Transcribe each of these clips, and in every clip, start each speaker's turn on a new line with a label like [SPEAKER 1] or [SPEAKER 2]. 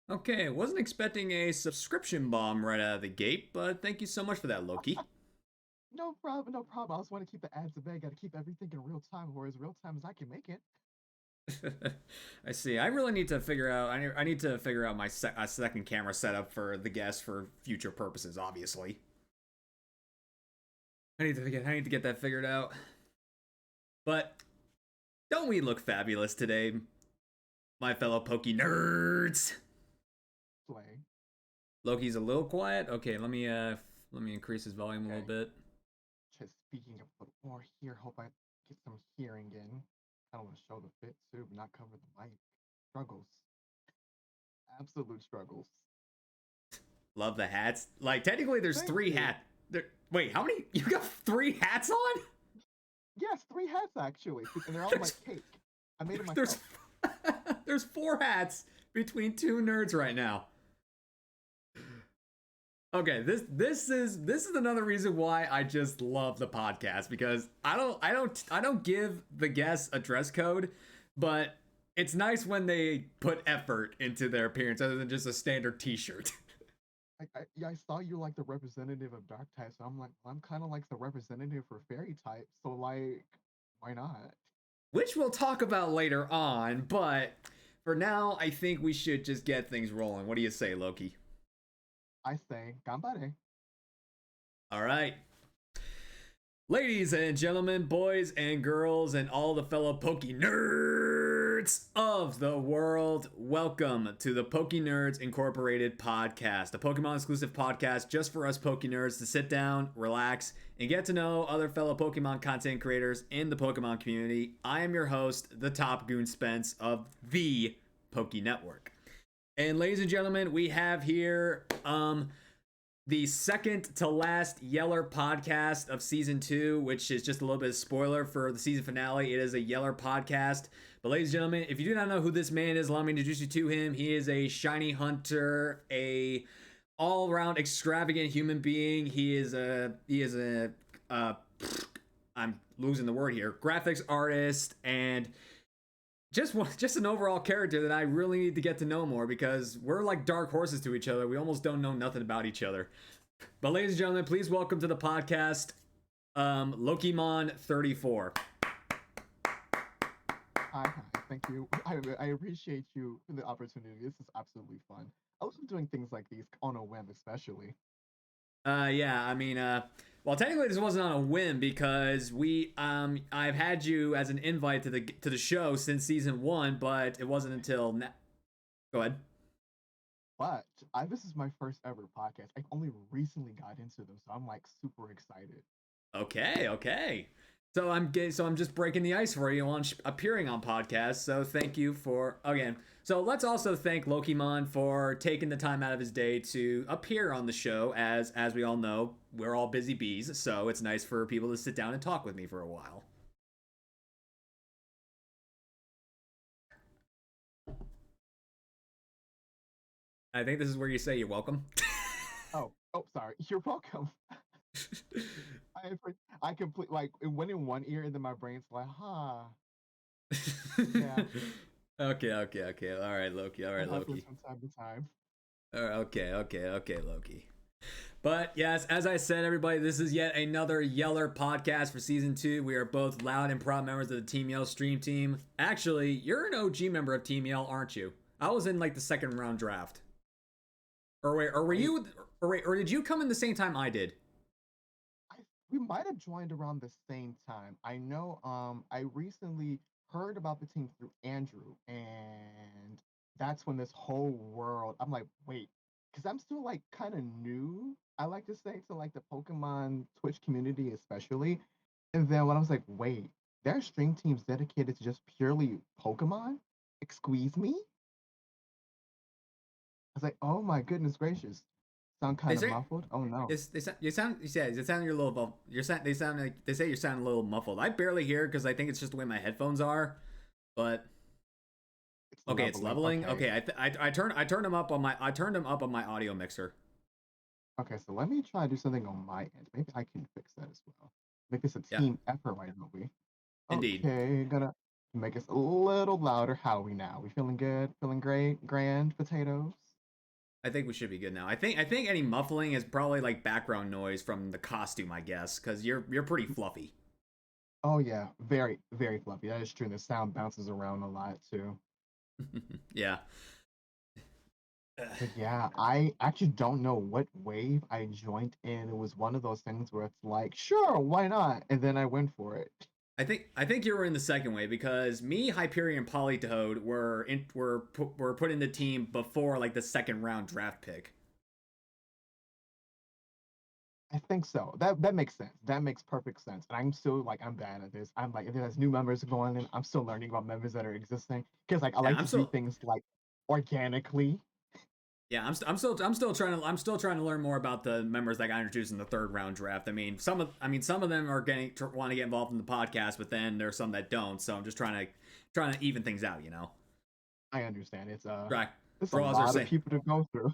[SPEAKER 1] Okay, wasn't expecting a subscription bomb right out of the gate, but thank you so much for that, Loki.
[SPEAKER 2] No problem, no problem. I just want to keep the ads at bay. Got to keep everything in real time, or as real time as I can make it.
[SPEAKER 1] I see. I really need to figure out. I need to figure out my second camera setup for the guest for future purposes. Obviously, I need to get that figured out. But don't we look fabulous today, my fellow Poké nerds?
[SPEAKER 2] Slay.
[SPEAKER 1] Loki's a little quiet. Okay, let me increase his volume a little
[SPEAKER 2] Okay.
[SPEAKER 1] bit.
[SPEAKER 2] Just speaking of a little more here, hope I get some hearing in. I don't want to show the fit too, but not cover the mic. Struggles. Absolute struggles.
[SPEAKER 1] Love the hats. Like technically, there's
[SPEAKER 2] Thank
[SPEAKER 1] three
[SPEAKER 2] you.
[SPEAKER 1] hats. Wait, how many? You got three hats on?
[SPEAKER 2] Yes, three hats actually, and they're all my
[SPEAKER 1] There's
[SPEAKER 2] cake. I made it
[SPEAKER 1] there's
[SPEAKER 2] myself.
[SPEAKER 1] there's four hats between two nerds right now. Okay, this is another reason why I just love the podcast because I don't give the guests a dress code, but it's nice when they put effort into their appearance other than just a standard T-shirt.
[SPEAKER 2] Yeah, I saw you like the representative of dark type, so I'm like, well, I'm kind of like the representative for fairy type. So like, why not?
[SPEAKER 1] Which we'll talk about later on, but for now, I think we should just get things rolling. What do you say, Loki?
[SPEAKER 2] I say, gambare.
[SPEAKER 1] All right. Ladies and gentlemen, boys and girls, and all the fellow Poké nerds of the world, welcome to the Poké Nerds Incorporated podcast, a Pokemon exclusive podcast just for us Poké nerds to sit down, relax, and get to know other fellow Pokemon content creators in the Pokemon community. I am your host, the Top Goon Spence of the Poké Network. And ladies and gentlemen, we have here the second to last Yeller podcast of season 2, which is just a little bit of spoiler for the season finale. It is a Yeller podcast. But ladies and gentlemen, if you do not know who this man is, allow me to introduce you to him. He is a shiny hunter, a all-around extravagant human being. Uh, I'm losing the word here, graphics artist, and just an overall character that I really need to get to know more because we're like dark horses to each other. We almost don't know nothing about each other. But ladies and gentlemen, please welcome to the podcast, Lokemon 34.
[SPEAKER 2] Hi. Thank you. I appreciate you for the opportunity. This is absolutely fun. I love doing things like these on a whim, especially.
[SPEAKER 1] Yeah, I mean, well, technically this wasn't on a whim because I've had you as an invite to the show since season 1, but it wasn't until Go ahead.
[SPEAKER 2] But this is my first ever podcast. I've only recently got into them, so I'm like super excited.
[SPEAKER 1] Okay. So I'm just breaking the ice for you on appearing on podcasts. So thank you for again. So let's also thank Lokemon for taking the time out of his day to appear on the show. As we all know, we're all busy bees, so it's nice for people to sit down and talk with me for a while. I think this is where you say you're welcome.
[SPEAKER 2] Oh, sorry. You're welcome. I I complete like it went in one ear and then my brain's like, huh, yeah,
[SPEAKER 1] Okay. All right, Loki. All
[SPEAKER 2] that
[SPEAKER 1] right,
[SPEAKER 2] happens
[SPEAKER 1] Loki.
[SPEAKER 2] from time to time.
[SPEAKER 1] All right, okay, Loki. But yes, as I said, everybody, this is yet another Yeller podcast for season 2. We are both loud and proud members of the Team Yell stream team. Actually, you're an OG member of Team Yell, aren't you? I was in like the second round draft. Or wait, or were
[SPEAKER 2] I,
[SPEAKER 1] you? Or wait, or did you come in the same time I did?
[SPEAKER 2] I we might have joined around the same time. I know. I recently heard about the team through Andrew, and that's when this whole world. I'm like, wait, because I'm still like kind of new. I like to say to like the Pokemon Twitch community, especially. And then when I was like, wait, there are stream teams dedicated to just purely Pokemon. Excuse me. I was like, oh my goodness gracious. Sound kind
[SPEAKER 1] Is
[SPEAKER 2] of
[SPEAKER 1] there?
[SPEAKER 2] muffled. Oh no.
[SPEAKER 1] You sound. Yeah, you sound your little. You're sound. They sound like they say you sound a little muffled. I barely hear because I think it's just the way my headphones are. But
[SPEAKER 2] It's
[SPEAKER 1] okay, it's
[SPEAKER 2] leveling.
[SPEAKER 1] leveling.
[SPEAKER 2] Okay.
[SPEAKER 1] Okay, I turned them up on my audio mixer.
[SPEAKER 2] Okay, so let me try to do something on my end. Maybe I can fix that as well. Make this a
[SPEAKER 1] Yeah,
[SPEAKER 2] team effort, right, Howie?
[SPEAKER 1] indeed.
[SPEAKER 2] Okay, gonna make us a little louder. How are we now? We feeling good? Feeling great? Grand potatoes?
[SPEAKER 1] I think we should be good now. I think any muffling is probably like background noise from the costume, I guess, because you're pretty fluffy.
[SPEAKER 2] Oh yeah, very, very fluffy. That is true. The sound bounces around a lot too.
[SPEAKER 1] Yeah.
[SPEAKER 2] But yeah, I actually don't know what wave I joined in. It was one of those things where it's like, sure, why not? And then I went for it.
[SPEAKER 1] I think you were in the second wave because me, Hyperion, and Politoed were put in the team before like the second round draft pick.
[SPEAKER 2] I think so. That makes sense. That makes perfect sense. And I'm still like I'm bad at this. I'm like if there's new members going in, I'm still learning about members that are existing because like I
[SPEAKER 1] Yeah,
[SPEAKER 2] like to do things like organically.
[SPEAKER 1] I'm still trying to learn more about the members that got introduced in the third round draft. Some of them are getting want to get involved in the podcast, but then there's some that don't. So I'm just trying to even things out. You know,
[SPEAKER 2] I understand.
[SPEAKER 1] Drag
[SPEAKER 2] It's a
[SPEAKER 1] Draws are
[SPEAKER 2] lot of
[SPEAKER 1] saying
[SPEAKER 2] people to go through.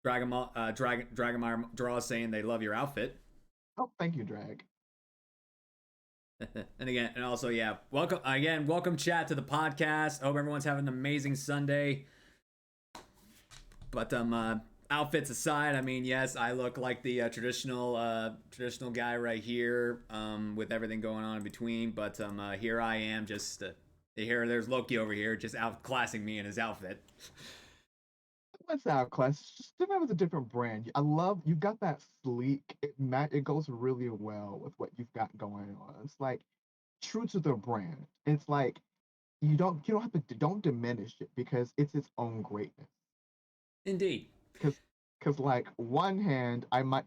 [SPEAKER 1] Dragonmire Draws saying they love your outfit.
[SPEAKER 2] Oh, thank you, Drag.
[SPEAKER 1] And again, and also, yeah, welcome chat to the podcast. Hope everyone's having an amazing Sunday. But outfits aside, I mean, yes, I look like the traditional guy right here, with everything going on in between. But here I am, just here. There's Loki over here, just outclassing me in his outfit.
[SPEAKER 2] What's out, class? Just different with a different brand. I love you got that sleek. It goes really well with what you've got going on. It's like true to the brand. It's like you don't have to don't diminish it because it's its own greatness.
[SPEAKER 1] Indeed.
[SPEAKER 2] Because like one hand, I might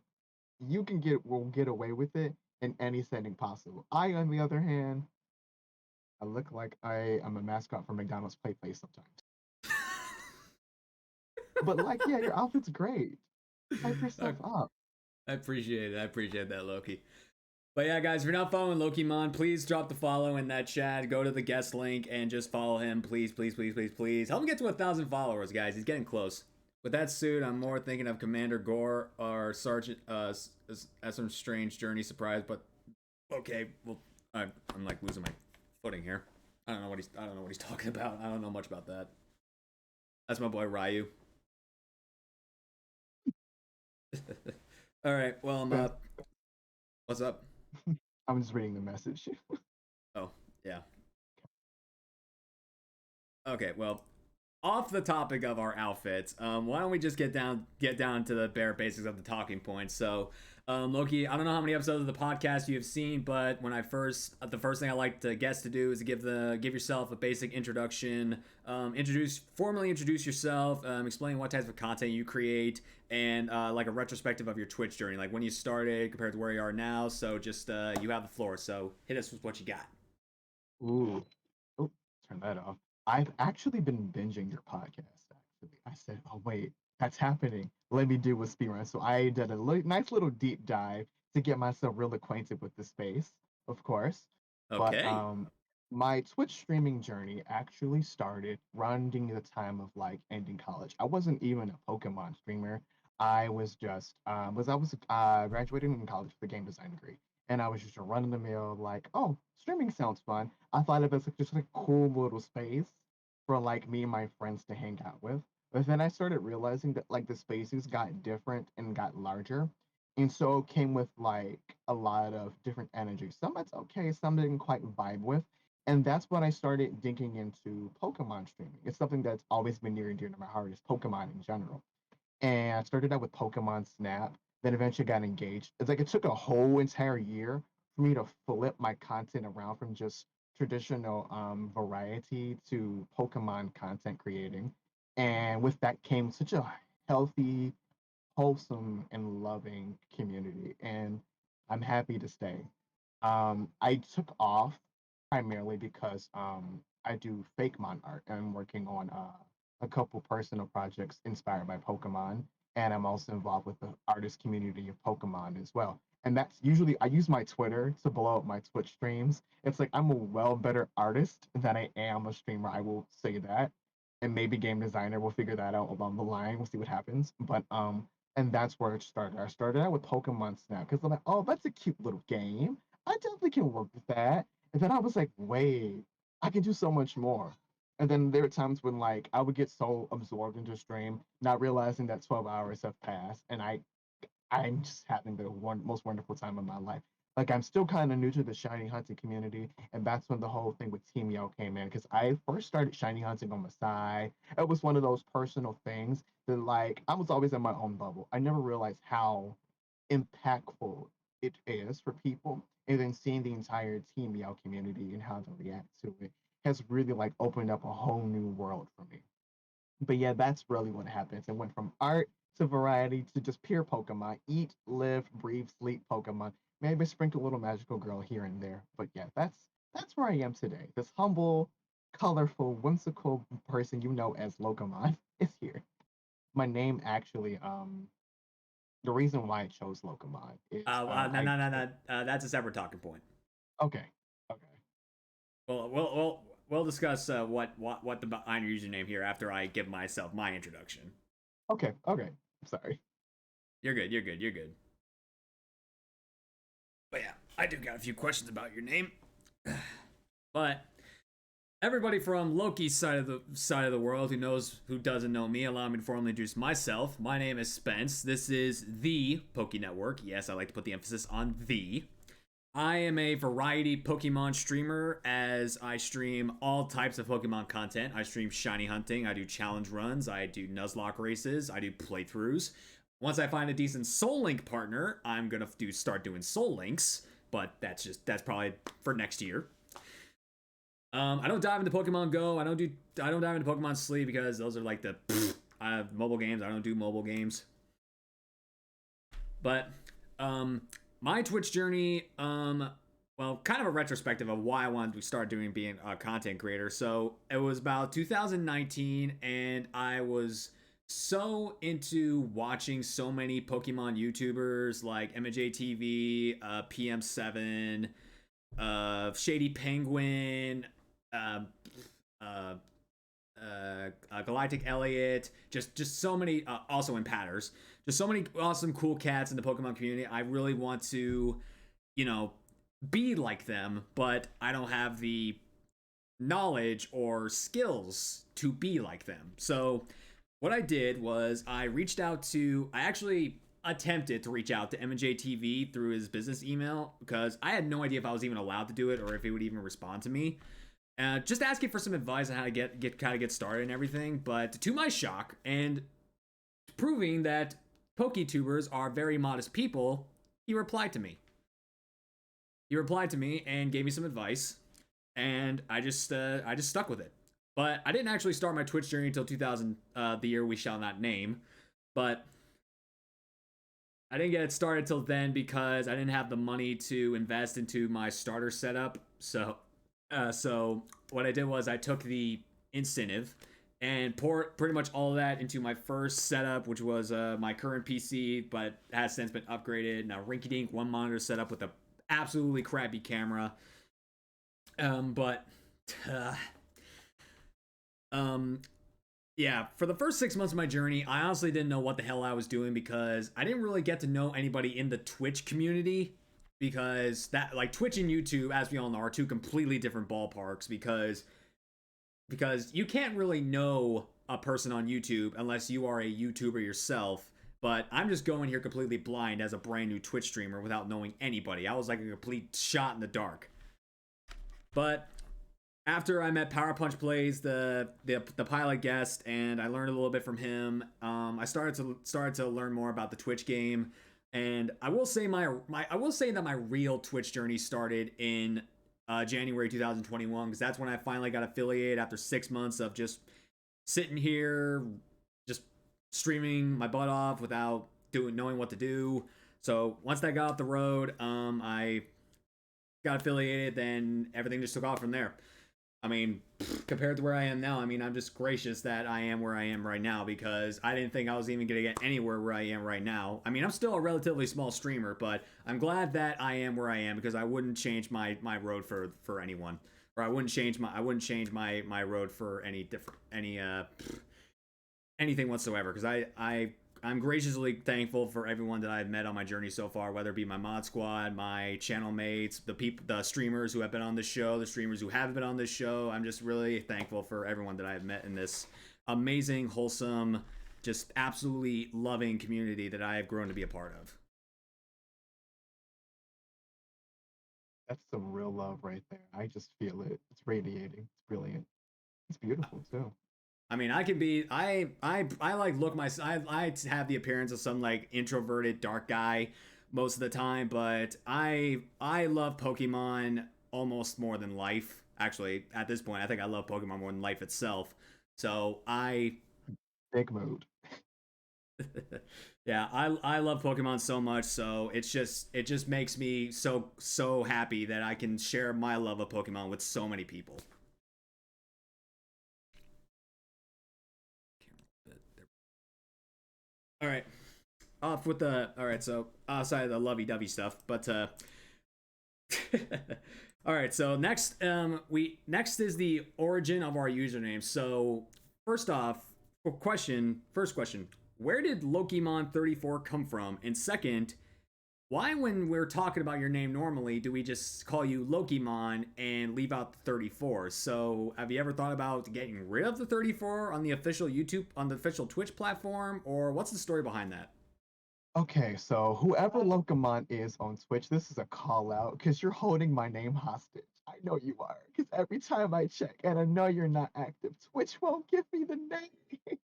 [SPEAKER 2] you can will get away with it in any setting possible. I on the other hand, I look like I am a mascot for McDonald's play place sometimes. But like, yeah, your outfit's great. Hype yourself up.
[SPEAKER 1] I appreciate it. I appreciate that, Loki. But yeah, guys, if you're not following Lokemon, please drop the follow in that chat. Go to the guest link and just follow him. Please, please, please, please, please. Help him get to 1,000 followers, guys. He's getting close. With that suit, I'm more thinking of Commander Gore or Sergeant as some strange journey surprise. But okay, well, I'm like losing my footing here. I don't know what he's talking about. I don't know much about that. That's my boy Ryu. All right, well, what's up?
[SPEAKER 2] I'm just reading the message.
[SPEAKER 1] Oh, yeah. Okay, well, off the topic of our outfits, why don't we just get down to the bare basics of the talking points? So, Loki, I don't know how many episodes of the podcast you have seen, but the first thing I like to guests to do is to give yourself a basic introduction, formally introduce yourself, explain what types of content you create, and like a retrospective of your Twitch journey, like when you started compared to where you are now. So, just you have the floor. So, hit us with what you got.
[SPEAKER 2] Ooh. Oh, turn that off. I've actually been binging your podcast, actually. I said, oh, wait, that's happening. Let me do a speedrun. So I did a nice little deep dive to get myself real acquainted with the space, of course. But
[SPEAKER 1] Okay.
[SPEAKER 2] my Twitch streaming journey actually started running the time of like ending college. I wasn't even a Pokemon streamer. I was just I was graduating in college with a game design degree, and I was just a run of the mill like, oh, streaming sounds fun. I thought of it as like, just like a cool little space for like me and my friends to hang out with. But then I started realizing that like the spaces got different and got larger. And so it came with like a lot of different energy. Some it's okay, some didn't quite vibe with. And that's when I started digging into Pokemon streaming. It's something that's always been near and dear to my heart is Pokemon in general. And I started out with Pokemon Snap, then eventually got engaged. It's like it took a whole entire year for me to flip my content around from just traditional variety to Pokemon content creating. And with that came such a healthy, wholesome, and loving community. And I'm happy to stay. I took off primarily because I do fake mon art and I'm working on a couple personal projects inspired by Pokemon. And I'm also involved with the artist community of Pokemon as well. And that's usually I use my Twitter to blow up my Twitch streams. It's like I'm a well better artist than I am a streamer. I will say that. And maybe game designer will figure that out along the line. We'll see what happens. But and that's where it started. I started out with Pokemon Snap because I'm like, oh, that's a cute little game. I definitely can work with that. And then I was like, wait, I can do so much more. And then there are times when like I would get so absorbed into a stream, not realizing that 12 hours have passed, and I'm just having the most wonderful time of my life. Like I'm still kind of new to the shiny hunting community, and that's when the whole thing with Team Yo came in. Because I first started shiny hunting on the side. It was one of those personal things that like I was always in my own bubble. I never realized how impactful it is for people, and then seeing the entire Team Yo community and how they react to it has really like opened up a whole new world for me. But yeah, that's really what happens. It went from art to variety to just pure Pokemon. Eat, live, breathe, sleep Pokemon. Maybe sprinkle a little magical girl here and there. But yeah, that's where I am today. This humble, colorful, whimsical person you know as Lokemon is here. My name actually, the reason why I chose Lokemon is
[SPEAKER 1] No, no, no, no. That's a separate talking point.
[SPEAKER 2] okay. Okay.
[SPEAKER 1] We'll discuss what the behind your username here after I give myself my introduction.
[SPEAKER 2] Okay. Okay. Sorry.
[SPEAKER 1] You're good. You're good. You're good. But yeah, I do got a few questions about your name. But everybody from Loki's side of the world who doesn't know me, allow me to formally introduce myself. My name is Spence. This is the Poké Network. Yes, I like to put the emphasis on the. I am a variety Pokemon streamer as I stream all types of Pokemon content. I stream shiny hunting, I do challenge runs, I do Nuzlocke races, I do playthroughs. Once I find a decent Soul Link partner, I'm gonna start doing Soul Links, but that's probably for next year. I don't dive into Pokemon Go. I don't dive into Pokemon Sleep because those are like the mobile games. I don't do mobile games. But my Twitch journey, well, kind of a retrospective of why I wanted to start being a content creator. So it was about 2019, and I was so into watching so many Pokemon YouTubers like MJTV, PM7, Shady Penguin, uh, uh, Galactic Elliot, just so many, also in Patters, just so many awesome cool cats in the Pokemon community. I really want to, be like them, but I don't have the knowledge or skills to be like them. So what I did was I actually attempted to reach out to MJTV through his business email because I had no idea if I was even allowed to do it or if he would even respond to me. Just asking for some advice on how to get started and everything. But to my shock and proving that PokeTubers are very modest people, he replied to me. He replied to me and gave me some advice, and I just stuck with it. But I didn't actually start my Twitch journey until 2000, the year we shall not name. But I didn't get it started till then because I didn't have the money to invest into my starter setup. So what I did was I took the incentive and poured pretty much all of that into my first setup, which was my current PC, but has since been upgraded. Now rinky-dink one monitor setup with a absolutely crappy camera. Yeah, for the first 6 months of my journey, I honestly didn't know what the hell I was doing because I didn't really get to know anybody in the Twitch community, because that, like, Twitch and YouTube, as we all know, are two completely different ballparks, because you can't really know a person on YouTube unless you are a YouTuber yourself. But I'm just going here completely blind as a brand new Twitch streamer without knowing anybody. I was like a complete shot in the dark. But after I met Power Punch Plays, the pilot guest, and I learned a little bit from him, I started to learn more about the Twitch game. And I will say that my real Twitch journey started in January 2021, because that's when I finally got affiliated after 6 months of just sitting here, just streaming my butt off without knowing what to do. So once that got off the road, I got affiliated, then everything just took off from there. I mean, compared to where I am now, I mean, I'm just gracious that I am where I am right now, because I didn't think I was even going to get anywhere where I am right now. I mean, I'm still a relatively small streamer, but I'm glad that I am where I am, because I wouldn't change my road for anyone, or I wouldn't change my road for anything whatsoever, because I'm graciously thankful for everyone that I've met on my journey so far, whether it be my mod squad, my channel mates, the streamers who have been on the show, the streamers who haven't been on this show. I'm just really thankful for everyone that I've met in this amazing, wholesome, just absolutely loving community that I have grown to be a part of.
[SPEAKER 2] That's some real love right there. I just feel it. It's radiating. It's brilliant. It's beautiful too.
[SPEAKER 1] I mean, I can be I like look my I have the appearance of some like introverted dark guy most of the time, but I love Pokemon almost more than life. Actually, at this point, I think I love Pokemon more than life itself. So I
[SPEAKER 2] Big mood.
[SPEAKER 1] yeah, I love Pokemon so much, so it just makes me so happy that I can share my love of Pokemon with so many people. All right. Off with the all right, so outside of the lovey-dovey stuff, but all right, so next is the origin of our username. So first off, first question, where did Lokemon 34 come from? And second, why when we're talking about your name normally do we just call you Lokemon and leave out the 34? So have you ever thought about getting rid of the 34 on the official YouTube, on the official Twitch platform, or what's the story behind that?
[SPEAKER 2] Okay, so whoever Lokemon is on Twitch, this is a call out because you're holding my name hostage. I know you are, because every time I check and I know you're not active, Twitch won't give me the name.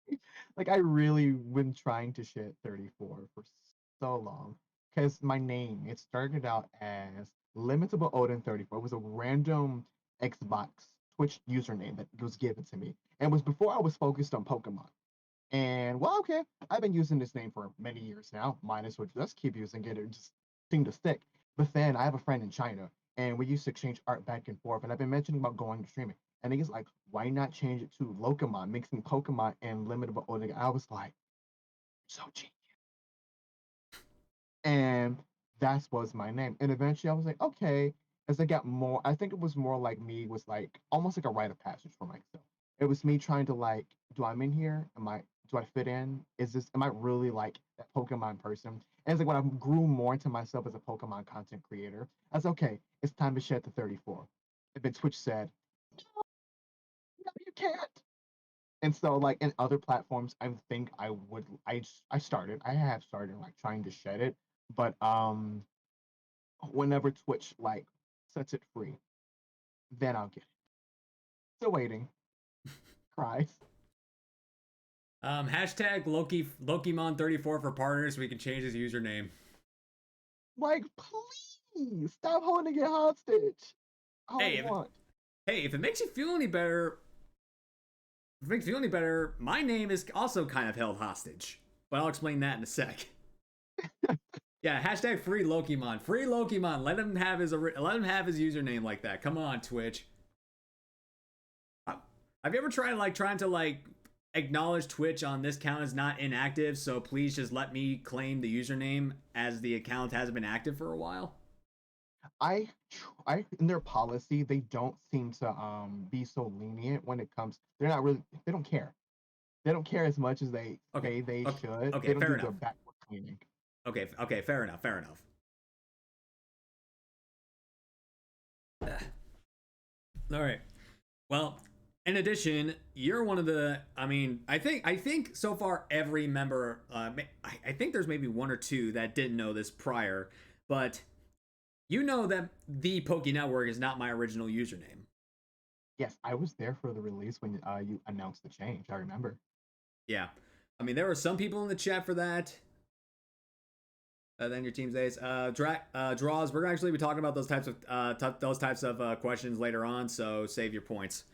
[SPEAKER 2] Like I really been trying to shit 34 for so long. Because my name, it started out as Limitable Odin 34. It was a random Xbox Twitch username that was given to me. And it was before I was focused on Pokemon. And well, okay, I've been using this name for many years now. Might as well just keep using it. It just seemed to stick. But then I have a friend in China, and we used to exchange art back and forth. And I've been mentioning about going to streaming. And he's like, why not change it to Lokemon, mixing Pokemon and Limitable Odin? I was like, so genius. And that was my name. And eventually I was like, okay. As I got more, I think it was more like me was like almost like a rite of passage for myself. It was me trying to like, do I'm in here? Do I fit in? Am I really like that Pokemon person? And it's like when I grew more into myself as a Pokemon content creator, I was okay, it's time to shed the 34. And then Twitch said, no, you can't. And so like in other platforms, I think I have started like trying to shed it. But whenever Twitch like sets it free, then I'll get it. Still waiting. Cries.
[SPEAKER 1] Hashtag Lokemon34 for partners. We can change his username.
[SPEAKER 2] Like, please stop holding it hostage. All I
[SPEAKER 1] Hey,
[SPEAKER 2] want.
[SPEAKER 1] if it makes you feel any better, if it makes you feel any better, my name is also kind of held hostage. But I'll explain that in a sec. Yeah, hashtag free Lokemon. Free Lokemon. Let him have his username like that. Come on, Twitch. Have you ever tried like trying to like acknowledge Twitch on this account is not inactive, so please just let me claim the username as the account hasn't been active for a while?
[SPEAKER 2] I I in their policy, they don't seem to be so lenient when it comes. They're not really. They don't care. They don't care as much as they
[SPEAKER 1] Okay.
[SPEAKER 2] say they
[SPEAKER 1] Okay.
[SPEAKER 2] should. They
[SPEAKER 1] Okay,
[SPEAKER 2] don't
[SPEAKER 1] fair
[SPEAKER 2] do the
[SPEAKER 1] enough.
[SPEAKER 2] backward cleaning.
[SPEAKER 1] Okay, okay, fair enough. Fair enough. All right. Well, in addition, you're one of the. I mean, I think so far every member. I think there's maybe one or two that didn't know this prior, but you know that the Poké Network is not my original username.
[SPEAKER 2] Yes, I was there for the release when you announced the change. I remember.
[SPEAKER 1] Yeah, I mean there were some people in the chat for that. Then your team's days. Draws. We're gonna actually be talking about those types of questions later on. So save your points.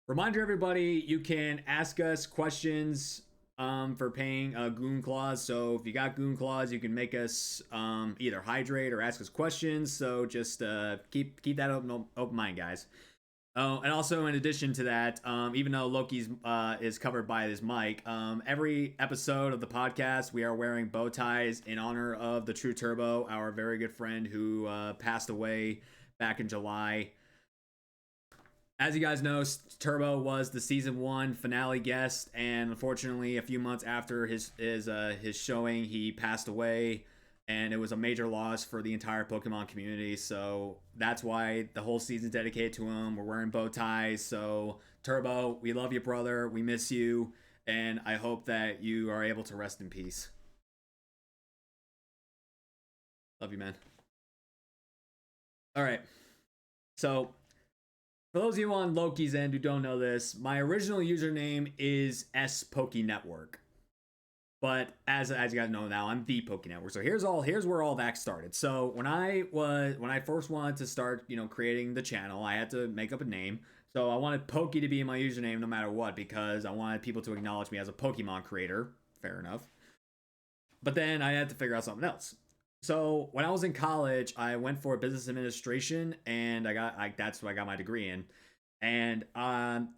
[SPEAKER 1] Reminder, everybody, you can ask us questions for paying Goon Claws. So if you got Goon Claws, you can make us either hydrate or ask us questions. So just keep that open mind, guys. Oh, and also in addition to that, even though Loki's is covered by his mic, every episode of the podcast we are wearing bow ties in honor of the True Turbo, our very good friend who passed away back in July. As you guys know, Turbo was the season 1 finale guest, and unfortunately, a few months after his showing, he passed away, and it was a major loss for the entire Pokemon community. So that's why the whole season's dedicated to him. We're wearing bow ties. So Turbo, we love you, brother. We miss you, and I hope that you are able to rest in peace. Love you, man. All right. So for those of you on Loki's end who don't know this, my original username is pokeNERDS. But as you guys know now, I'm the pokeNERDS. So here's where all that started. So when I first wanted to start, creating the channel, I had to make up a name. So I wanted Pokey to be my username no matter what, because I wanted people to acknowledge me as a Pokemon creator. Fair enough. But then I had to figure out something else. So when I was in college, I went for business administration, and that's what I got my degree in. And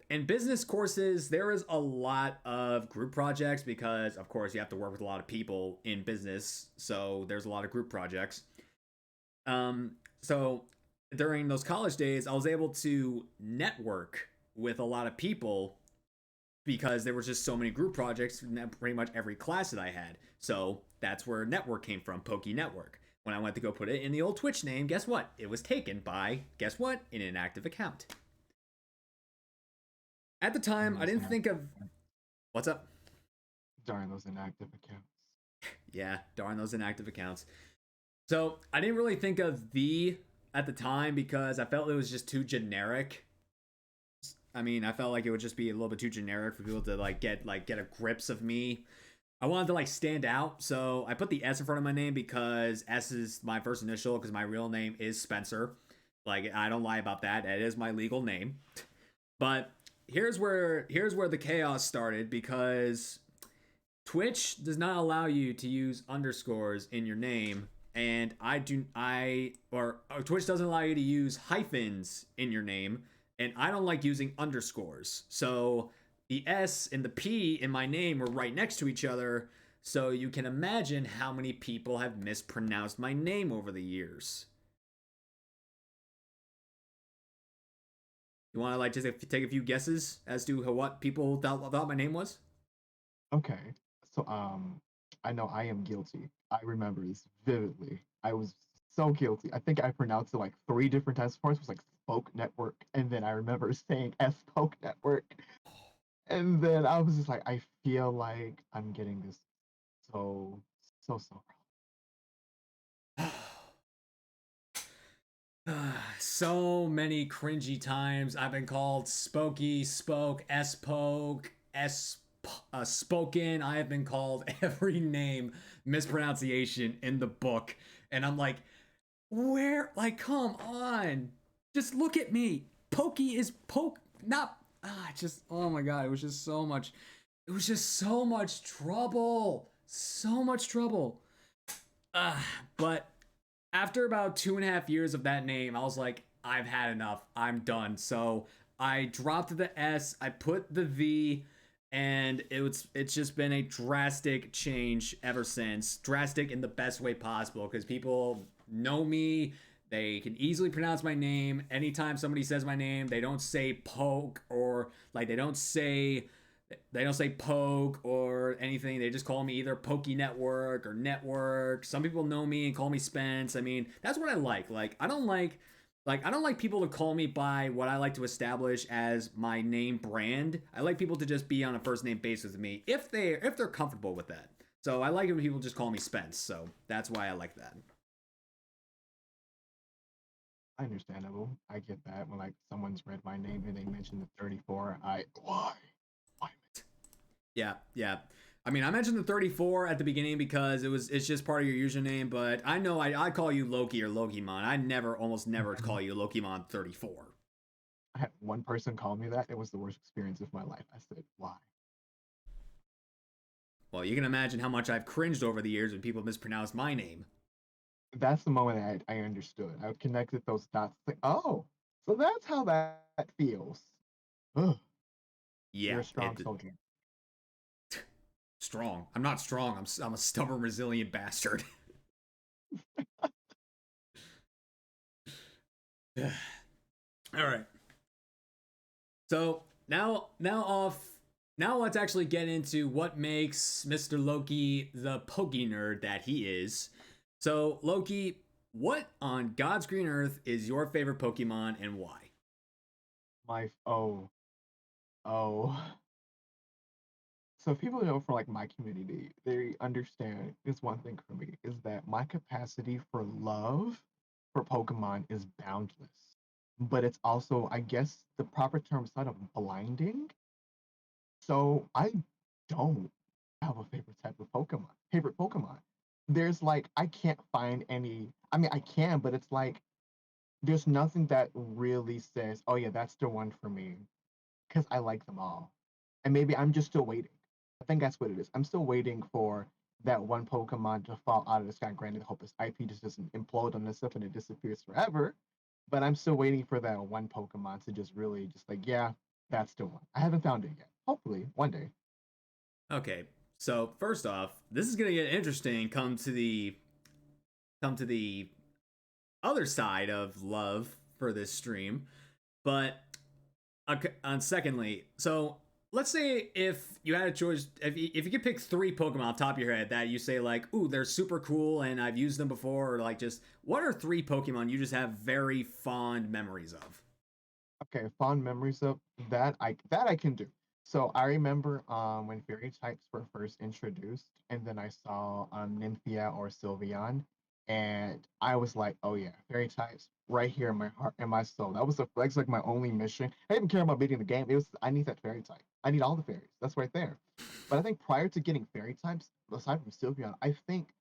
[SPEAKER 1] in business courses, there is a lot of group projects because, of course, you have to work with a lot of people in business. So there's a lot of group projects. So during those college days, I was able to network with a lot of people because there was just so many group projects in pretty much every class that I had. So that's where network came from, pokeNERDS. When I went to go put it in the old Twitch name, guess what? It was taken by, guess what? An inactive account. At the time, I didn't think of... What's up?
[SPEAKER 2] Darn those inactive accounts.
[SPEAKER 1] Yeah, darn those inactive accounts. So I didn't really think of the at the time because I felt it was just too generic. I mean, I felt like it would just be a little bit too generic for people to get a grips of me. I wanted to stand out, so I put the S in front of my name because S is my first initial because my real name is Spencer. I don't lie about that. It is my legal name. But here's where the chaos started because Twitch does not allow you to use underscores in your name, and Twitch doesn't allow you to use hyphens in your name, and I don't like using underscores. So the S and the P in my name were right next to each other, so you can imagine how many people have mispronounced my name over the years. You want to just take a few guesses as to what people thought my name was?
[SPEAKER 2] Okay. So I know I am guilty. I remember this vividly. I was so guilty. I think I pronounced it like 3 different times. First was like Spoke Network, and then I remember saying S Poke Network. And then I was just like, I feel like I'm getting this so wrong.
[SPEAKER 1] So many cringy times I've been called Spokey, Spoke, S-Poke, Spoken. I have been called every name mispronunciation in the book. And I'm like, where? Come on. Just look at me. Pokey is poke, not... oh my god, it was just so much... It was just so much trouble. So much trouble. But after about 2.5 years of that name, I was like, I've had enough. I'm done. So I dropped the S, I put the V, and it's just been a drastic change ever since. Drastic in the best way possible because people know me. They can easily pronounce my name. Anytime somebody says my name, they don't say poke or they don't say poke or anything. They just call me either pokeNERDS or Network. Some people know me and call me Spence. I mean, that's what I like. I don't like people to call me by what I like to establish as my name brand. I like people to just be on a first name basis with me if they're comfortable with that. So I like it when people just call me Spence. So that's why I like that.
[SPEAKER 2] Understandable. I get that when someone's read my name and they mention the 34. Why?
[SPEAKER 1] Yeah, yeah. I mean, I mentioned the 34 at the beginning because it's just part of your username, but I know I call you Loki or Lokemon. I almost never call you Lokemon 34.
[SPEAKER 2] I had one person call me that. It was the worst experience of my life. I said, why?
[SPEAKER 1] Well, you can imagine how much I've cringed over the years when people mispronounce my name.
[SPEAKER 2] That's the moment I understood. I connected those dots. Like, oh, so that's how that feels. Ugh,
[SPEAKER 1] Yeah,
[SPEAKER 2] you're a strong soldier.
[SPEAKER 1] Strong. I'm not strong. I'm a stubborn, resilient bastard. All right. So now let's actually get into what makes Mr. Loki the pokeNerd that he is. So Loki, what on God's green earth is your favorite Pokemon and why?
[SPEAKER 2] My oh. So people know from like my community, they understand is one thing for me is that my capacity for love for Pokemon is boundless. But it's also, I guess, the proper term is of blinding. So I don't have a favorite type of Pokemon. Favorite Pokemon. There's like I can't find any. I mean, I can, but it's like there's nothing that really says, "Oh yeah, that's the one for me," because I like them all. And maybe I'm just still waiting. I think that's what it is. I'm still waiting for that one Pokemon to fall out of the sky. Granted, I hope this IP just doesn't implode on itself and it disappears forever. But I'm still waiting for that one Pokemon to just really just like, yeah, that's the one. I haven't found it yet. Hopefully, one day.
[SPEAKER 1] Okay, so first off, this is gonna get interesting. Come to the other side of love for this stream, but on secondly, so let's say if you had a choice, if you could pick three Pokemon off the top of your head that you say like, ooh, they're super cool and I've used them before, or like just what are three Pokemon you just have very fond memories of?
[SPEAKER 2] Okay, fond memories of that I can do. So I remember when fairy types were first introduced, and then I saw Nymphia or Sylveon, and I was like, oh yeah, fairy types right here in my heart and my soul. That's like my only mission. I didn't care about beating the game. It was I need that fairy type. I need all the fairies. That's right there. But I think prior to getting fairy types, aside from Sylveon, I think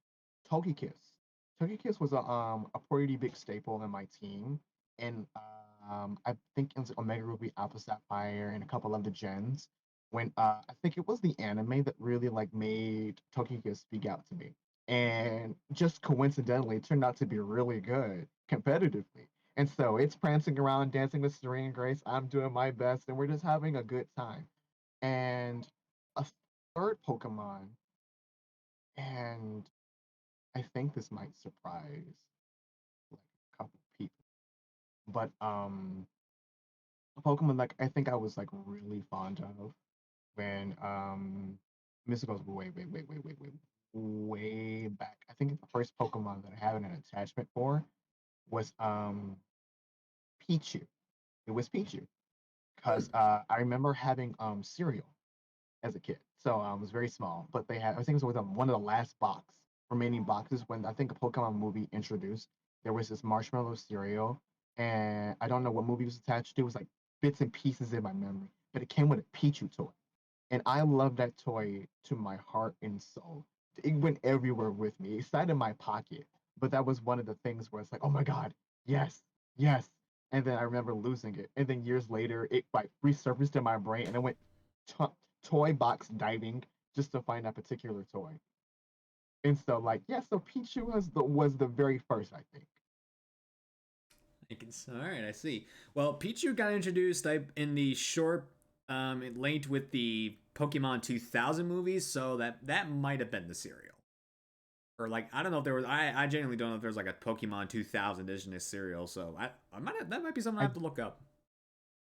[SPEAKER 2] Togekiss. Togekiss was a pretty big staple in my team, and I think it was Omega Ruby, Alpha Sapphire, and a couple of the gens. When I think it was the anime that really like made Togekiss speak out to me, and just coincidentally, it turned out to be really good competitively. And so it's prancing around, dancing with Serene Grace. I'm doing my best, and we're just having a good time. And a third Pokemon, and I think this might surprise like a couple people, but a Pokemon like I think I was like really fond of when this goes way back. I think the first Pokemon that I had an attachment for was Pichu. It was Pichu because I remember having cereal as a kid. So it was very small, but they had I think it was one of the last remaining boxes when I think a Pokemon movie introduced. There was this marshmallow cereal, and I don't know what movie it was attached to. It was like bits and pieces in my memory, but it came with a Pichu toy, and I love that toy to my heart and soul. It went everywhere with me. It sat in my pocket, but that was one of the things where it's like, oh my god, yes, yes. And then I remember losing it, and then years later, it like resurfaced in my brain, and I went to- toy box diving just to find that particular toy. And so, like, yeah, so Pichu was the very first, I think.
[SPEAKER 1] All right, I see. Well, Pichu got introduced in the short, linked with the Pokemon 2000 movies, so that might have been the cereal. Or like I don't know if there was I genuinely don't know if there's like a Pokemon 2000 Disney cereal, so I might have, that might be something I
[SPEAKER 2] I
[SPEAKER 1] have to look up.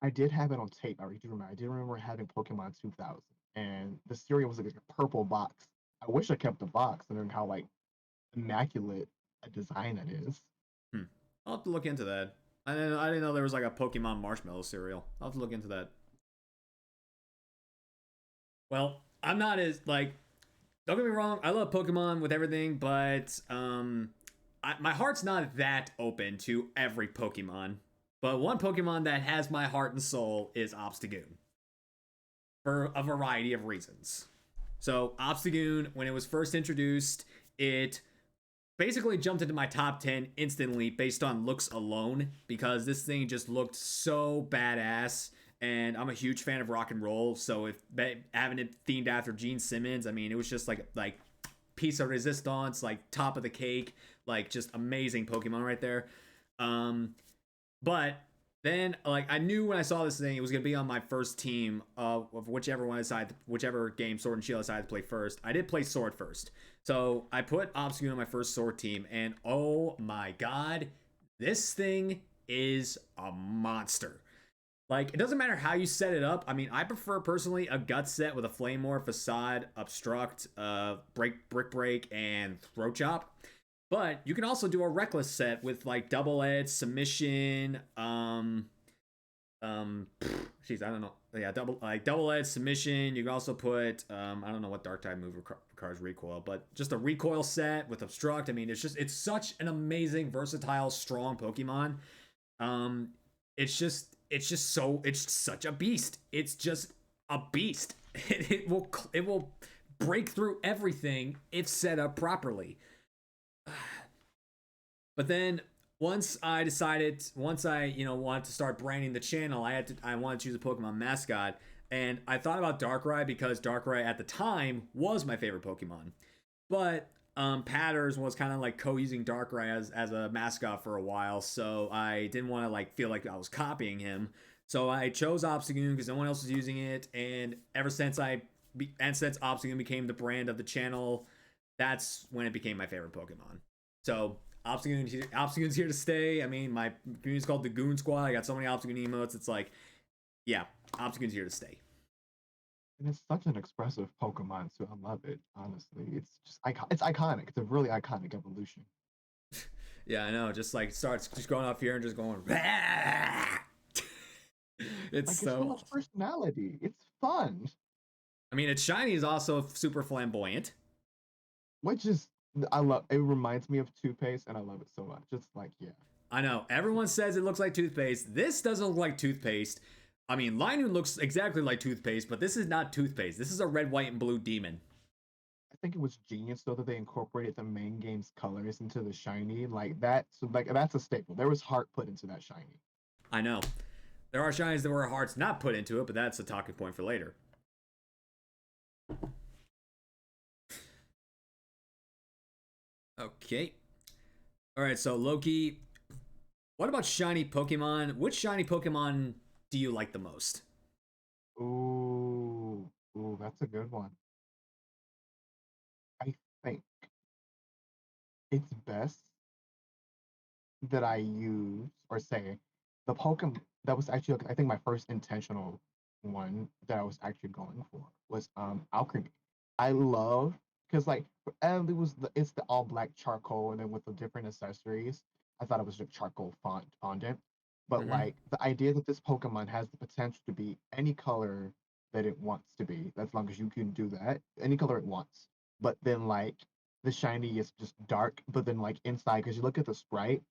[SPEAKER 2] I did have it on tape. I do remember. I did remember having Pokemon 2000, and the cereal was like a purple box. I wish I kept the box, and then how like immaculate a design it is.
[SPEAKER 1] Hmm. I'll have to look into that. I didn't know there was like a Pokemon marshmallow cereal. I'll have to look into that. Well, I'm not as like don't get me wrong, I love Pokemon with everything, but my heart's not that open to every Pokemon. But one Pokemon that has my heart and soul is Obstagoon for a variety of reasons. So, Obstagoon, when it was first introduced, it basically jumped into my top 10 instantly based on looks alone because this thing just looked so badass. And I'm a huge fan of rock and roll, so if having it themed after Gene Simmons, I mean, it was just like piece of resistance, like top of the cake, like just amazing Pokemon right there. But then like I knew when I saw this thing, it was gonna be on my first team of whichever game Sword and Shield I decided to play first. I did play Sword first, so I put Obstagoon on my first Sword team, and oh my god, this thing is a monster. Like, it doesn't matter how you set it up. I mean, I prefer personally a gut set with a flame war, facade, obstruct, brick break, and throat chop. But you can also do a reckless set with like double edge, submission, jeez, I don't know. Yeah, double edge submission. You can also put I don't know what dark type move requires recoil, but just a recoil set with obstruct. I mean, it's such an amazing, versatile, strong Pokemon. Um, it's such a beast. It's just a beast. It will break through everything if set up properly. But then once I wanted to start branding the channel, I wanted to choose a Pokemon mascot, and I thought about Darkrai because Darkrai at the time was my favorite Pokemon. But Patters was kind of like co-using Darkrai as a mascot for a while, so I didn't want to like feel like I was copying him. So I chose Obstagoon because no one else was using it, and since Obstagoon became the brand of the channel, that's when it became my favorite Pokemon. So Obstagoon's here to stay. I mean, my community's called the Goon Squad. I got so many Obstagoon emotes. It's like, yeah, Obstagoon's here to stay.
[SPEAKER 2] And it's such an expressive Pokemon, so I love it. Honestly, it's just it's iconic. It's a really iconic evolution.
[SPEAKER 1] Yeah, I know. Just like starts just going off here and just going. It's
[SPEAKER 2] It's so much personality. It's fun.
[SPEAKER 1] I mean, its shiny is also super flamboyant.
[SPEAKER 2] Which is I love. It reminds me of toothpaste, and I love it so much. It's like, yeah.
[SPEAKER 1] I know. Everyone says it looks like toothpaste. This doesn't look like toothpaste. I mean, Linoon looks exactly like toothpaste, but this is not toothpaste. This is a red, white, and blue demon.
[SPEAKER 2] I think it was genius though that they incorporated the main game's colors into the shiny like that. So like that's a staple. There was heart put into that shiny.
[SPEAKER 1] I know. There are shinies that were hearts not put into it, but that's a talking point for later. Okay. All right, so Loki, what about shiny Pokemon? Which shiny Pokemon do you like the most?
[SPEAKER 2] Ooh, that's a good one. I think it's best that I use or say the Pokemon that was actually I think my first intentional one that I was actually going for was Alchemy. I love because like and it's the all black charcoal and then with the different accessories. I thought it was just charcoal fondant, but
[SPEAKER 1] Mm-hmm.
[SPEAKER 2] like the idea that this Pokemon has the potential to be any color that it wants to be, as long as you can do that, any color it wants. But then like the shiny is just dark, but then like inside, because you look at the sprite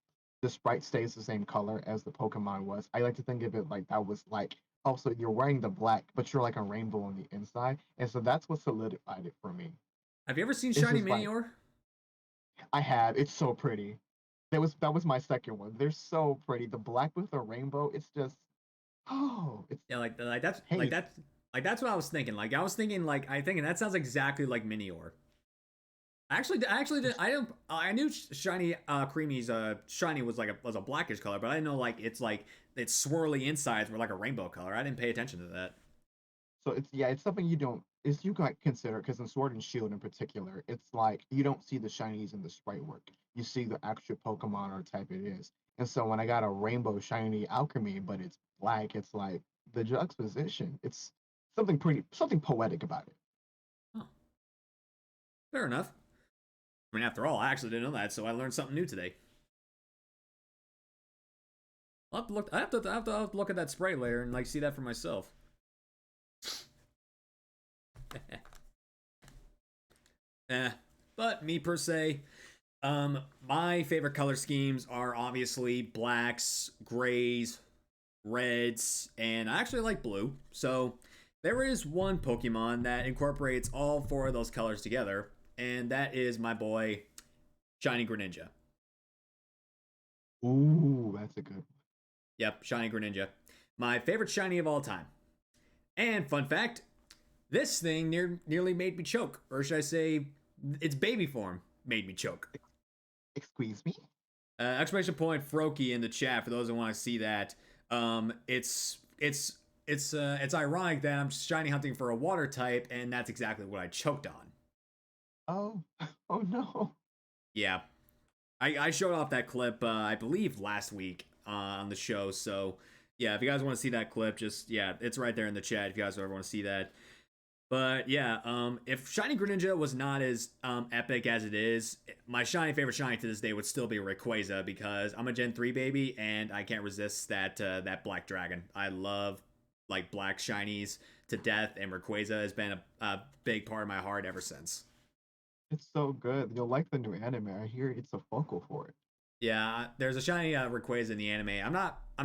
[SPEAKER 2] stays the same color as the Pokemon was. I like to think of it like that was like also you're wearing the black, but you're like a rainbow on the inside, and so that's what solidified it for me.
[SPEAKER 1] Have you ever seen
[SPEAKER 2] It's
[SPEAKER 1] Shiny
[SPEAKER 2] just like
[SPEAKER 1] Meteor?
[SPEAKER 2] I have. It's so pretty. That was my second one. They're so pretty. The black with the rainbow. It's just it's
[SPEAKER 1] Yeah, like that's like
[SPEAKER 2] hey.
[SPEAKER 1] that's like that's what I was thinking. Like I was thinking like I thinking that sounds exactly like Minior. I didn't. I knew shiny creamy's shiny was a blackish color, but I didn't know like its swirly insides were like a rainbow color. I didn't pay attention to that.
[SPEAKER 2] So it's something you don't is you can consider because in Sword and Shield in particular, it's like you don't see the shinies in the sprite work. You see the actual Pokemon or type it is. And so when I got a rainbow shiny alchemy, but it's black, it's like the juxtaposition. It's something poetic about it.
[SPEAKER 1] Oh, fair enough. I mean, after all, I actually didn't know that, so I learned something new today. I'll have to look. I have to look at that sprite layer and like see that for myself. eh, but me per se, my favorite color schemes are obviously blacks, grays, reds, and I actually like blue. So there is one Pokemon that incorporates all four of those colors together, and that is my boy, Shiny Greninja.
[SPEAKER 2] Ooh, that's a good one.
[SPEAKER 1] Yep, Shiny Greninja. My favorite shiny of all time. And fun fact, this thing nearly made me choke. Or should I say, its baby form made me choke.
[SPEAKER 2] Excuse me?
[SPEAKER 1] Exclamation point Froki in the chat for those who want to see that. It's ironic that I'm shiny hunting for a water type, and that's exactly what I choked on.
[SPEAKER 2] Oh, oh no.
[SPEAKER 1] Yeah, I showed off that clip I believe last week on the show. So Yeah, if you guys want to see that clip, just yeah, it's right there in the chat if you guys ever want to see that. But yeah, if Shiny Greninja was not as epic as it is, my favorite shiny to this day would still be Rayquaza because I'm a Gen 3 baby and I can't resist that black dragon. I love like black shinies to death, and Rayquaza has been a big part of my heart ever since.
[SPEAKER 2] It's so good. You'll like the new anime. I hear it's a focal for it.
[SPEAKER 1] Yeah, there's a shiny Rayquaza in the anime. I'm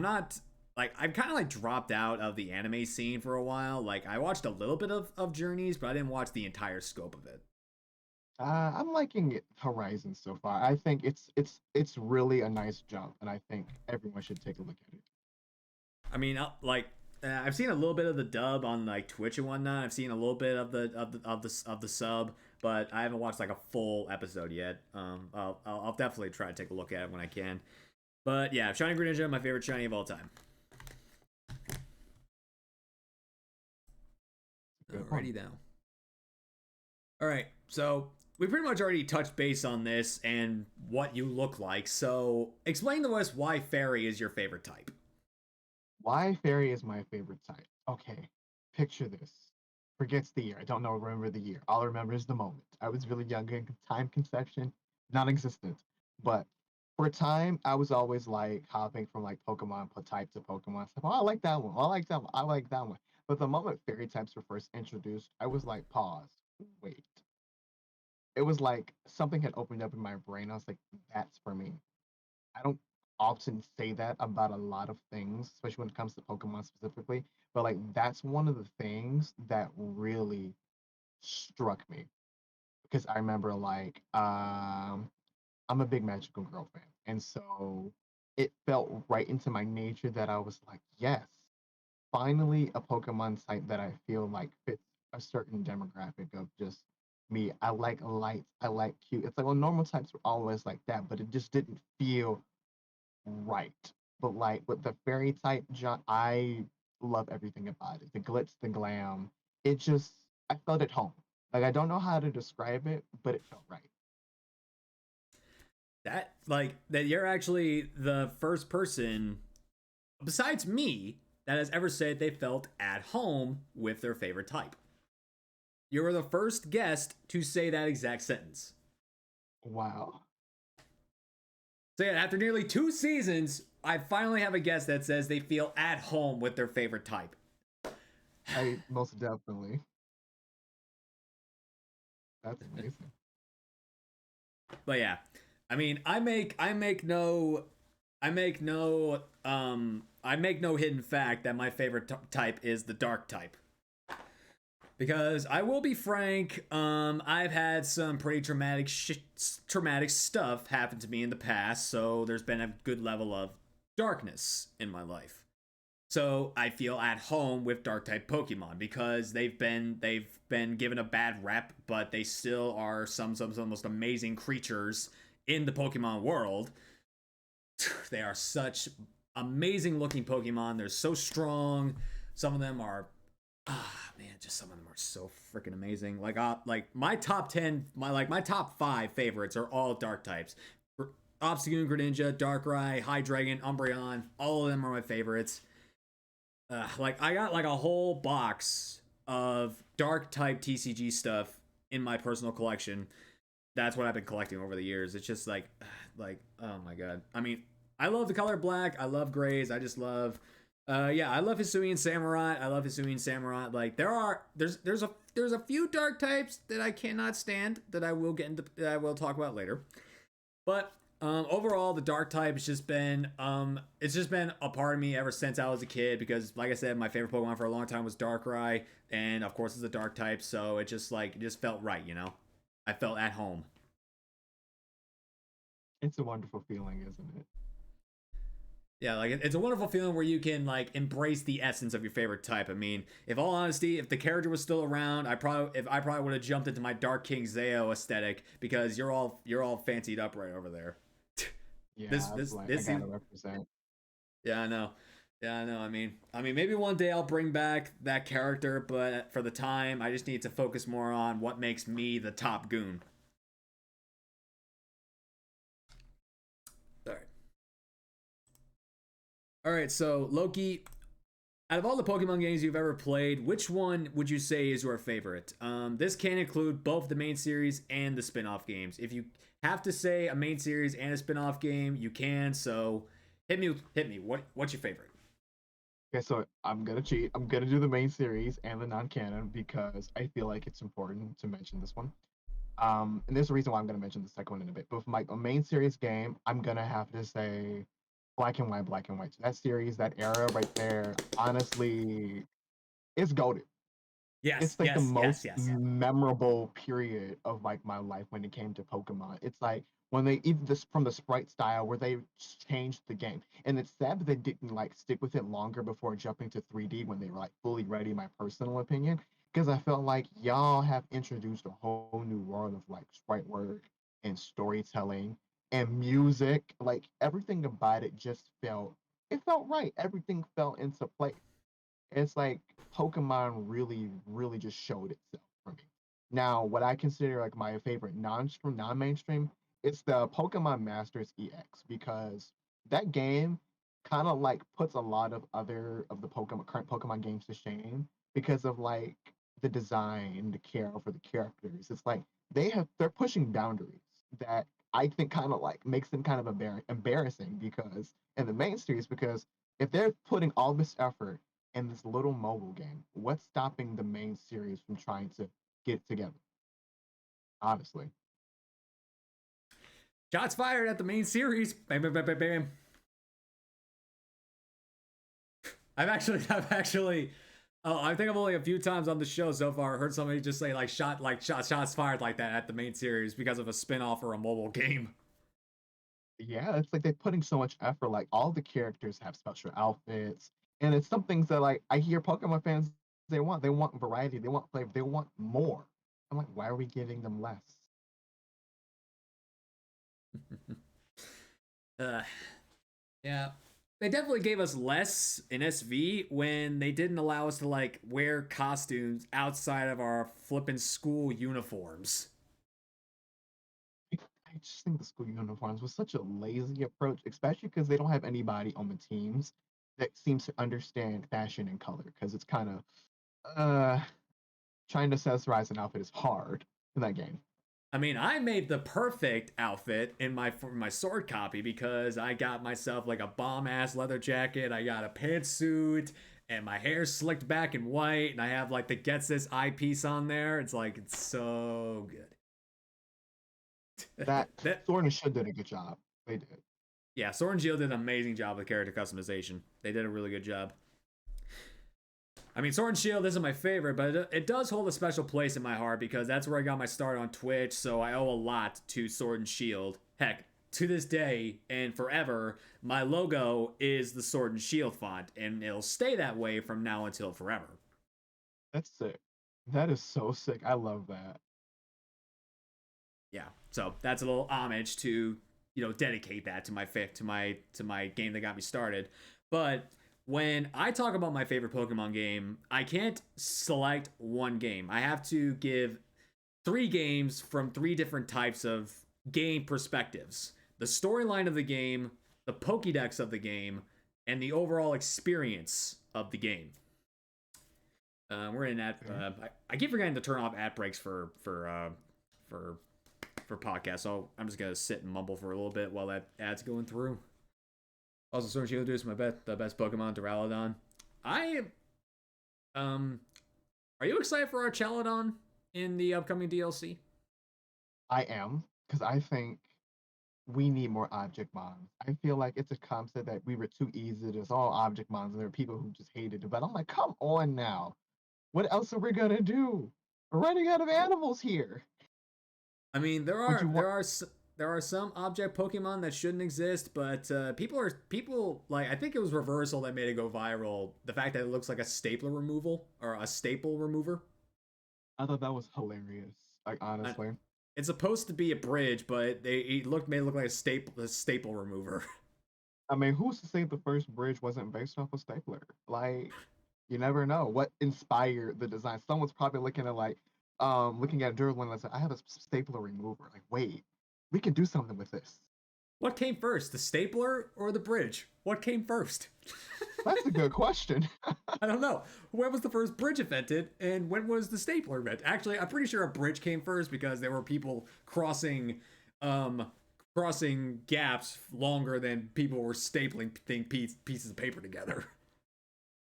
[SPEAKER 1] not like I've kind of like dropped out of the anime scene for a while. Like I watched a little bit of Journeys, but I didn't watch the entire scope of it.
[SPEAKER 2] I'm liking Horizon so far. I think it's really a nice jump, and I think everyone should take a look at it.
[SPEAKER 1] I mean, like I've seen a little bit of the dub on like Twitch and whatnot. I've seen a little bit of the sub, but I haven't watched like a full episode yet. I'll definitely try to take a look at it when I can. But yeah, Shiny Greninja, my favorite shiny of all time.
[SPEAKER 2] Good
[SPEAKER 1] Alrighty
[SPEAKER 2] one.
[SPEAKER 1] now. All right, so we pretty much already touched base on this and what you look like. So explain to us why fairy is your favorite type.
[SPEAKER 2] Why fairy is my favorite type? Okay, picture this. Forgets the year. I don't know. Remember the year. All I remember is the moment. I was really young. Time conception, non-existent. But for a time, I was always like hopping from like Pokemon type to Pokemon. Stuff. Oh, I like that one. Oh, I like that one. I like that one. But the moment fairy types were first introduced, I was like, pause. Wait. It was like something had opened up in my brain. I was like, that's for me. I don't often say that about a lot of things, especially when it comes to Pokemon specifically. But like that's one of the things that really struck me because I remember like I'm a big Magical Girl fan, and so it felt right into my nature that I was like, yes, finally a Pokemon type that I feel like fits a certain demographic of just me. I like light, I like cute. It's like well, normal types were always like that, but it just didn't feel right. But like with the fairy type John, I love everything about it. The glitz, the glam. It just I felt at home. Like I don't know how to describe it, but it felt right.
[SPEAKER 1] That you're actually the first person besides me that has ever said they felt at home with their favorite type. You were the first guest to say that exact sentence.
[SPEAKER 2] Wow.
[SPEAKER 1] So yeah, after nearly 2 seasons, I finally have a guest that says they feel at home with their favorite type.
[SPEAKER 2] I most definitely. That's amazing.
[SPEAKER 1] But yeah, I mean, I make no hidden fact that my favorite type is the dark type. Because I will be frank, I've had some pretty traumatic stuff happen to me in the past, so there's been a good level of darkness in my life. So I feel at home with dark type Pokemon because they've been given a bad rep, but they still are some of the most amazing creatures in the Pokemon world. They are such amazing looking Pokemon. They're so strong. Some of them are man, just some of them are so freaking amazing. Like my top 10, my top 5 favorites are all dark types. Obstagoon, Greninja, Darkrai, Hydreigon, Umbreon, all of them are my favorites. Like I got like a whole box of dark type TCG stuff in my personal collection. That's what I've been collecting over the years. It's just like oh my god. I mean, I love the color black. I love grays. I just love yeah, I love Hisuian Samurai. I love Hisuian Samurai. Like there's a few dark types that I cannot stand that I will get into that I will talk about later. But overall, the dark type has just been it's just been a part of me ever since I was a kid because, like I said, my favorite Pokemon for a long time was Darkrai, and of course it's a dark type, so it just felt right, you know. I felt at home.
[SPEAKER 2] It's a wonderful feeling, isn't it?
[SPEAKER 1] Yeah, like it's a wonderful feeling where you can like embrace the essence of your favorite type. I mean, if all honesty, if the character was still around, I probably would have jumped into my Dark King Zeo aesthetic because you're all fancied up right over there.
[SPEAKER 2] Yeah, I was like, I
[SPEAKER 1] This seems
[SPEAKER 2] gotta represent.
[SPEAKER 1] yeah, I know. Yeah, I know. I mean, maybe one day I'll bring back that character, but for the time, I just need to focus more on what makes me the top goon. All right. All right, so Loki, out of all the Pokemon games you've ever played, which one would you say is your favorite? This can include both the main series and the spin-off games. If you have to say a main series and a spin-off game, you can. So hit me. Hit me. What's your favorite?
[SPEAKER 2] Okay, so I'm gonna cheat. I'm gonna do the main series and the non-canon because I feel like it's important to mention this one. And there's a reason why I'm gonna mention the second one in a bit. But for my main series game, I'm gonna have to say Black and White, Black and White. That series, that era right there, honestly, it's goated.
[SPEAKER 1] Yes,
[SPEAKER 2] It's like the
[SPEAKER 1] yes, yes,
[SPEAKER 2] most
[SPEAKER 1] yes.
[SPEAKER 2] memorable period of like my life when it came to Pokemon. It's like when they even this from the sprite style where they changed the game. And it's sad that they didn't like stick with it longer before jumping to 3D when they were like fully ready, my personal opinion. Because I felt like y'all have introduced a whole new world of like sprite work and storytelling and music. Like everything about it just felt right. Everything fell into place. It's like Pokemon really, really just showed itself for me. Now, what I consider like my favorite non-mainstream, it's the Pokemon Masters EX because that game kind of like puts a lot of other of the current Pokemon games to shame because of like the design and the care for the characters. It's like they're pushing boundaries that I think kind of like makes them kind of embarrassing because in the main series because if they're putting all this effort in this little mobile game. What's stopping the main series from trying to get together? Honestly,
[SPEAKER 1] Shots fired at the main series. Bam, bam, bam, bam, bam. I've actually. Oh, I think I've only a few times on the show so far heard somebody just say shots fired like that at the main series because of a spin-off or a mobile game.
[SPEAKER 2] yeah, it's like they're putting so much effort. Like all the characters have special outfits, and it's some things that like I hear Pokemon fans they want variety, they want flavor, they want more. I'm like, why are we giving them less?
[SPEAKER 1] uh, yeah, they definitely gave us less in SV when they didn't allow us to like wear costumes outside of our flippin' school uniforms.
[SPEAKER 2] I just think the school uniforms was such a lazy approach, especially because they don't have anybody on the teams that seems to understand fashion and color. Because it's kind of uh trying to accessorize an outfit is hard in that game.
[SPEAKER 1] I mean, I made the perfect outfit in my for my sword copy because I got myself like a bomb ass leather jacket. I got a pantsuit, and my hair's slicked back in white, and I have like the Gets This eyepiece on there. It's like it's so good.
[SPEAKER 2] That
[SPEAKER 1] that
[SPEAKER 2] Sword and Shield did a good job. They did.
[SPEAKER 1] Yeah, Sword and Shield did an amazing job with character customization. They did a really good job. I mean, Sword and Shield isn't my favorite, but it does hold a special place in my heart because that's where I got my start on Twitch, so I owe a lot to Sword and Shield. Heck, to this day and forever, my logo is the Sword and Shield font, and it'll stay that way from now until forever.
[SPEAKER 2] That's sick. That is so sick. I love that.
[SPEAKER 1] Yeah, so that's a little homage to dedicate that to my game that got me started. But when I talk about my favorite Pokemon game, I can't select one game. I have to give three games from three different types of game perspectives: the storyline of the game, the Pokédex of the game, and the overall experience of the game. We're in that.
[SPEAKER 2] Okay.
[SPEAKER 1] I keep forgetting to turn off ad breaks for podcasts, so I'm just gonna sit and mumble for a little bit while that ad's going through. Also, Sword and Shield is the best Pokemon, Duraludon. I um, are you excited for our Chaladon in the upcoming DLC?
[SPEAKER 2] I am, because I think we need more object bonds. I feel like it's a concept that we were too easy to just all object bonds, and there are people who just hated it. But I'm like, come on now. What else are we gonna do? We're running out of animals here.
[SPEAKER 1] I mean, there
[SPEAKER 2] Would you
[SPEAKER 1] are
[SPEAKER 2] want
[SPEAKER 1] there are there are some object Pokemon that shouldn't exist, but people like I think it was Reversal that made it go viral. The fact that it looks like a stapler removal or a staple remover.
[SPEAKER 2] I thought that was hilarious. Like
[SPEAKER 1] I,
[SPEAKER 2] honestly.
[SPEAKER 1] it's supposed to be a bridge, but they made it look like a staple remover.
[SPEAKER 2] I mean, who's to say the first bridge wasn't based off a stapler? Like, you never know what inspired the design. Someone's probably looking at like, looking at a durable and said, "I have a stapler remover." Like, wait, we can do something with this.
[SPEAKER 1] What came first, the stapler or the bridge? What came first?
[SPEAKER 2] That's a good question.
[SPEAKER 1] I don't know. When was the first bridge invented, and when was the stapler invented? Actually, I'm pretty sure a bridge came first because there were people um, crossing gaps longer than people were stapling pieces of paper together.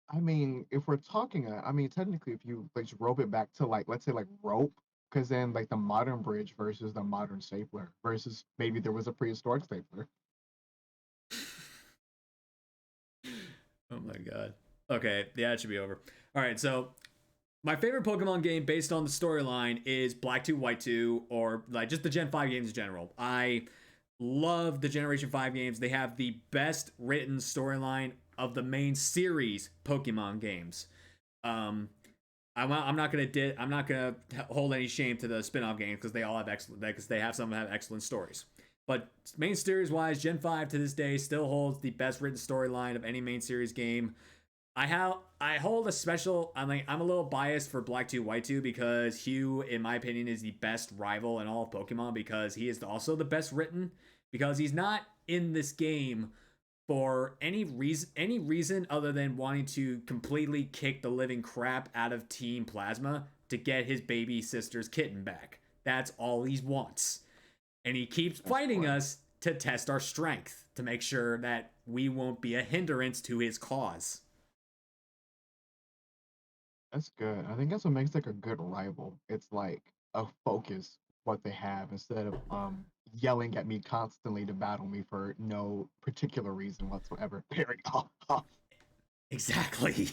[SPEAKER 2] I mean, if we're talking, I mean, technically, if you like rope it back to like, let's say like rope, because then like the modern bridge versus the modern stapler versus maybe there was a prehistoric stapler.
[SPEAKER 1] Oh my god. Okay, yeah, it should be over. All right, so my favorite Pokemon game based on the storyline is Black 2, White 2, or like just the Gen 5 games in general. I love the Generation 5 games. They have the best written storyline of the main series Pokemon games. Um, I'm not gonna hold any shame to the spin-off games because they all have excellent because they have some have excellent stories. But main series wise, Gen 5 to this day still holds the best written storyline of any main series game. I hold a special. I'm a little biased for Black 2 White 2 because Hugh, in my opinion, is the best rival in all of Pokemon because he is also the best written because he's not in this game for any reason other than wanting to completely kick the living crap out of Team Plasma to get his baby sister's kitten back. That's all he wants. And he keeps
[SPEAKER 2] That's
[SPEAKER 1] fighting
[SPEAKER 2] correct.
[SPEAKER 1] us to test our strength to make sure that we won't be a hindrance to his cause.
[SPEAKER 2] That's good. I think that's what makes like a good rival. It's like a focus what they have instead of yelling at me constantly to battle me for no particular reason whatsoever. Pairing off.
[SPEAKER 1] Exactly.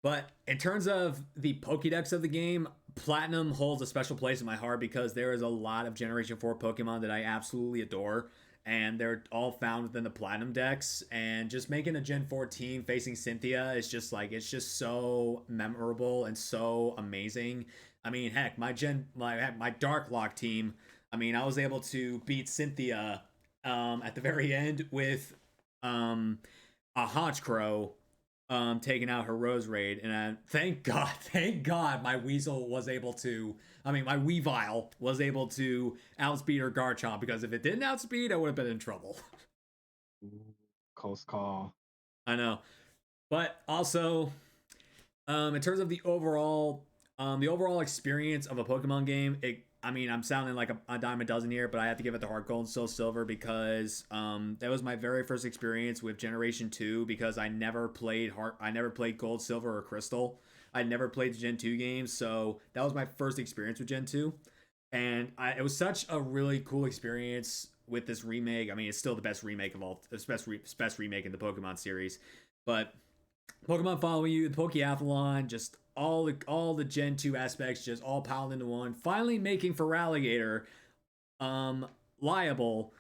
[SPEAKER 1] But in terms of the Pokédex of the game, Platinum holds a special place in my heart because there is a lot of Generation 4 Pokemon that I absolutely adore. And they're all found within the Platinum decks. And just making a Gen 4 team facing Cynthia is just like, it's just so memorable and so amazing. I mean, heck, my Dark Lock team, I mean, I was able to beat Cynthia at the very end with um, a Honchkrow taking out her Rose Raid, and thank God, my Weasel was able to. I mean, my Weavile was able to outspeed her Garchomp because if it didn't outspeed, I would have been in trouble.
[SPEAKER 2] Ooh, close call.
[SPEAKER 1] I know, but also, in terms of the overall experience of a Pokemon game, I mean, I'm sounding like a dime a dozen here, but I have to give it the Heart Gold and Soul Silver because that was my very first experience with Generation 2 because I never played Gold, Silver, or Crystal. I never played the Gen 2 games, so that was my first experience with Gen 2. And it was such a really cool experience with this remake. I mean, it's still the best remake of all, it's best remake in the Pokemon series. But Pokemon following you, the Pokeathlon, just all the Gen 2 aspects just all piled into one. Finally making Feraligatr um liable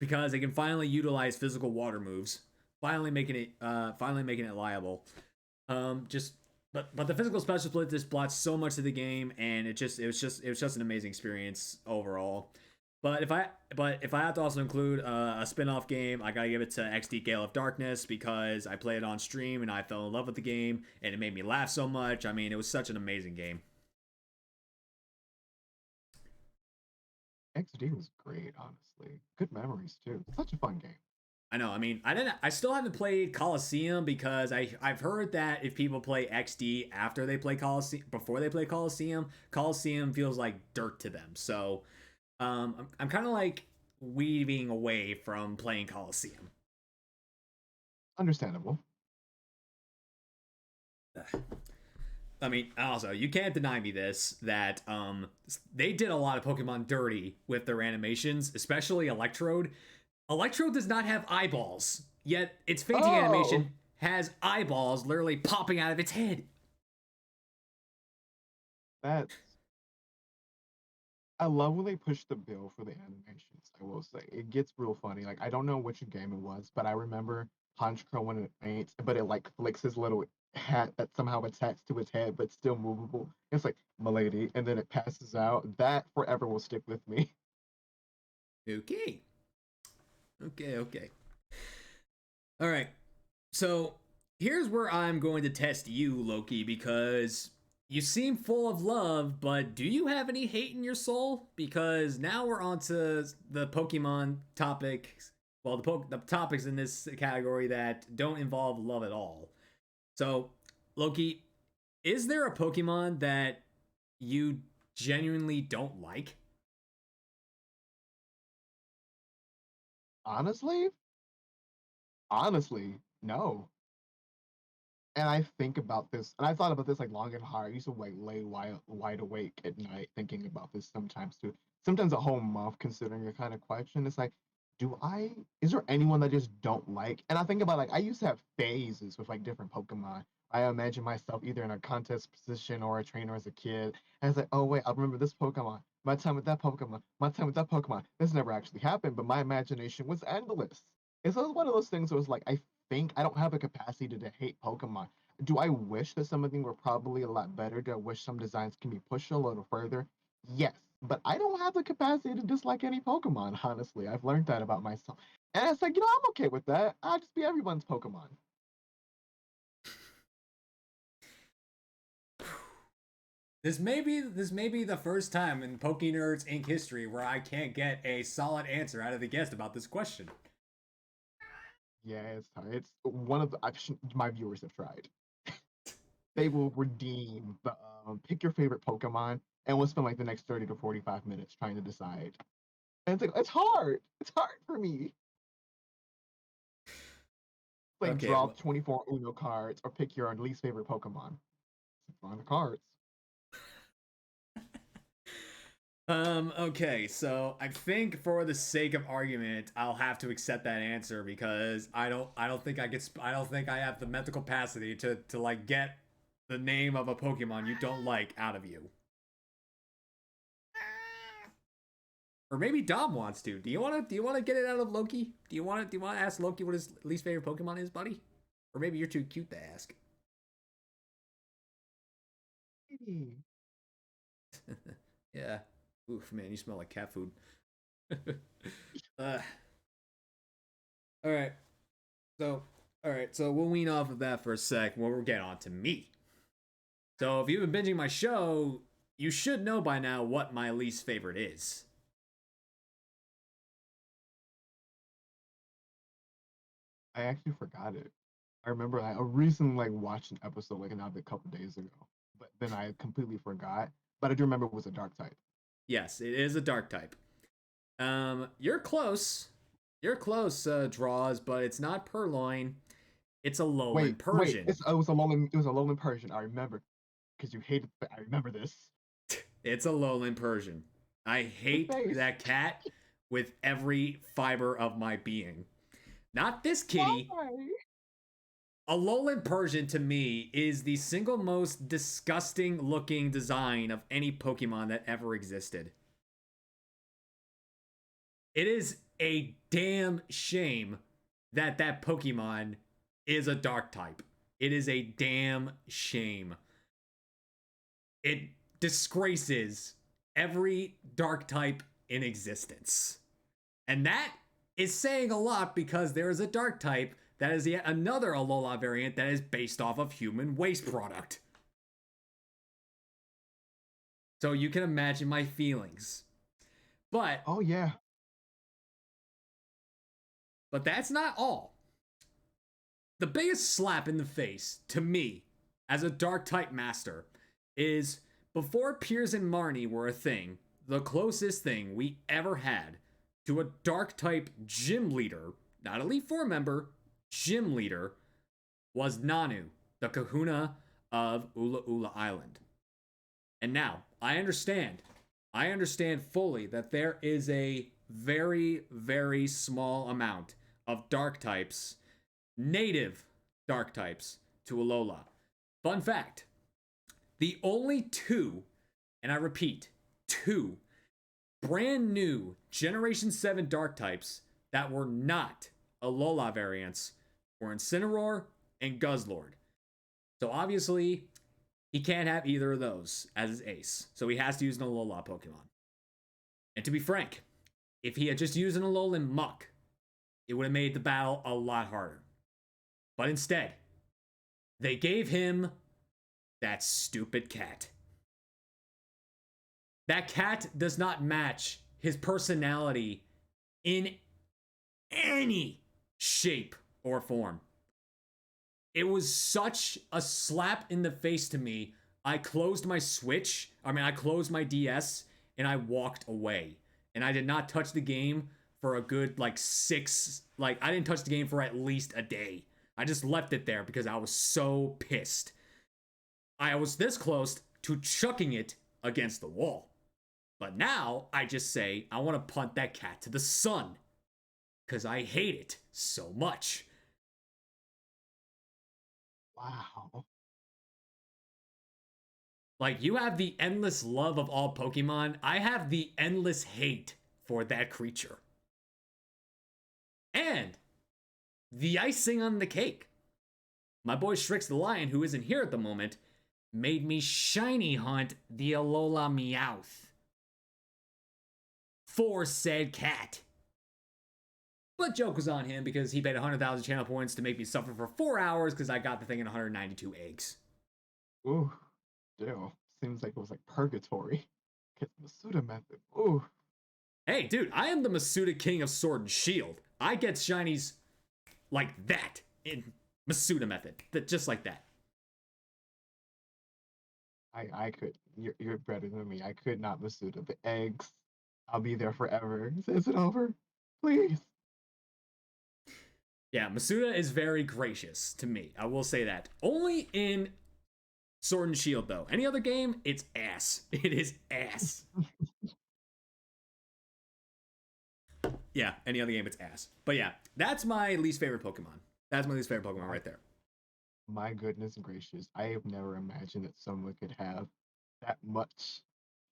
[SPEAKER 1] because they can finally utilize physical water moves. Finally making it liable. Just but the physical special split just brought so much to the game and it was just an amazing experience overall. But if I have to also include a spin-off game, I gotta give it to XD Gale of Darkness because I played it on stream and I fell in love with the game and it made me laugh so much. I mean, it was such an amazing game.
[SPEAKER 2] XD was great, honestly. Good memories too. Such a fun game.
[SPEAKER 1] I know. I mean, I still haven't played Coliseum because I've heard that if people play XD after they play Coliseum before they play Coliseum, Coliseum feels like dirt to them. So I'm kind of like weaving away from playing Coliseum.
[SPEAKER 2] Understandable.
[SPEAKER 1] I mean, also you can't deny me this that they did a lot of Pokemon dirty with their animations, especially Electrode. Electrode does not have eyeballs, yet its fainting
[SPEAKER 2] Oh,
[SPEAKER 1] animation has eyeballs literally popping out of its head.
[SPEAKER 2] that's I love when they push the bill for the animations. I will say it gets real funny. Like I don't know which game it was, but I remember Honchkrow when it faints, but it like flicks his little hat that somehow attached to his head, but still movable. It's like Milady, and then it passes out. That forever will stick with me.
[SPEAKER 1] Okay, okay. All right. So here's where I'm going to test you, Loki, because You seem full of love, but do you have any hate in your soul? Because now we're on to the Pokemon topics. Well, the topics in this category that don't involve love at all. So, Loki, is there a Pokemon that you genuinely don't like?
[SPEAKER 2] Honestly, honestly, no. And I think about this, and I thought about this like long and hard. I used to like lay wide awake at night thinking about this sometimes too. Sometimes a whole month considering your kind of question. It's like, is there anyone that just don't like? And I think about like, I used to have phases with like different Pokemon. I imagine myself either in a contest position or a trainer as a kid. And it's like, oh wait, I remember this Pokemon. My time with that Pokemon. My time with that Pokemon. This never actually happened, but my imagination was endless. And so it's one of those things where it's like, I think I don't have a capacity to hate Pokemon. Do I wish that some of them were probably a lot better? Do I wish some designs can be pushed a little further? Yes, but I don't have the capacity to dislike any Pokemon, honestly. I've learned that about myself. And it's like, I'm okay with that. I'll just be everyone's Pokemon.
[SPEAKER 1] This may be the first time in PokeNERDS Inc. history where I can't get a solid answer out of the guest about this question.
[SPEAKER 2] Yeah, it's hard. It's one of the my viewers have tried. They will redeem the pick your favorite Pokemon, and we'll spend like the next 30 to 45 minutes trying to decide. And it's like, it's hard. It's hard for me. Like
[SPEAKER 1] Okay,
[SPEAKER 2] draw 24 Uno cards or pick your least favorite Pokemon. On the cards.
[SPEAKER 1] okay, so I think for the sake of argument, I'll have to accept that answer because I don't think I don't think I have the mental capacity to like get the name of a Pokemon you don't like out of you. Or maybe Dom wants to. Do you want to get it out of Loki? Do you want to ask Loki what his least favorite Pokemon is, buddy? Or maybe you're too cute to ask. Yeah. Oof, man, you smell like cat food. uh, all right. So, all right. So we'll wean off of that for a sec. We'll get on to me. So if you've been binging my show, you should know by now what my least favorite is.
[SPEAKER 2] I actually forgot it. I remember I recently like watched an episode like another couple days ago, but then I completely forgot. But I do remember it was a dark type.
[SPEAKER 1] Yes, it is a dark type. You're close. You're close, draws, but it's not Purloin. It's a Lowland
[SPEAKER 2] Wait,
[SPEAKER 1] Persian.
[SPEAKER 2] it was a Lowland Persian. I remember because you hated. I remember this.
[SPEAKER 1] It's a Lowland Persian. I
[SPEAKER 2] The
[SPEAKER 1] hate
[SPEAKER 2] face.
[SPEAKER 1] that cat with every fiber of my being. Not this kitty.
[SPEAKER 2] Why?
[SPEAKER 1] A Lowland Persian to me is the single most disgusting looking design of any Pokemon that ever existed. It is a damn shame that that Pokemon is a dark type. It is a damn shame. It disgraces every dark type in existence. And that is saying a lot because there is a dark type that is yet another Alola variant that is based off of human waste product. So you can imagine my feelings. But
[SPEAKER 2] Oh yeah.
[SPEAKER 1] that's not all. The biggest slap in the face to me as a dark type master is before Piers and Marnie were a thing, the closest thing we ever had to a dark type gym leader, not Elite Four member, gym leader, was Nanu, the kahuna of Ula Ula Island. And now, I understand. I understand fully that there is a very, very small amount of dark types, native dark types, to Alola. Fun fact, the only two, and I repeat, two brand new Generation 7 dark types that were not Alola variants were Incineroar and Guzzlord. So obviously, he can't have either of those as his ace. So he has to use an Alola Pokemon. And to be frank, if he had just used an Alolan Muck, it would have made the battle a lot harder. But instead, they gave him That stupid cat. That cat does not match his personality in any shape or form. It was such a slap in the face to me. I closed my Switch. I closed my DS and I walked away. And I did not touch the game for a good I didn't touch the game for at least a day. I just left it there because I was so pissed. I was this close to chucking it against the wall. But now I just say I want to punt that cat to the sun because I hate it so much.
[SPEAKER 2] Wow.
[SPEAKER 1] Like, you have the endless love of all Pokemon. I have the endless hate for that creature. And the icing on the cake. My boy Strix the Lion, who isn't here at the moment, made me shiny hunt the Alola Meowth for said cat. But joke was on him because he paid 100,000 channel points to make me suffer for 4 hours because I got the thing in 192 eggs.
[SPEAKER 2] Ooh, damn. Seems like it was like purgatory. Get the Masuda method. Ooh.
[SPEAKER 1] Hey, dude, I am the Masuda King of Sword and Shield. I get shinies like that in Masuda method. Just like that.
[SPEAKER 2] I could. You're better than me. I could not Masuda the eggs. I'll be there forever. Is it over? Please.
[SPEAKER 1] Yeah, Masuda is very gracious to me. I will say that. Only in Sword and Shield, though. Any other game, it's ass. It is ass. Yeah, any other game, it's ass. But yeah, that's my least favorite Pokemon. That's my least favorite Pokemon right there.
[SPEAKER 2] My goodness gracious. I have never imagined that someone could have that much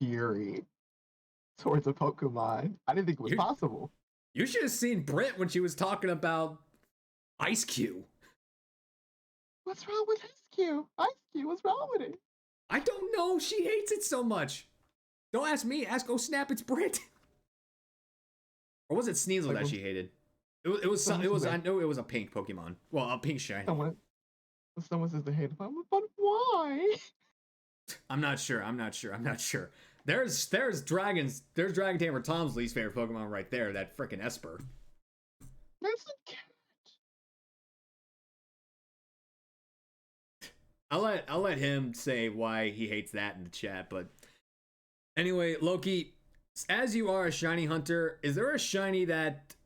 [SPEAKER 2] fury towards a Pokemon. I didn't think it was possible.
[SPEAKER 1] You should have seen Britt when she was talking about Ice Cube.
[SPEAKER 2] What's wrong with Ice Cube? Ice Cube, what's wrong with it?
[SPEAKER 1] I don't know. She hates it so much. Don't ask me. Ask Snap. It's Britt. Or was it Sneasel that she hated? It was. I know it was a pink Pokemon. Well, a pink shiny.
[SPEAKER 2] Someone says they hate it, but why?
[SPEAKER 1] I'm not sure. There's Dragon Tamer Tom's least favorite Pokemon right there. That frickin' Esper.
[SPEAKER 2] That's a cat.
[SPEAKER 1] I'll let him say why he hates that in the chat. But anyway, Loki, as you are a shiny hunter, is there a shiny that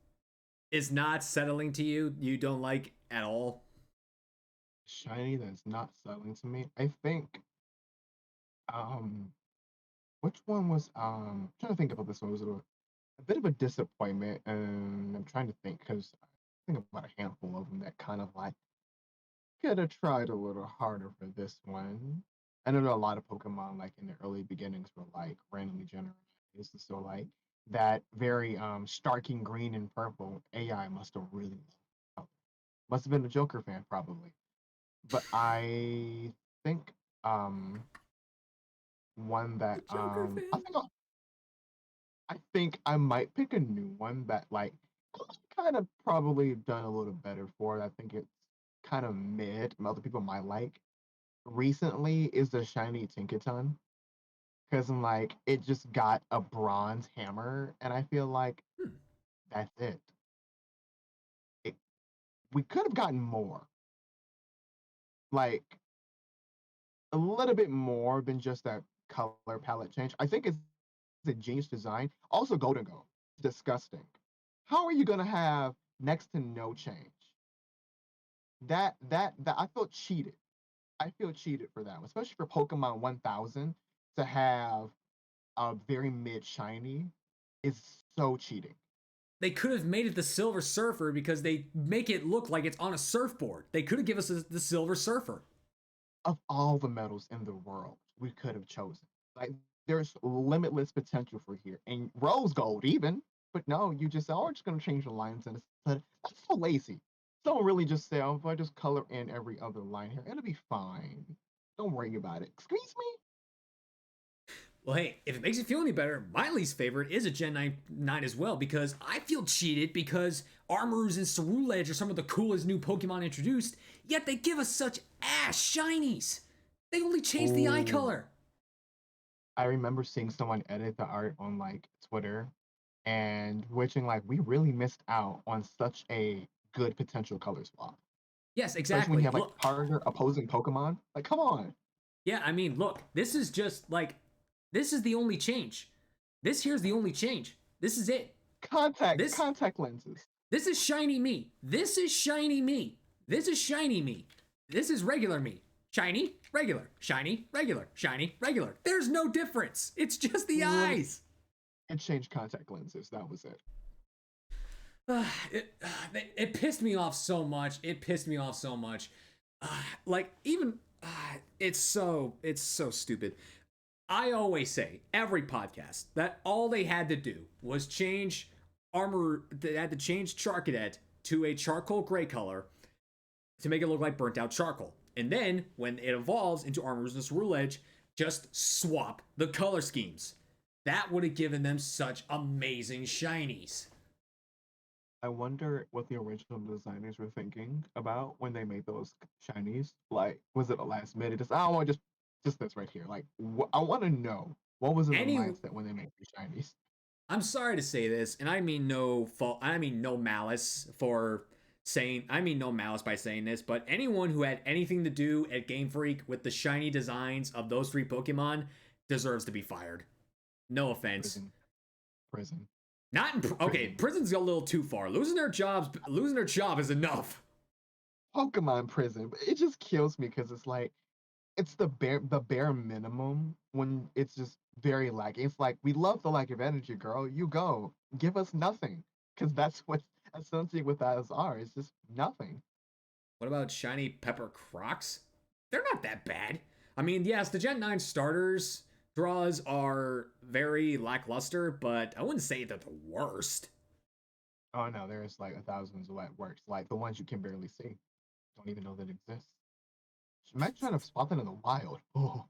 [SPEAKER 1] is not settling to you? You don't like at all?
[SPEAKER 2] Shiny that's not settling to me. I think which one was I'm trying to think about this one. Was it a bit of a disappointment? And I'm trying to think because I think about a handful of them that kind of like could have tried a little harder for this one. I know a lot of Pokemon like in the early beginnings were like randomly generated. So like that very starking green and purple AI must have really must have been a Joker fan probably. But I think one that I think I might pick a new one that like kind of probably done a little better for it. I think it's kind of mid. Other people might like. Recently is the shiny Tinkaton because I'm like it just got a bronze hammer, and I feel like that's it. We could have gotten more, like a little bit more than just that color palette change. I think it's a genius design. Also, Golden Go, disgusting. How are you gonna have next to no change? That I feel cheated. I feel cheated for that, especially for Pokemon 1000 to have a very mid shiny is so cheating.
[SPEAKER 1] They could have made it the Silver Surfer because they make it look like it's on a surfboard. They could have given us the Silver Surfer.
[SPEAKER 2] Of all the metals in the world, we could have chosen. Like there's limitless potential for here, and rose gold even. But no, you just are just gonna change the lines, and that's so lazy. Don't really just say, "Oh, if I just color in every other line here, it'll be fine. Don't worry about it." Excuse me.
[SPEAKER 1] Well, hey, if it makes you feel any better, my least favorite is a Gen 9 as well because I feel cheated because Armarouge and Ceruledge are some of the coolest new Pokemon introduced, yet they give us such ass shinies. They only changed the eye
[SPEAKER 2] Oh,
[SPEAKER 1] color.
[SPEAKER 2] I remember seeing someone edit the art on like Twitter and wishing like we really missed out on such a good potential color swap.
[SPEAKER 1] Yes,
[SPEAKER 2] Especially when you
[SPEAKER 1] exactly.
[SPEAKER 2] have like
[SPEAKER 1] Look,
[SPEAKER 2] harder opposing Pokemon. Like, come on.
[SPEAKER 1] yeah, I mean, look, this is just like, this is the only change. This here's the only change. This is it. This
[SPEAKER 2] Contact lenses.
[SPEAKER 1] this is shiny me. This is shiny me. This is shiny me. This is regular me. Shiny, regular, shiny, regular, shiny, regular. There's no difference. It's just the
[SPEAKER 2] Lit-
[SPEAKER 1] eyes.
[SPEAKER 2] It changed contact lenses. That was it.
[SPEAKER 1] it, it pissed me off so much. It pissed me off so much. Like even it's so stupid. I always say every podcast that all they had to do was change armor. They had to change Charcadet to a charcoal gray color to make it look like burnt out charcoal. And then when it evolves into Armor's Rule Edge, just swap the color schemes. That would have given them such amazing shinies.
[SPEAKER 2] I wonder what the original designers were thinking about when they made those shinies. Like, was it a last minute? Just I want just this right here. Like, I want to know what was in the
[SPEAKER 1] Any
[SPEAKER 2] mindset when they made these shinies.
[SPEAKER 1] I'm sorry to say this, and I mean no fault. I mean no malice for saying. I mean no malice by saying this, but anyone who had anything to do at Game Freak with the shiny designs of those three Pokemon deserves to be fired. No offense.
[SPEAKER 2] Prison, prison,
[SPEAKER 1] Not in, okay.
[SPEAKER 2] prison.
[SPEAKER 1] Prison's a little too far. Losing their job is enough.
[SPEAKER 2] Pokemon prison. But it just kills me because it's like it's the bare minimum when it's just very lacking. It's like we love the lack of energy, girl. You go. Give us nothing. Because that's what associated with us are. It's just nothing.
[SPEAKER 1] What about shiny Pepper Crocs? They're not that bad. I mean, yes, the Gen 9 starters draws are very lackluster, but I wouldn't say they're the worst.
[SPEAKER 2] Oh no, there's like a thousands of that works. Like the ones you can barely see. Don't even know that exist. Imagine trying to spot them in the wild. Oh,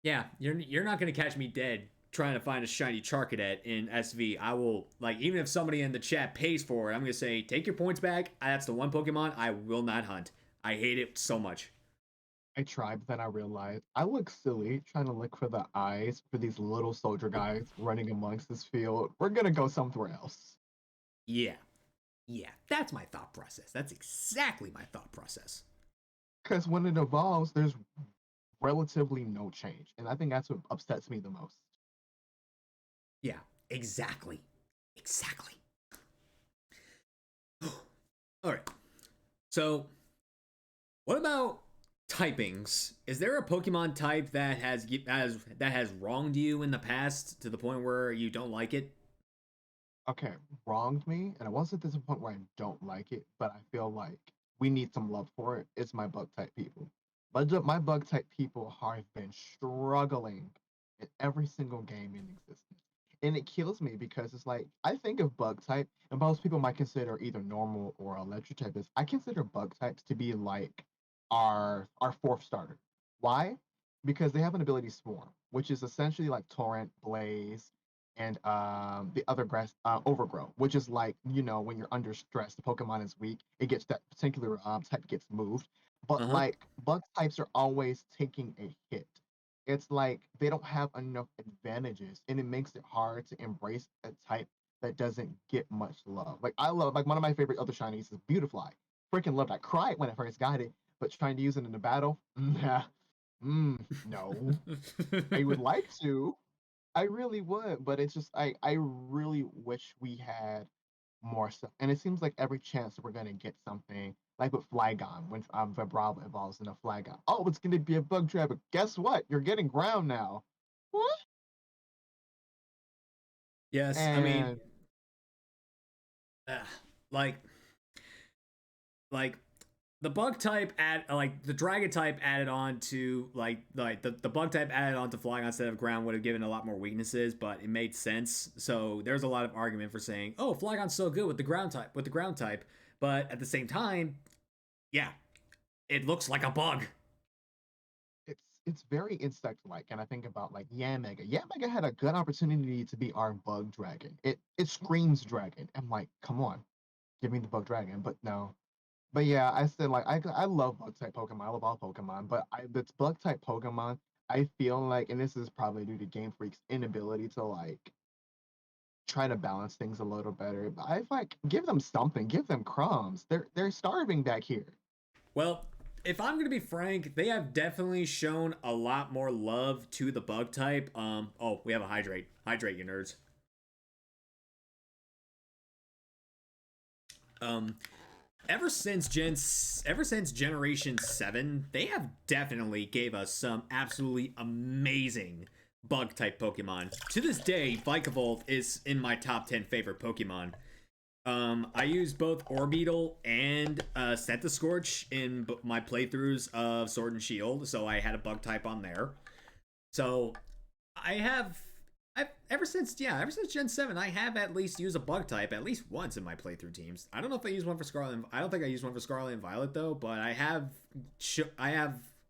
[SPEAKER 1] Yeah, you're not gonna catch me dead trying to find a shiny Charcadet in SV. I will like even if somebody in the chat pays for it, I'm gonna say take your points back. That's the one Pokemon I will not hunt. I hate it so much.
[SPEAKER 2] I tried, but then I realized I look silly trying to look for the eyes for these little soldier guys running amongst this field. We're gonna go somewhere else.
[SPEAKER 1] Yeah, yeah, that's my thought process. That's exactly my thought process.
[SPEAKER 2] Because when it evolves, there's relatively no change. And I think that's what upsets me the most.
[SPEAKER 1] Yeah, exactly, exactly. All right. So, what about typings? Is there a Pokemon type that has wronged you in the past to the point where you don't like it?
[SPEAKER 2] Okay, wronged me, and I wasn't at this point where I don't like it, but I feel like we need some love for it. It's my bug type people. My bug type people have been struggling in every single game in existence. And it kills me because it's like I think of bug type, and most people might consider either normal or electric type is I consider bug types to be like our fourth starter. Why? Because they have an ability swarm, which is essentially like torrent, blaze, and the other grass overgrow, which is like when you're under stress, the Pokemon is weak. It gets that particular type gets moved, but
[SPEAKER 1] Uh huh.
[SPEAKER 2] like bug types are always taking a hit. It's like they don't have enough advantages, and it makes it hard to embrace a type that doesn't get much love. Like I love like one of my favorite other shinies is Beautifly. Freaking loved. I cried when I first got it, but trying to use it in the battle, nah, no. I would like to, I really would, but it's just I really wish we had more stuff. And it seems like every chance that we're gonna get something, like with Flygon, when Vibrava evolves into Flygon. Oh, it's gonna be a bug trap, but guess what? You're getting ground now. What?
[SPEAKER 1] Yes, I mean,
[SPEAKER 2] And
[SPEAKER 1] uh, like like the bug type add like the dragon type added on to the bug type added on to flying instead of ground would have given a lot more weaknesses, but it made sense. So there's a lot of argument for saying, oh, Flygon's so good with the ground type, but at the same time, yeah, it looks like a bug.
[SPEAKER 2] it's very insect-like, and I think about like Yamega. Yamega had a good opportunity to be our bug dragon. It screams dragon. I'm like, come on, give me the bug dragon, but no. But yeah, I said like I love bug type Pokemon. I love all Pokemon, but this bug type Pokemon, I feel like, and this is probably due to Game Freak's inability to like try to balance things a little better. But I like give them something, give them crumbs. They're starving back here.
[SPEAKER 1] Well, if I'm gonna be frank, they have definitely shown a lot more love to the bug type. Oh, we have a hydrate. Hydrate, you nerds. Um, ever since Generation 7, they have definitely gave us some absolutely amazing bug type Pokemon. To this day, Vikavolt is in my top 10 favorite Pokemon. I use both Orbeetle and Scentiscorch in my playthroughs of Sword and Shield, so I had a bug type on there. So I have ever since Gen 7, I have at least used a bug type at least once in my playthrough teams. I don't know if I use one for Scarlet. I don't think I used one for Scarlet and Violet though, but I have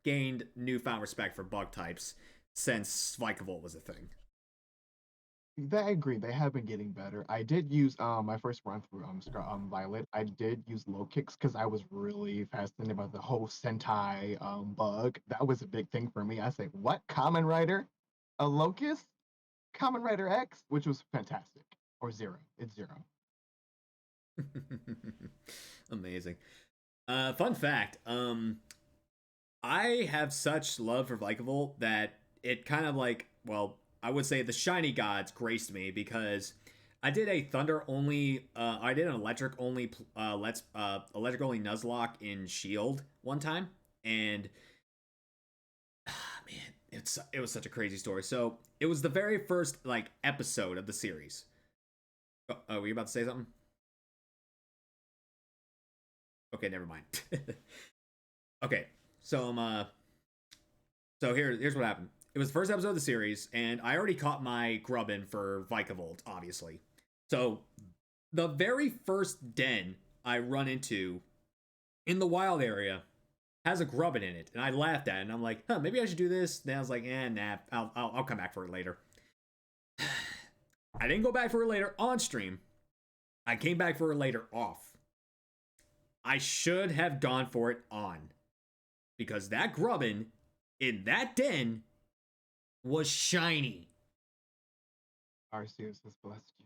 [SPEAKER 1] gained newfound respect for bug types since Vikavolt was a thing.
[SPEAKER 2] I agree. They have been getting better. I did use my first run through Violet. I did use low kicks because I was really fascinated about the whole Sentai bug. That was a big thing for me. I say, what Common Rider, a Locust, Common Rider X, which was fantastic. Or Zero. It's Zero.
[SPEAKER 1] Amazing. Fun fact. I have such love for Vikavolt that it kind of like, well, I would say the shiny gods graced me because I did a thunder only, I did an electric only, electric only Nuzlocke in Shield one time, and man, it was such a crazy story. So it was the very first like episode of the series. Oh, were you about to say something? Okay, never mind. Okay, so here's what happened. It was the first episode of the series, and I already caught my Grubbin for Vikavolt, obviously. So the very first den I run into in the wild area has a Grubbin in it, and I laughed at it, and I'm like, huh, maybe I should do this. Then I was like, nah, I'll come back for it later. I didn't go back for it later on stream. I came back for it later off. I should have gone for it on, because that Grubbin in that den was shiny.
[SPEAKER 2] Arceus has blessed you.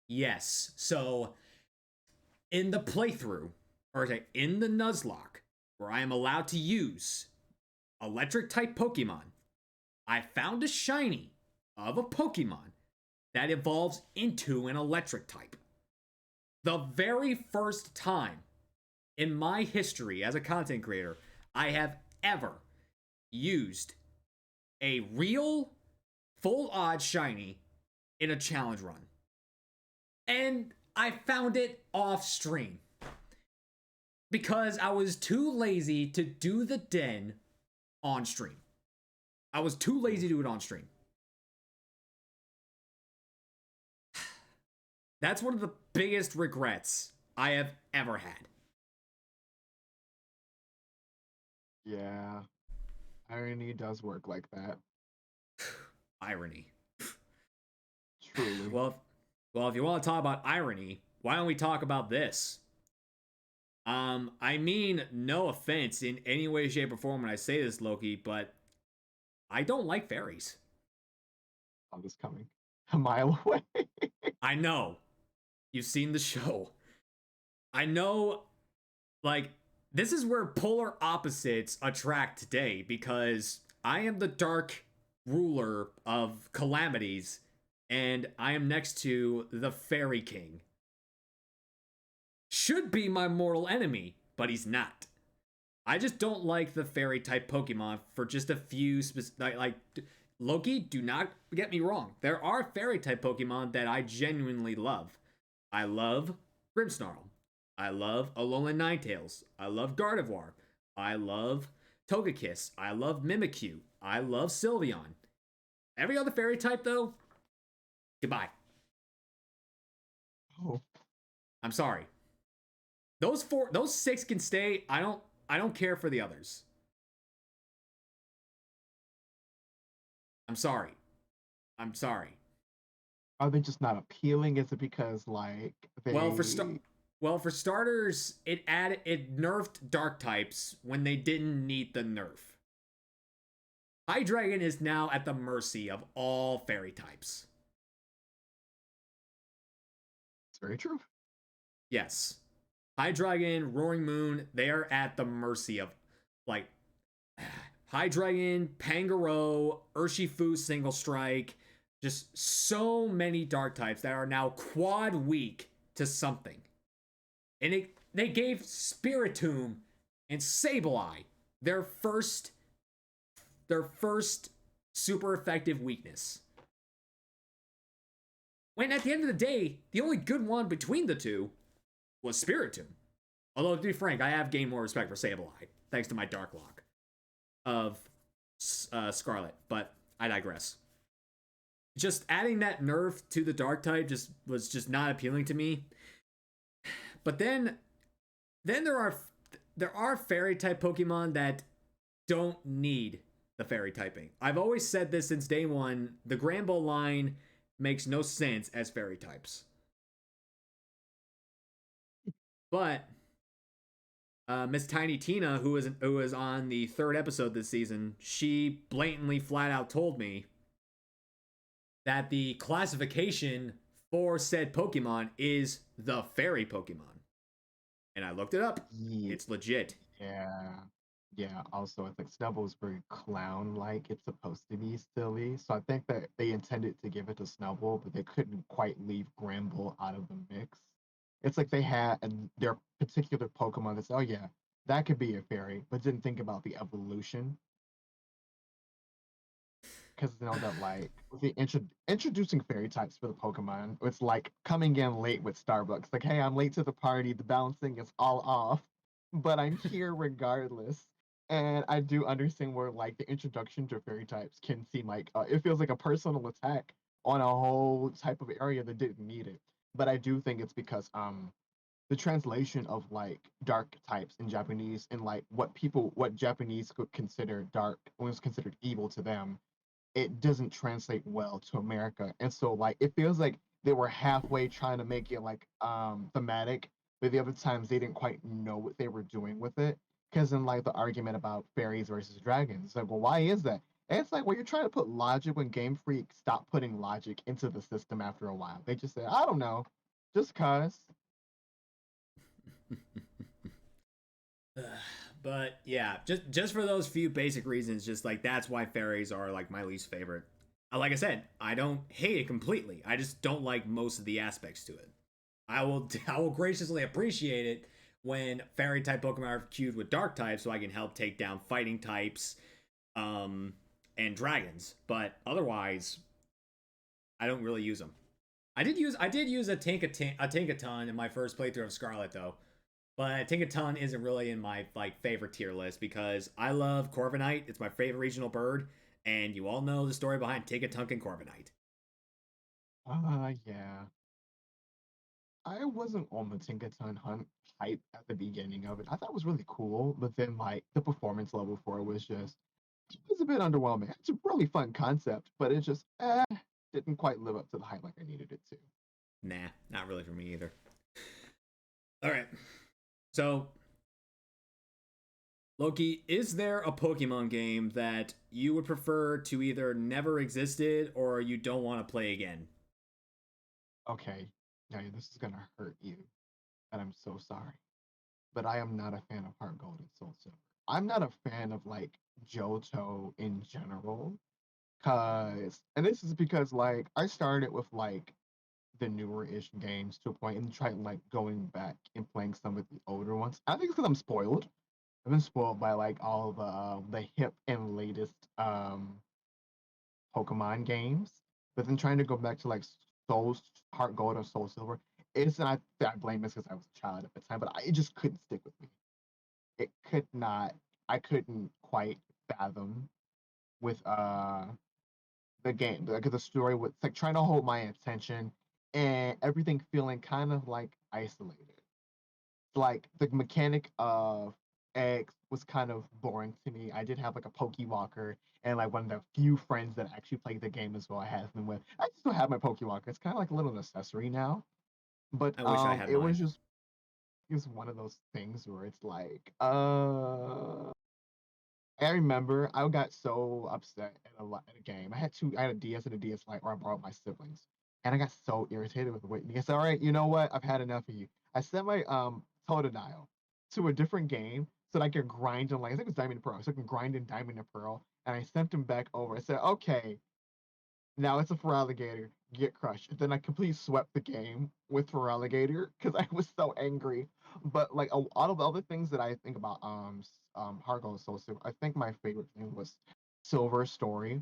[SPEAKER 1] Yes. So in the playthrough, or say in the Nuzlocke, where I am allowed to use electric type Pokemon, I found a shiny of a Pokemon that evolves into an electric type. The very first time in my history as a content creator I have ever used a real full odd shiny in a challenge run. And I found it off stream because I was too lazy to do the den on stream. I was too lazy to do it on stream. That's one of the biggest regrets I have ever had.
[SPEAKER 2] Yeah. Irony does work like that.
[SPEAKER 1] Irony.
[SPEAKER 2] Truly.
[SPEAKER 1] Well, if you want to talk about irony, why don't we talk about this? I mean, no offense in any way, shape, or form when I say this, Loki, but I don't like fairies.
[SPEAKER 2] On this coming a mile away.
[SPEAKER 1] I know. You've seen the show. I know, like, this is where polar opposites attract today because I am the dark ruler of calamities and I am next to the Fairy King. Should be my mortal enemy, but he's not. I just don't like the fairy type Pokemon for just a few like Loki, do not get me wrong. There are fairy type Pokemon that I genuinely love. I love Grimmsnarl. I love Alolan Ninetales. I love Gardevoir. I love Togekiss. I love Mimikyu. I love Sylveon. Every other fairy type though, goodbye.
[SPEAKER 2] Oh.
[SPEAKER 1] I'm sorry. Those six can stay. I don't care for the others. I'm sorry. I'm sorry.
[SPEAKER 2] Are they just not appealing? Is it because like
[SPEAKER 1] Well,
[SPEAKER 2] they
[SPEAKER 1] Well, for starters, it nerfed dark types when they didn't need the nerf. Hydreigon is now at the mercy of all fairy types.
[SPEAKER 2] It's very true.
[SPEAKER 1] Yes. Hydreigon, Roaring Moon, they are at the mercy of, like, Hydreigon, Pangoro, Urshifu Single Strike, just so many dark types that are now quad weak to something. And they gave Spiritomb and Sableye their first super effective weakness. When at the end of the day, the only good one between the two was Spiritomb. Although, to be frank, I have gained more respect for Sableye, thanks to my Dark Lock of Scarlet, but I digress. Just adding that nerf to the Dark type was just not appealing to me. But then there are Fairy type Pokemon that don't need the Fairy typing. I've always said this since day one. The Granbull line makes no sense as Fairy types. But Miss Tiny Tina, who was on the 3rd episode this season, she blatantly flat out told me that the classification for said Pokemon is the Fairy Pokemon. And I looked it up.
[SPEAKER 2] Yeah.
[SPEAKER 1] It's legit.
[SPEAKER 2] Yeah. Yeah. Also, I think Snubble's very clown-like. It's supposed to be silly. So I think that they intended to give it to Snubble, but they couldn't quite leave Gramble out of the mix. It's like they had their particular Pokemon that's, oh yeah, that could be a fairy, but didn't think about the evolution. Because you know that like with the introducing fairy types for the Pokemon, it's like coming in late with Starbucks. Like, hey, I'm late to the party. The balancing is all off, but I'm here regardless. And I do understand where like the introduction to fairy types can seem like it feels like a personal attack on a whole type of area that didn't need it. But I do think it's because the translation of like dark types in Japanese and like what Japanese could consider dark was considered evil to them, it doesn't translate well to America. And so like it feels like they were halfway trying to make it like thematic, but the other times they didn't quite know what they were doing with it. Because in like the argument about fairies versus dragons, it's like, well, why is that? And it's like, well, you're trying to put logic when Game Freak stopped putting logic into the system after a while. They just said, I don't know, just cause.
[SPEAKER 1] But yeah, just for those few basic reasons, just like that's why fairies are like my least favorite. Like I said, I don't hate it completely. I just don't like most of the aspects to it. I will graciously appreciate it when fairy type Pokemon are queued with dark types, so I can help take down fighting types, and dragons. But otherwise, I don't really use them. I did use a Tinkaton in my first playthrough of Scarlet though. But Tinkaton isn't really in my like favorite tier list because I love Corviknight. It's my favorite regional bird, and you all know the story behind Tinkaton and Corviknight.
[SPEAKER 2] Yeah. I wasn't on the Tinkaton hunt hype at the beginning of it. I thought it was really cool, but then like the performance level for it was a bit underwhelming. It's a really fun concept, but it just didn't quite live up to the hype like I needed it to.
[SPEAKER 1] Nah, not really for me either. All right. So, Loki, is there a Pokemon game that you would prefer to either never existed or you don't want to play again?
[SPEAKER 2] Okay, now this is gonna hurt you, and I'm so sorry. But I am not a fan of Heart Gold and Soul Silver. I'm not a fan of like Johto in general. Cause and this is because like I started with like the newer ish games to a point and tried like going back and playing some of the older ones. I think it's because I'm spoiled. I've been spoiled by like all the hip and latest Pokemon games. But then trying to go back to like Soul Heart Gold or Soul Silver, it's not I blame this because I was a child at the time, but it just couldn't stick with me. It could not. I couldn't quite fathom with the game, like the story was like trying to hold my attention and everything feeling kind of like isolated. Like the mechanic of eggs was kind of boring to me. I did have like a Pokewalker and like one of the few friends that actually played the game as well. I had them with. I still have my Pokewalker. It's kind of like a little accessory now, but
[SPEAKER 1] I wish I had
[SPEAKER 2] it was
[SPEAKER 1] mine.
[SPEAKER 2] just is one of those things where it's like, I remember I got so upset at a game. I had a DS and a DS Lite, or I borrowed my siblings, and I got so irritated with Whitney. I said, "All right, you know what? I've had enough of you." I sent my Totodile to a different game so that I could grind in, like, I think it was Diamond and Pearl, so I can grind in Diamond and Pearl, and I sent him back over. I said, "Okay, now it's a Feraligatr. Get crushed." And then I completely swept the game with Feraligatr because I was so angry. But like all of the other things that I think about Heart Gold Soul Silver, I think my favorite thing was Silver's story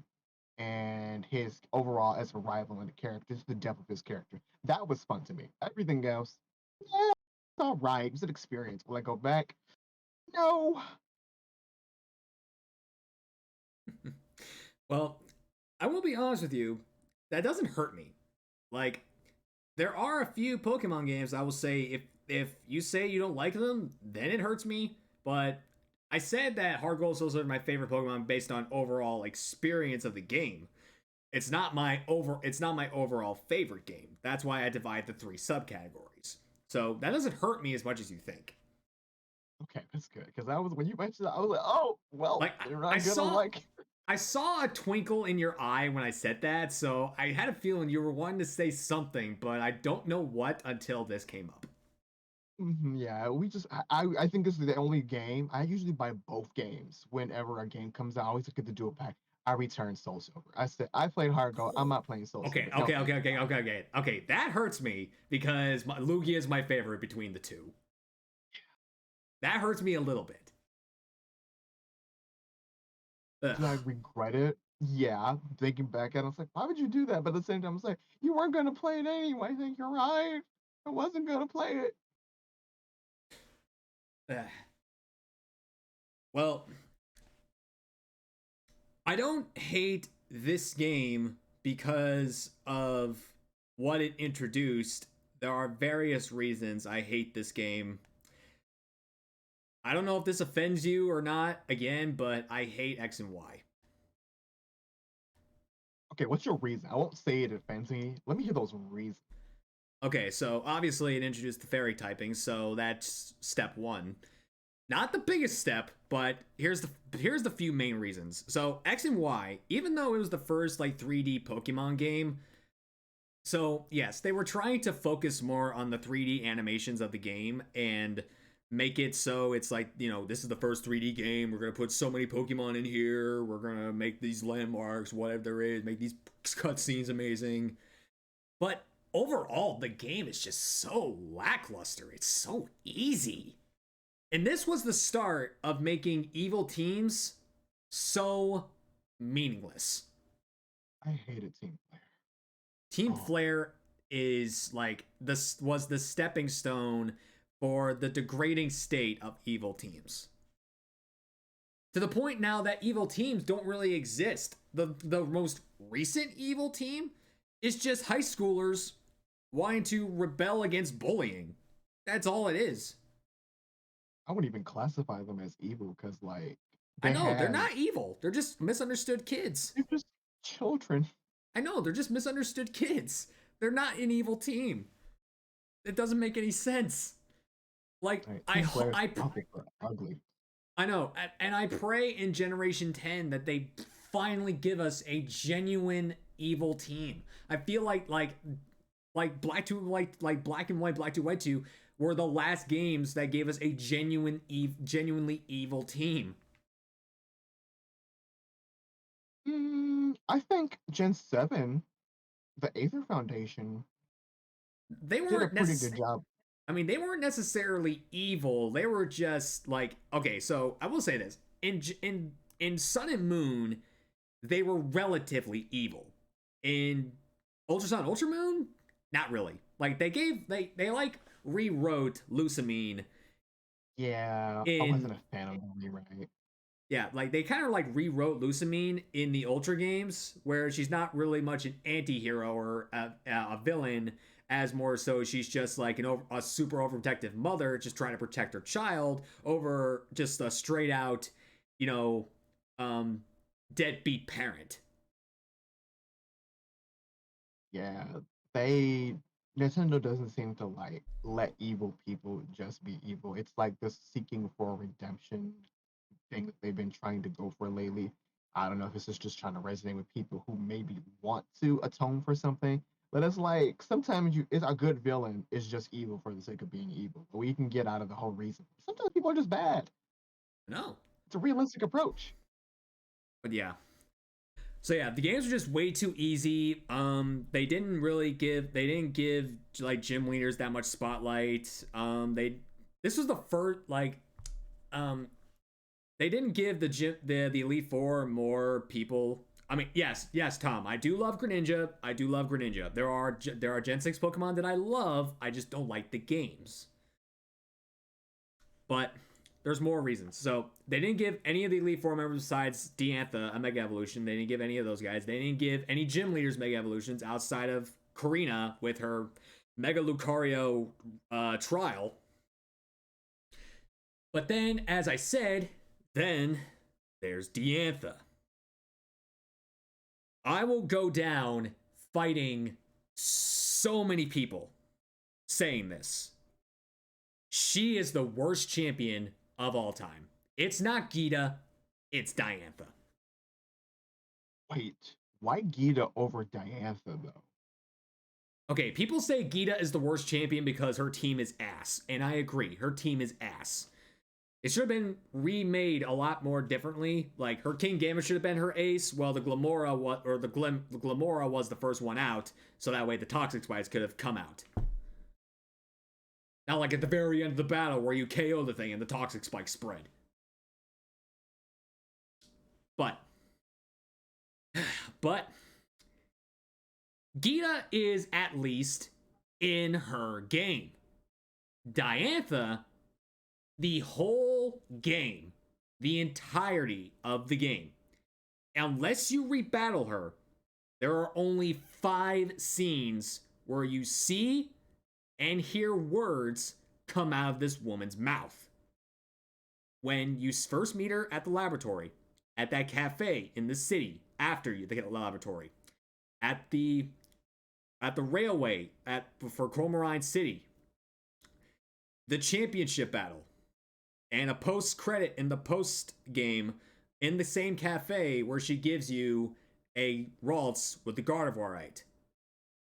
[SPEAKER 2] and his overall as a rival and the characters, the depth of his character. That was fun to me. Everything else, yeah, it's all right. It's an experience. Will I go back? No.
[SPEAKER 1] Well, I will be honest with you, that doesn't hurt me. Like, there are a few Pokemon games I will say if you say you don't like them, then it hurts me. But I said that Heart Gold Soul Silver are my favorite Pokemon based on overall experience of the game. It's not my overall favorite game. That's why I divide the three subcategories. So that doesn't hurt me as much as you think.
[SPEAKER 2] Okay, that's good. Because I was when you mentioned that, I was like, oh well,
[SPEAKER 1] Like
[SPEAKER 2] they're
[SPEAKER 1] I
[SPEAKER 2] not gonna
[SPEAKER 1] saw
[SPEAKER 2] like.
[SPEAKER 1] I saw a twinkle in your eye when I said that, so I had a feeling you were wanting to say something, but I don't know what until this came up.
[SPEAKER 2] Yeah, we just I think this is the only game. I usually buy both games whenever a game comes out. I always look at the dual pack. I return Soul Silver. I said I played Hard Gold. I'm not playing Soul
[SPEAKER 1] Okay,
[SPEAKER 2] Silver. No,
[SPEAKER 1] okay,
[SPEAKER 2] thank
[SPEAKER 1] okay,
[SPEAKER 2] you.
[SPEAKER 1] okay, okay, okay. Okay, that hurts me because Lugia is my favorite between the two. That hurts me a little bit. Ugh.
[SPEAKER 2] Do I regret it? Yeah, thinking back at it, I was like, why would you do that? But at the same time, I was like, you weren't gonna play it anyway. I think you're right. I wasn't gonna play it.
[SPEAKER 1] Ugh. Well, I don't hate this game because of what it introduced. There are various reasons I hate this game. I don't know if this offends you or not, again, but I hate X and Y.
[SPEAKER 2] Okay, what's your reason? I won't say it offends me. Let me hear those reasons.
[SPEAKER 1] Okay, so obviously it introduced the fairy typing, so that's step one. Not the biggest step, but here's the few main reasons. So X and Y, even though it was the first like 3D Pokemon game, so yes, they were trying to focus more on the 3D animations of the game and make it so it's like, this is the first 3D game. We're going to put so many Pokemon in here. We're going to make these landmarks, whatever there is, make these cutscenes amazing. But overall, the game is just so lackluster. It's so easy. And this was the start of making evil teams so meaningless.
[SPEAKER 2] I hated Team Player.
[SPEAKER 1] Team
[SPEAKER 2] Oh,
[SPEAKER 1] Flare is like this was the stepping stone for the degrading state of evil teams. To the point now that evil teams don't really exist. The most recent evil team is just high schoolers wanting to rebel against bullying. That's all it is.
[SPEAKER 2] I wouldn't even classify them as evil because like
[SPEAKER 1] I
[SPEAKER 2] they
[SPEAKER 1] know, they're
[SPEAKER 2] have
[SPEAKER 1] not evil. They're just misunderstood kids.
[SPEAKER 2] they're just children.
[SPEAKER 1] I know, they're just misunderstood kids. They're not an evil team. It doesn't make any sense. Like
[SPEAKER 2] Right, Team Players
[SPEAKER 1] I
[SPEAKER 2] are ugly.
[SPEAKER 1] I know, and I pray in Generation 10 that they finally give us a genuine evil team. I feel like Black to White, like Black and White, Black to White 2 were the last games that gave us a genuinely evil team.
[SPEAKER 2] I think Gen 7, the Aether Foundation,
[SPEAKER 1] They
[SPEAKER 2] did a
[SPEAKER 1] weren't
[SPEAKER 2] pretty good
[SPEAKER 1] necessarily
[SPEAKER 2] job.
[SPEAKER 1] I mean, they weren't necessarily evil. They were just like, okay, so I will say this. In Sun and Moon, they were relatively evil. In Ultra Sun, Ultra Moon, not really. Like they like rewrote Lusamine
[SPEAKER 2] Yeah, I
[SPEAKER 1] in
[SPEAKER 2] wasn't a fan of the rewrite.
[SPEAKER 1] yeah, like they kind of like rewrote Lusamine in the Ultra games, where she's not really much an anti-hero or a villain, as more so she's just like a super overprotective mother just trying to protect her child over just a straight out, you know, um, deadbeat parent.
[SPEAKER 2] Yeah, they. Nintendo doesn't seem to like let evil people just be evil. It's like this seeking for redemption thing that they've been trying to go for lately. I don't know if this is just trying to resonate with people who maybe want to atone for something. But it's like sometimes it's a good villain is just evil for the sake of being evil. But we can get out of the whole reason. Sometimes people are just bad.
[SPEAKER 1] No.
[SPEAKER 2] It's a realistic approach.
[SPEAKER 1] But yeah. So yeah, the games were just way too easy. They didn't give like gym leaders that much spotlight. This was the first um they didn't give the Elite Four more people. I mean, yes, Tom. I do love Greninja. I do love Greninja. There are Gen 6 Pokemon that I love. I just don't like the games. But there's more reasons. So they didn't give any of the Elite Four members besides Diantha a Mega Evolution. They didn't give any of those guys. They didn't give any gym leaders Mega Evolutions outside of Karina with her Mega Lucario trial. But then, as I said, then there's Diantha. I will go down fighting so many people saying this. She is the worst champion of all time. It's not Gita, it's Diantha.
[SPEAKER 2] Wait, why Gita over Diantha though?
[SPEAKER 1] Okay, people say Gita is the worst champion because her team is ass, and I agree. Her team is ass. It should have been remade a lot more differently. Like her King Gambit should have been her ace, while the Glamora was the first one out, so that way the Toxic Spikes could have come out. Not like at the very end of the battle where you KO the thing and the Toxic Spike spread. But Gita is at least in her game. Diantha, the whole game, the entirety of the game, unless you rebattle her, there are only 5 scenes where you see and hear words come out of this woman's mouth. When you first meet her at the laboratory, at that cafe in the city, after you get the laboratory, at the railway for Cormorine City, the championship battle, and a post credit in the post game in the same cafe where she gives you a Ralts with the Gardevoirite.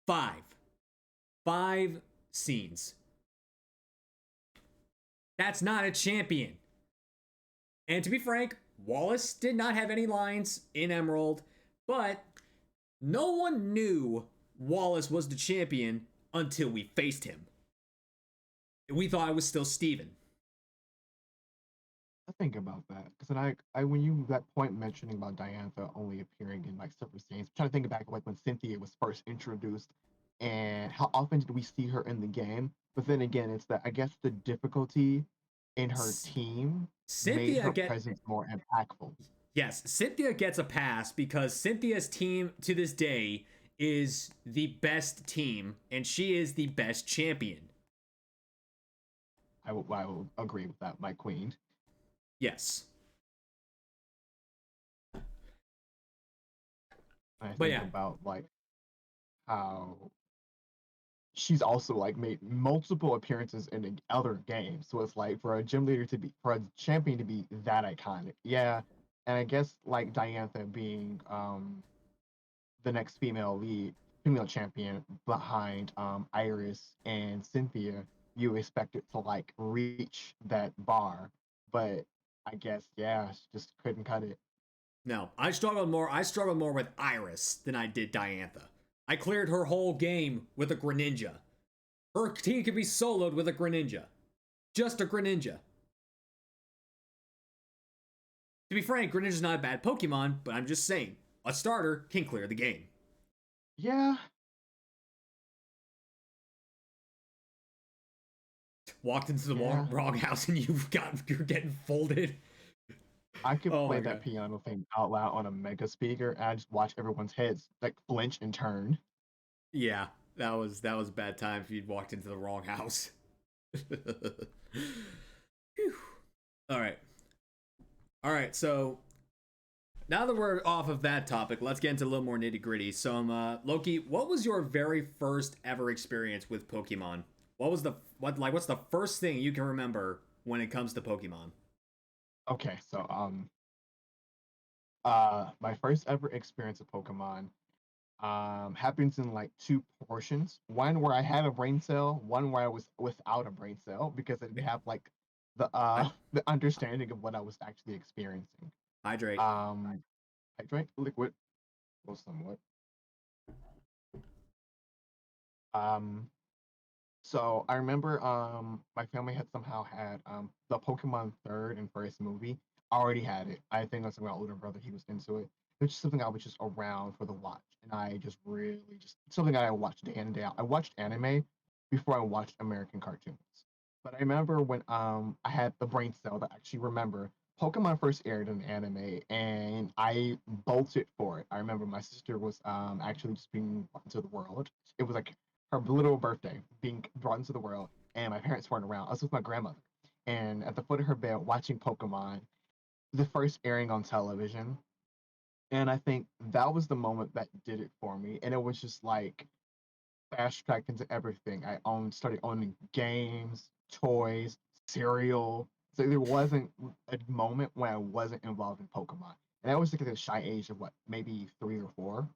[SPEAKER 1] 5 scenes. That's not a champion. And to be frank, Wallace did not have any lines in Emerald, but no one knew Wallace was the champion until we faced him. We thought it was still Steven.
[SPEAKER 2] I think about that because then I when you that point mentioning about Diantha only appearing in like separate scenes, I'm trying to think back like when Cynthia was first introduced, and how often did we see her in the game? But then again, it's that I guess the difficulty in her team made
[SPEAKER 1] Cynthia
[SPEAKER 2] her
[SPEAKER 1] get
[SPEAKER 2] presence more impactful.
[SPEAKER 1] Yes, Cynthia gets a pass because Cynthia's team to this day is the best team and she is the best champion.
[SPEAKER 2] I will agree with that, my queen.
[SPEAKER 1] Yes.
[SPEAKER 2] I
[SPEAKER 1] But
[SPEAKER 2] think
[SPEAKER 1] yeah,
[SPEAKER 2] about like how she's also like made multiple appearances in other games. So it's like for a gym leader to be for a champion to be that iconic. Yeah. And I guess like Diantha being the next female champion behind Iris and Cynthia, you expect it to like reach that bar. But I guess yeah, she just couldn't cut it.
[SPEAKER 1] no, I struggled more with Iris than I did Diantha. I cleared her whole game with a Greninja. Her team could be soloed with a Greninja. Just a Greninja. To be frank, Greninja's not a bad Pokemon, but I'm just saying, a starter can clear the game.
[SPEAKER 2] Yeah.
[SPEAKER 1] Walked into the
[SPEAKER 2] Yeah.
[SPEAKER 1] wrong house and you're getting folded.
[SPEAKER 2] I could
[SPEAKER 1] Oh
[SPEAKER 2] play
[SPEAKER 1] my
[SPEAKER 2] that
[SPEAKER 1] god.
[SPEAKER 2] piano thing out loud on a mega speaker and I just watch everyone's heads like flinch and turn.
[SPEAKER 1] Yeah, that was bad time if you'd walked into the wrong house. All right. All right, so Now that we're off of that topic, let's get into a little more nitty gritty. So, Loki, what was your very first ever experience with Pokemon? What was the what's the first thing you can remember when it comes to Pokemon?
[SPEAKER 2] Okay, so my first ever experience of Pokemon happens in like two portions. One where I had a brain cell, one where I was without a brain cell because I didn't have like the
[SPEAKER 1] Hy-
[SPEAKER 2] the understanding of what I was actually experiencing.
[SPEAKER 1] Hydrate.
[SPEAKER 2] Um, I drank liquid, well, somewhat. Um, So I remember my family had somehow had the Pokemon third and first movie. I already had it. I think that's my older brother, he was into it. It's just something I was just around for the watch. And I just really just something that I watched day in and day out. I watched anime before I watched American cartoons. But I remember when I had the brain cell to actually remember Pokemon first aired in anime and I bolted for it. I remember my sister was actually just being brought into the world. It was like her literal birthday being brought into the world, and my parents weren't around. I was with my grandmother, and at the foot of her bed watching Pokemon, the first airing on television. And I think that was the moment that did it for me. And it was just like fast tracked into everything. Started owning games, toys, cereal. So there wasn't a moment when I wasn't involved in Pokemon. And I was like at the shy age of what, maybe 3 or 4.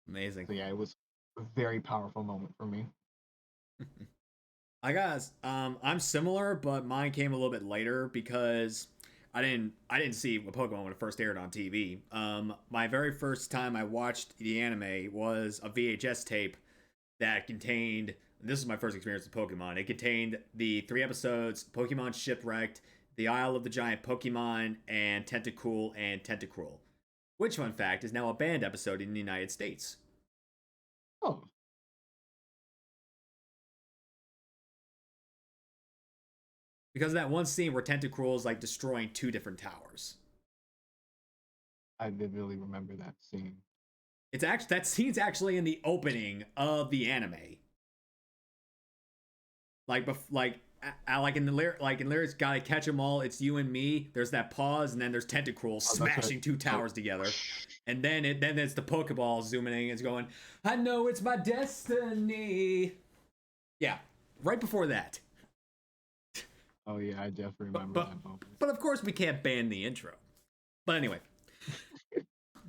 [SPEAKER 1] Amazing.
[SPEAKER 2] So yeah, it was a very powerful moment for me.
[SPEAKER 1] I guess I'm similar, but mine came a little bit later because I didn't see a Pokemon when it first aired on TV. My very first time I watched the anime was a VHS tape that contained. This is my first experience with Pokemon. It contained the 3 episodes: Pokemon Shipwrecked, The Isle of the Giant Pokemon, and Tentacool and Tentacruel. Which, fun fact, is now a banned episode in the United States
[SPEAKER 2] Oh,
[SPEAKER 1] because of that one scene where Tentacruel is like destroying 2 different towers.
[SPEAKER 2] I did really remember that scene.
[SPEAKER 1] It's actually that scene's actually in the opening of the anime. Like in the lyrics, gotta catch them all. It's you and me. There's that pause, and then there's Tentacruel
[SPEAKER 2] Oh, that's right.
[SPEAKER 1] smashing two
[SPEAKER 2] Oh,
[SPEAKER 1] towers together, and then it's the Pokeball zooming in. It's going, I know it's my destiny. Yeah, right before that.
[SPEAKER 2] oh yeah, I definitely
[SPEAKER 1] But
[SPEAKER 2] remember
[SPEAKER 1] but
[SPEAKER 2] that moment.
[SPEAKER 1] but of course we can't ban the intro. But anyway,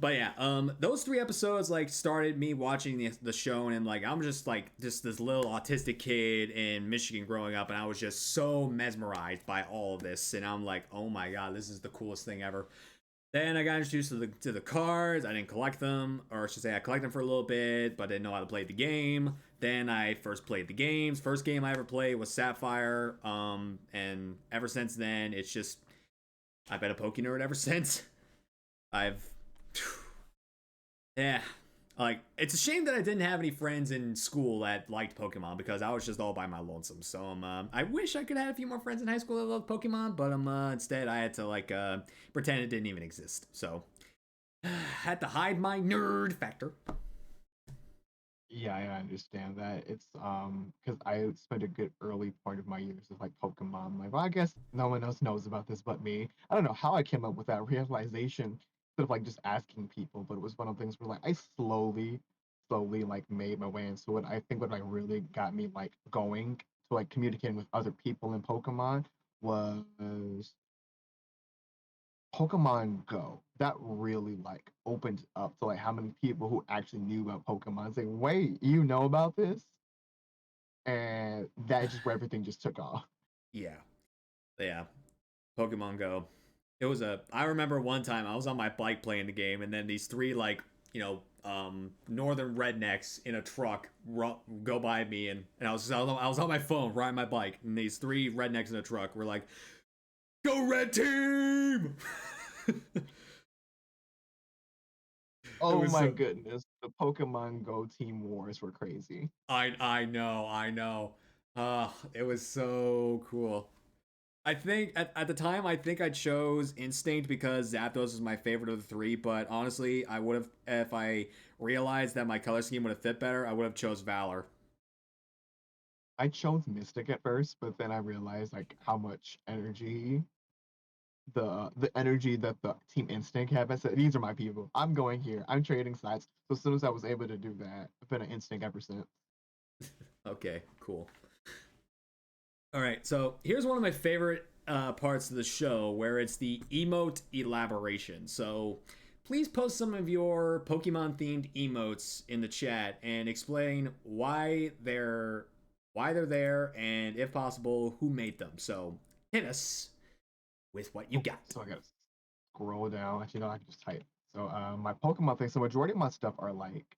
[SPEAKER 1] but yeah, those 3 episodes like started me watching the show, and like I'm just this little autistic kid in Michigan growing up, and I was just so mesmerized by all of this, and I'm like, oh my god, this is the coolest thing ever. Then I got introduced to the cards. I didn't collect them, or I should say, I collected them for a little bit, but didn't know how to play the game. Then I first played the games. First game I ever played was Sapphire, and ever since then, it's just I've been a PokeNerd ever since. I've yeah. Like, it's a shame that I didn't have any friends in school that liked Pokemon because I was just all by my lonesome. So I wish I could have had a few more friends in high school that loved Pokemon, but instead I had to pretend it didn't even exist. So had to hide my nerd factor.
[SPEAKER 2] Yeah, I understand that. It's because I spent a good early part of my years with like Pokemon. I'm like, well, I guess no one else knows about this but me. I don't know how I came up with that realization instead of like just asking people, but it was one of the things where like I slowly like made my way into it. I think what like really got me like going to like communicating with other people in Pokemon was Pokemon Go. That really like opened up to like how many people who actually knew about Pokemon. Saying, wait, you know about this? And that just where everything just took off.
[SPEAKER 1] Yeah, yeah. Pokemon Go. It was a. I remember one time I was on my bike playing the game, and then these three northern rednecks in a truck go by me, and I was on my phone riding my bike, and these three rednecks in a truck were like, "Go Red Team!" It
[SPEAKER 2] Oh
[SPEAKER 1] was
[SPEAKER 2] my
[SPEAKER 1] so.
[SPEAKER 2] goodness, the Pokemon Go team wars were crazy.
[SPEAKER 1] I know. It was so cool. I think at the time I think I chose Instinct because Zapdos was my favorite of the three, but honestly I would have if I realized that my color scheme would have fit better, I would have chose Valor.
[SPEAKER 2] I chose Mystic at first, but then I realized like how much energy the energy that the Team Instinct have. I said, these are my people. I'm going here. I'm trading sides. So as soon as I was able to do that, I've been an Instinct ever since.
[SPEAKER 1] Okay, cool. All right, so here's one of my favorite parts of the show where it's the emote elaboration. So please post some of your Pokemon themed emotes in the chat and explain why they're there and if possible who made them. So hit us with what you
[SPEAKER 2] Okay,
[SPEAKER 1] got.
[SPEAKER 2] so I gotta scroll down. Actually, no, I can just type. So my Pokemon thing. So majority of my stuff are like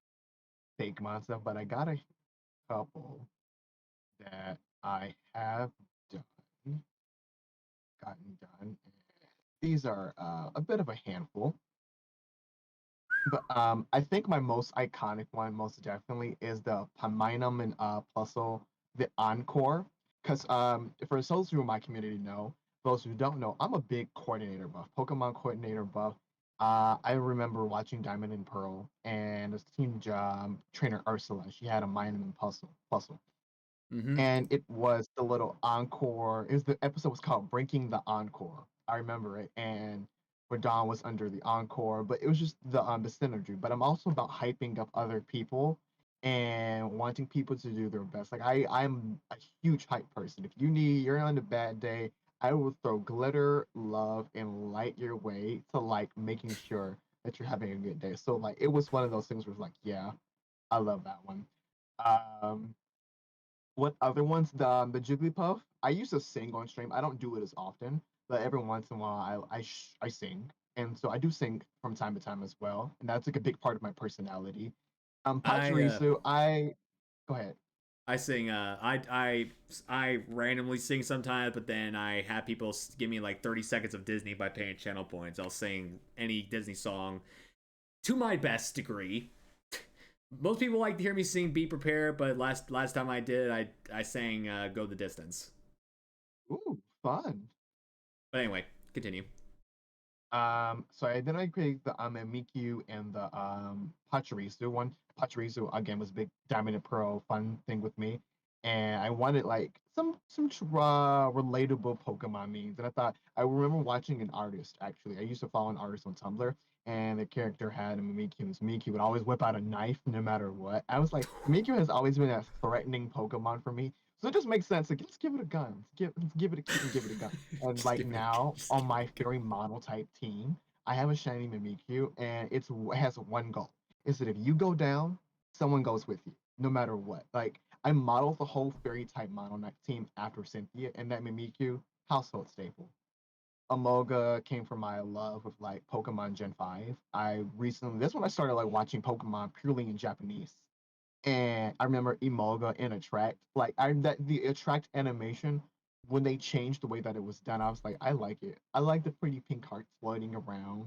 [SPEAKER 2] fake mon stuff, but I got a couple that I have done, gotten done. These are a bit of a handful. But I think my most iconic one, most definitely, is the Paminum and Plusle, the Encore. Because for those who in my community know, those who don't know, I'm a big coordinator buff, Pokemon coordinator buff. I remember watching Diamond and Pearl, and this team trainer Ursula, she had a Minun and Plusle,
[SPEAKER 1] Mm-hmm.
[SPEAKER 2] and it was the little encore. It was the episode was called "Breaking the Encore." I remember it, and where Dawn was under the encore, but it was just the synergy. But I'm also about hyping up other people and wanting people to do their best. Like I'm a huge hype person. If you're on a bad day, I will throw glitter, love, and light your way to like making sure that you're having a good day. So like it was one of those things where it's like, yeah, I love that one. Um, what other ones? The Jigglypuff. I used to sing on stream. I don't do it as often, but every once in a while I sing, and so I do sing from time to time as well, and that's like a big part of my personality.
[SPEAKER 1] I
[SPEAKER 2] Pachirisu, I go ahead.
[SPEAKER 1] I sing. I randomly sing sometimes, but then I have people give me like 30 seconds of Disney by paying channel points. I'll sing any Disney song to my best degree. Most people like to hear me sing "Be Prepared," but last time I did, I sang "Go the Distance."
[SPEAKER 2] Ooh, fun.
[SPEAKER 1] But anyway, continue.
[SPEAKER 2] So I then I created the Mimikyu and the Pachirisu one. Pachirisu again was a big Diamond and Pearl fun thing with me, and I wanted like relatable Pokemon memes. And I thought I remember watching an artist actually. I used to follow an artist on Tumblr, and the character had a Mimikyu. And Mimikyu would always whip out a knife no matter what. I was like, Mimikyu has always been a threatening Pokemon for me. So it just makes sense. Like, let's give it a gun. Let's give it a key and give it a gun. And
[SPEAKER 1] just
[SPEAKER 2] like
[SPEAKER 1] give it.
[SPEAKER 2] now
[SPEAKER 1] Just
[SPEAKER 2] on
[SPEAKER 1] give
[SPEAKER 2] my
[SPEAKER 1] it.
[SPEAKER 2] very model type team, I have a shiny Mimikyu, and it has one goal: is that if you go down, someone goes with you, no matter what. Like I modeled the whole fairy type model team after Cynthia, and that Mimikyu household staple. Amoga came from my love of like Pokemon Gen 5. I recently that's when I started like watching Pokemon purely in Japanese. And I remember Emolga in Attract, like I that the Attract animation when they changed the way that it was done, I was like, I like it. I like the pretty pink hearts floating around.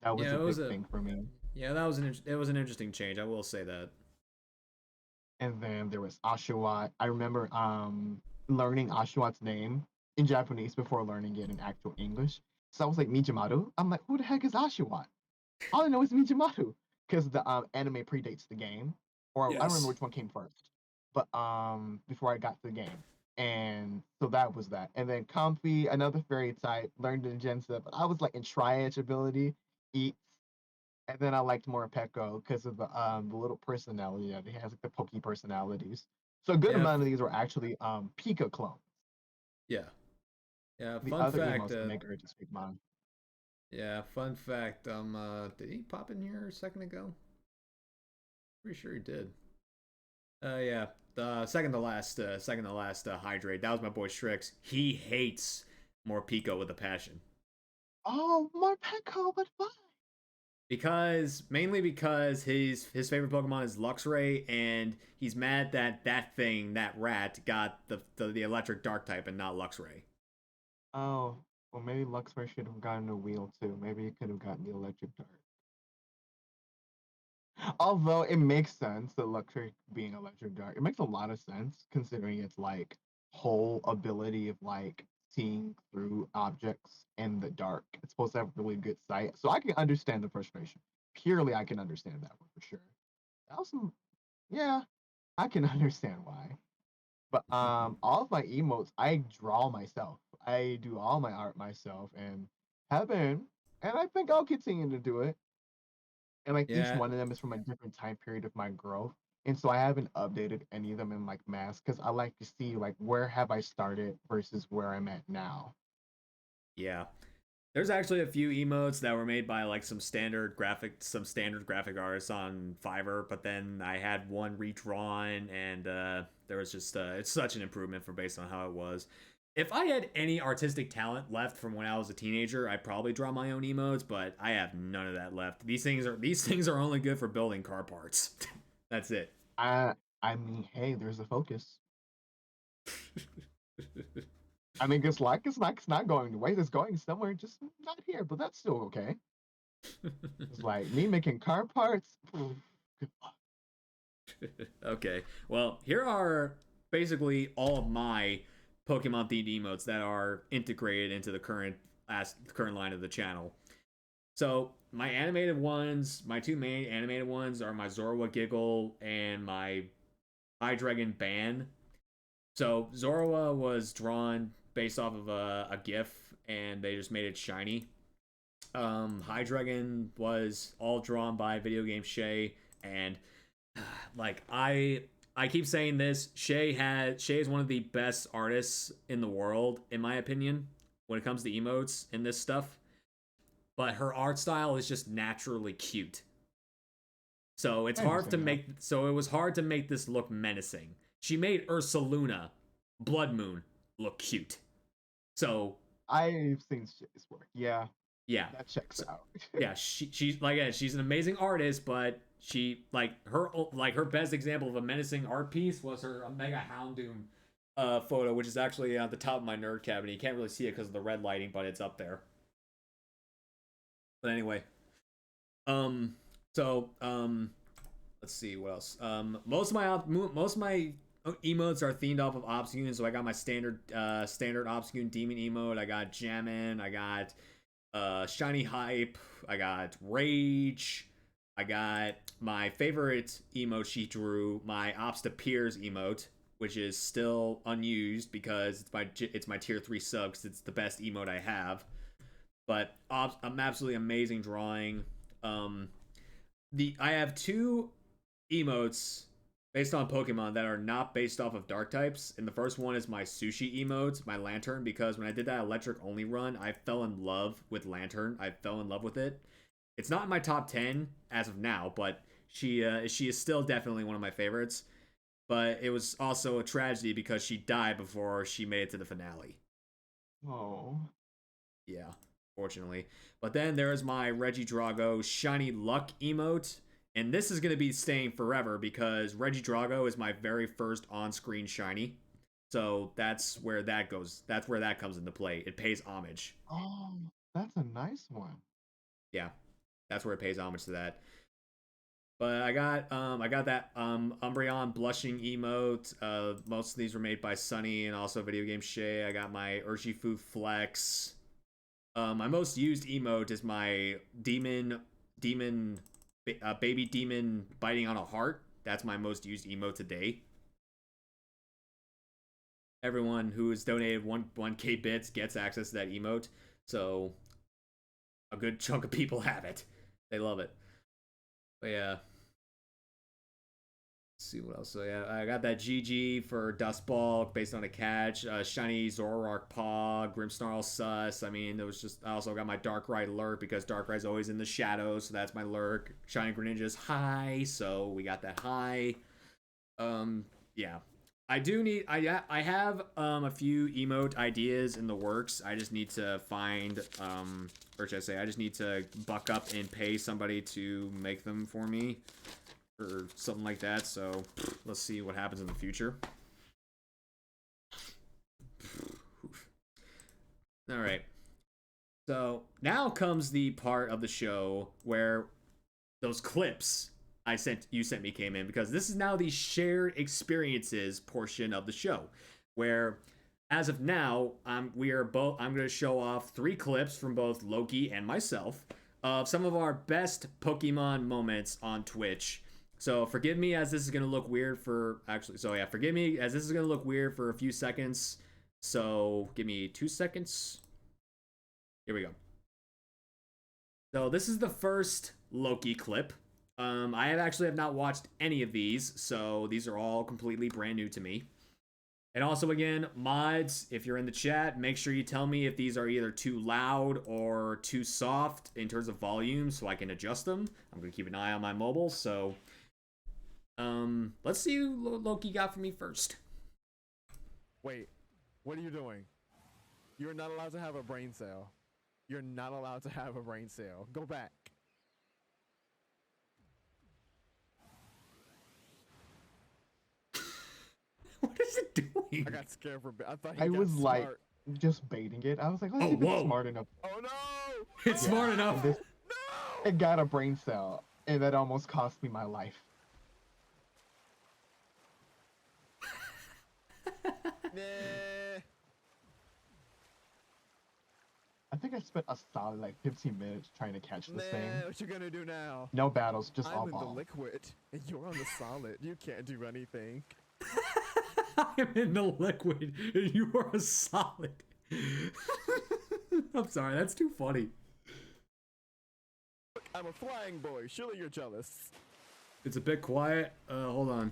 [SPEAKER 2] That was
[SPEAKER 1] Yeah,
[SPEAKER 2] a
[SPEAKER 1] it was
[SPEAKER 2] big
[SPEAKER 1] a.
[SPEAKER 2] thing for me.
[SPEAKER 1] Yeah, that was it was an interesting change. I will say that.
[SPEAKER 2] And then there was Oshawott. I remember learning Oshawott's name in Japanese before learning it in actual English. So I was like Mijimaru. I'm like, who the heck is Oshawott? All I know is Mijimaru because the anime predates the game, or I don't remember
[SPEAKER 1] Yes.
[SPEAKER 2] which one came first. But before I got to the game, and so that was that. And then Comfy, another fairy type, learned in Gen 7. I was like in Tri-Edge ability, eats, and then I liked more Peko because of the little personality that he has, like the pokey personalities. So a good
[SPEAKER 1] Yeah.
[SPEAKER 2] amount of these were actually Pika clones.
[SPEAKER 1] Yeah. Yeah.
[SPEAKER 2] The
[SPEAKER 1] Fun
[SPEAKER 2] other
[SPEAKER 1] fact.
[SPEAKER 2] emos to make her just speak mine.
[SPEAKER 1] Yeah. Fun fact. Did he pop in here a second ago? Pretty sure he did. Yeah. The second to last hydrate. That was my boy Strix. He hates Morpeko with a passion.
[SPEAKER 2] Oh, more Peko, but why?
[SPEAKER 1] Because mainly because his favorite Pokemon is Luxray, and he's mad that that rat, got the electric dark type and not Luxray.
[SPEAKER 2] Oh, well, maybe Luxray should have gotten a wheel too. Maybe it could have gotten the electric dart. Although it makes sense that Luxray being electric dart, it makes a lot of sense considering its like whole ability of like seeing through objects in the dark. It's supposed to have really good sight, so I can understand the frustration. Purely, I can understand that one for sure. Also, yeah, I can understand why. But all of my emotes I draw myself. I do all my art myself, and have been, and I think I'll continue to do it. And like each
[SPEAKER 1] Yeah,
[SPEAKER 2] one of them is from a different time period of my growth. And so I haven't updated any of them in like mass because I like to see like where have I started versus where I'm at now.
[SPEAKER 1] yeah. There's actually a few emotes that were made by like some standard graphic artists on Fiverr, but then I had one redrawn, and there was just it's such an improvement from based on how it was. If I had any artistic talent left from when I was a teenager, I'd probably draw my own emotes, but I have none of that left. These things are only good for building car parts. That's it.
[SPEAKER 2] I I mean, hey, there's a focus. I mean, it's not going to waste. It's going somewhere, just not here, but that's still okay. It's like me making car parts. Good luck.
[SPEAKER 1] Okay. Well, here are basically all of my Pokemon themed emotes that are integrated into the current line of the channel. So my animated ones, my two main animated ones are my Zorua Giggle and my Hydreigon Ban. So Zorua was drawn based off of a GIF, and they just made it shiny. Hydreigon was all drawn by Video Game Shay, and like I keep saying this, Shay is one of the best artists in the world in my opinion when it comes to emotes and this stuff. But her art style is just naturally cute. So
[SPEAKER 2] I understand that.
[SPEAKER 1] it was hard to make this look menacing. She made Ursaluna, Blood Moon, look cute. So
[SPEAKER 2] I've seen his work. Yeah,
[SPEAKER 1] yeah.
[SPEAKER 2] that checks
[SPEAKER 1] So,
[SPEAKER 2] out.
[SPEAKER 1] yeah, she's like yeah, she's an amazing artist, but she her best example of a menacing art piece was her Omega Houndoom photo, which is actually at the top of my nerd cabinet. You can't really see it because of the red lighting, but it's up there. But anyway, um, so let's see what else. Most of my emotes are themed off of Obscune, so I got my standard Obscune Demon emote. I got Jammin. I got Shiny Hype. I got Rage. I got my favorite emote she drew, my Ops to Peers emote, which is still unused because it's my tier 3 sub because it's the best emote I have. But I'm absolutely amazing drawing. Um, I have two emotes based on Pokemon that are not based off of dark types. And the first one is my sushi emote, my lantern, because when I did that electric only run, I fell in love with lantern. I fell in love with it. It's not in my top 10 as of now, but she is still definitely one of my favorites. But it was also a tragedy because she died before she made it to the finale.
[SPEAKER 2] Oh,
[SPEAKER 1] Yeah, fortunately. But then there's my Regidrago Shiny Luck emote. And this is going to be staying forever because Regidrago is my very first on screen shiny. So that's where that goes. That's where that comes into play. It pays homage.
[SPEAKER 2] oh, that's a nice one.
[SPEAKER 1] Yeah, that's where it pays homage to that. But I got that Umbreon blushing emote. Most of these were made by Sunny and also Video Game Shay. I got my Urshifu Flex. My most used emote is my baby demon biting on a heart. That's my most used emote today. Everyone who has donated 1K bits gets access to that emote, so a good chunk of people have it. They love it. But yeah, let's see what else. So yeah, I got that GG for Dustball based on a catch. Shiny Zoroark Paw, Grimmsnarl Sus. I mean, it was just. I also got my Darkrai Lurk because Darkrai's always in the shadows, so that's my Lurk. Shiny Greninja's high, so we got that high. Yeah. I have a few emote ideas in the works. I just need to find or should I say I just need to buck up and pay somebody to make them for me or something like that. So let's see what happens in the future. All right. So now comes the part of the show where those clips you sent me came in because this is now the shared experiences portion of the show where as of now I'm going to show off 3 clips from both Loki and myself of some of our best Pokemon moments on Twitch. So forgive me as this is going to look weird forgive me as this is going to look weird for a few seconds. So give me 2 seconds. Here we go. So this is the first Loki clip. I have not watched any of these, so these are all completely brand new to me. And also, again, mods, if you're in the chat, make sure you tell me if these are either too loud or too soft in terms of volume so I can adjust them. I'm going to keep an eye on my mobile, so let's see who Loki got for me first.
[SPEAKER 3] Wait, what are you doing? You're not allowed to have a brain cell. You're not allowed to have a brain cell. Go back.
[SPEAKER 1] What is it doing?
[SPEAKER 3] I got scared for a bit. I thought he
[SPEAKER 2] I
[SPEAKER 3] got
[SPEAKER 2] was
[SPEAKER 3] smart.
[SPEAKER 2] like just baiting it. I was like, let's
[SPEAKER 1] Oh,
[SPEAKER 2] see if it's
[SPEAKER 1] whoa.
[SPEAKER 2] smart enough.
[SPEAKER 3] Oh no!
[SPEAKER 1] It's smart enough.
[SPEAKER 2] This,
[SPEAKER 3] No!
[SPEAKER 2] it got a brain cell, and that almost cost me my life.
[SPEAKER 3] Nah.
[SPEAKER 2] I think I spent a solid like 15 minutes trying to catch this thing.
[SPEAKER 3] What you gonna do now?
[SPEAKER 2] No battles, just
[SPEAKER 3] I'm
[SPEAKER 2] all
[SPEAKER 3] in the
[SPEAKER 2] ball.
[SPEAKER 3] liquid, and you're on the solid. You can't do anything.
[SPEAKER 1] I'm in the liquid and you are a solid. I'm sorry, that's too funny.
[SPEAKER 3] Look, I'm a flying boy. Surely you're jealous.
[SPEAKER 1] It's a bit quiet. Hold on.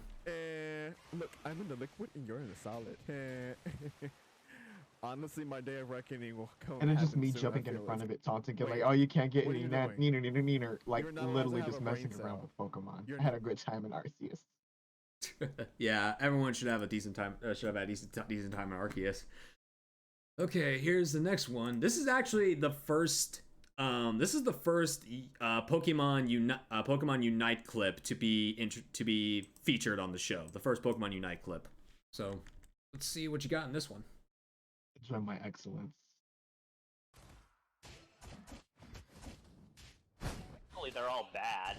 [SPEAKER 3] Look, I'm in the liquid, and you're in the solid. Honestly, my day of reckoning will come.
[SPEAKER 2] And it's just me jumping in front of it, taunting it like, oh, you can't get
[SPEAKER 3] what are
[SPEAKER 2] any
[SPEAKER 3] you
[SPEAKER 2] neener, like
[SPEAKER 3] You're not allowed to
[SPEAKER 2] literally
[SPEAKER 3] have
[SPEAKER 2] just
[SPEAKER 3] a brain
[SPEAKER 2] messing around
[SPEAKER 3] cell.
[SPEAKER 2] with Pokemon.
[SPEAKER 3] You're
[SPEAKER 2] I had a good time in Arceus.
[SPEAKER 1] Yeah, everyone should have a decent time. Should have had a decent time in Arceus. Okay, here's the next one. This is actually the first. This is the first Pokemon Unite clip to be featured on the show. The first Pokemon Unite clip. So let's see what you got in this one.
[SPEAKER 2] Enjoy my excellence.
[SPEAKER 4] Hopefully they're all bad.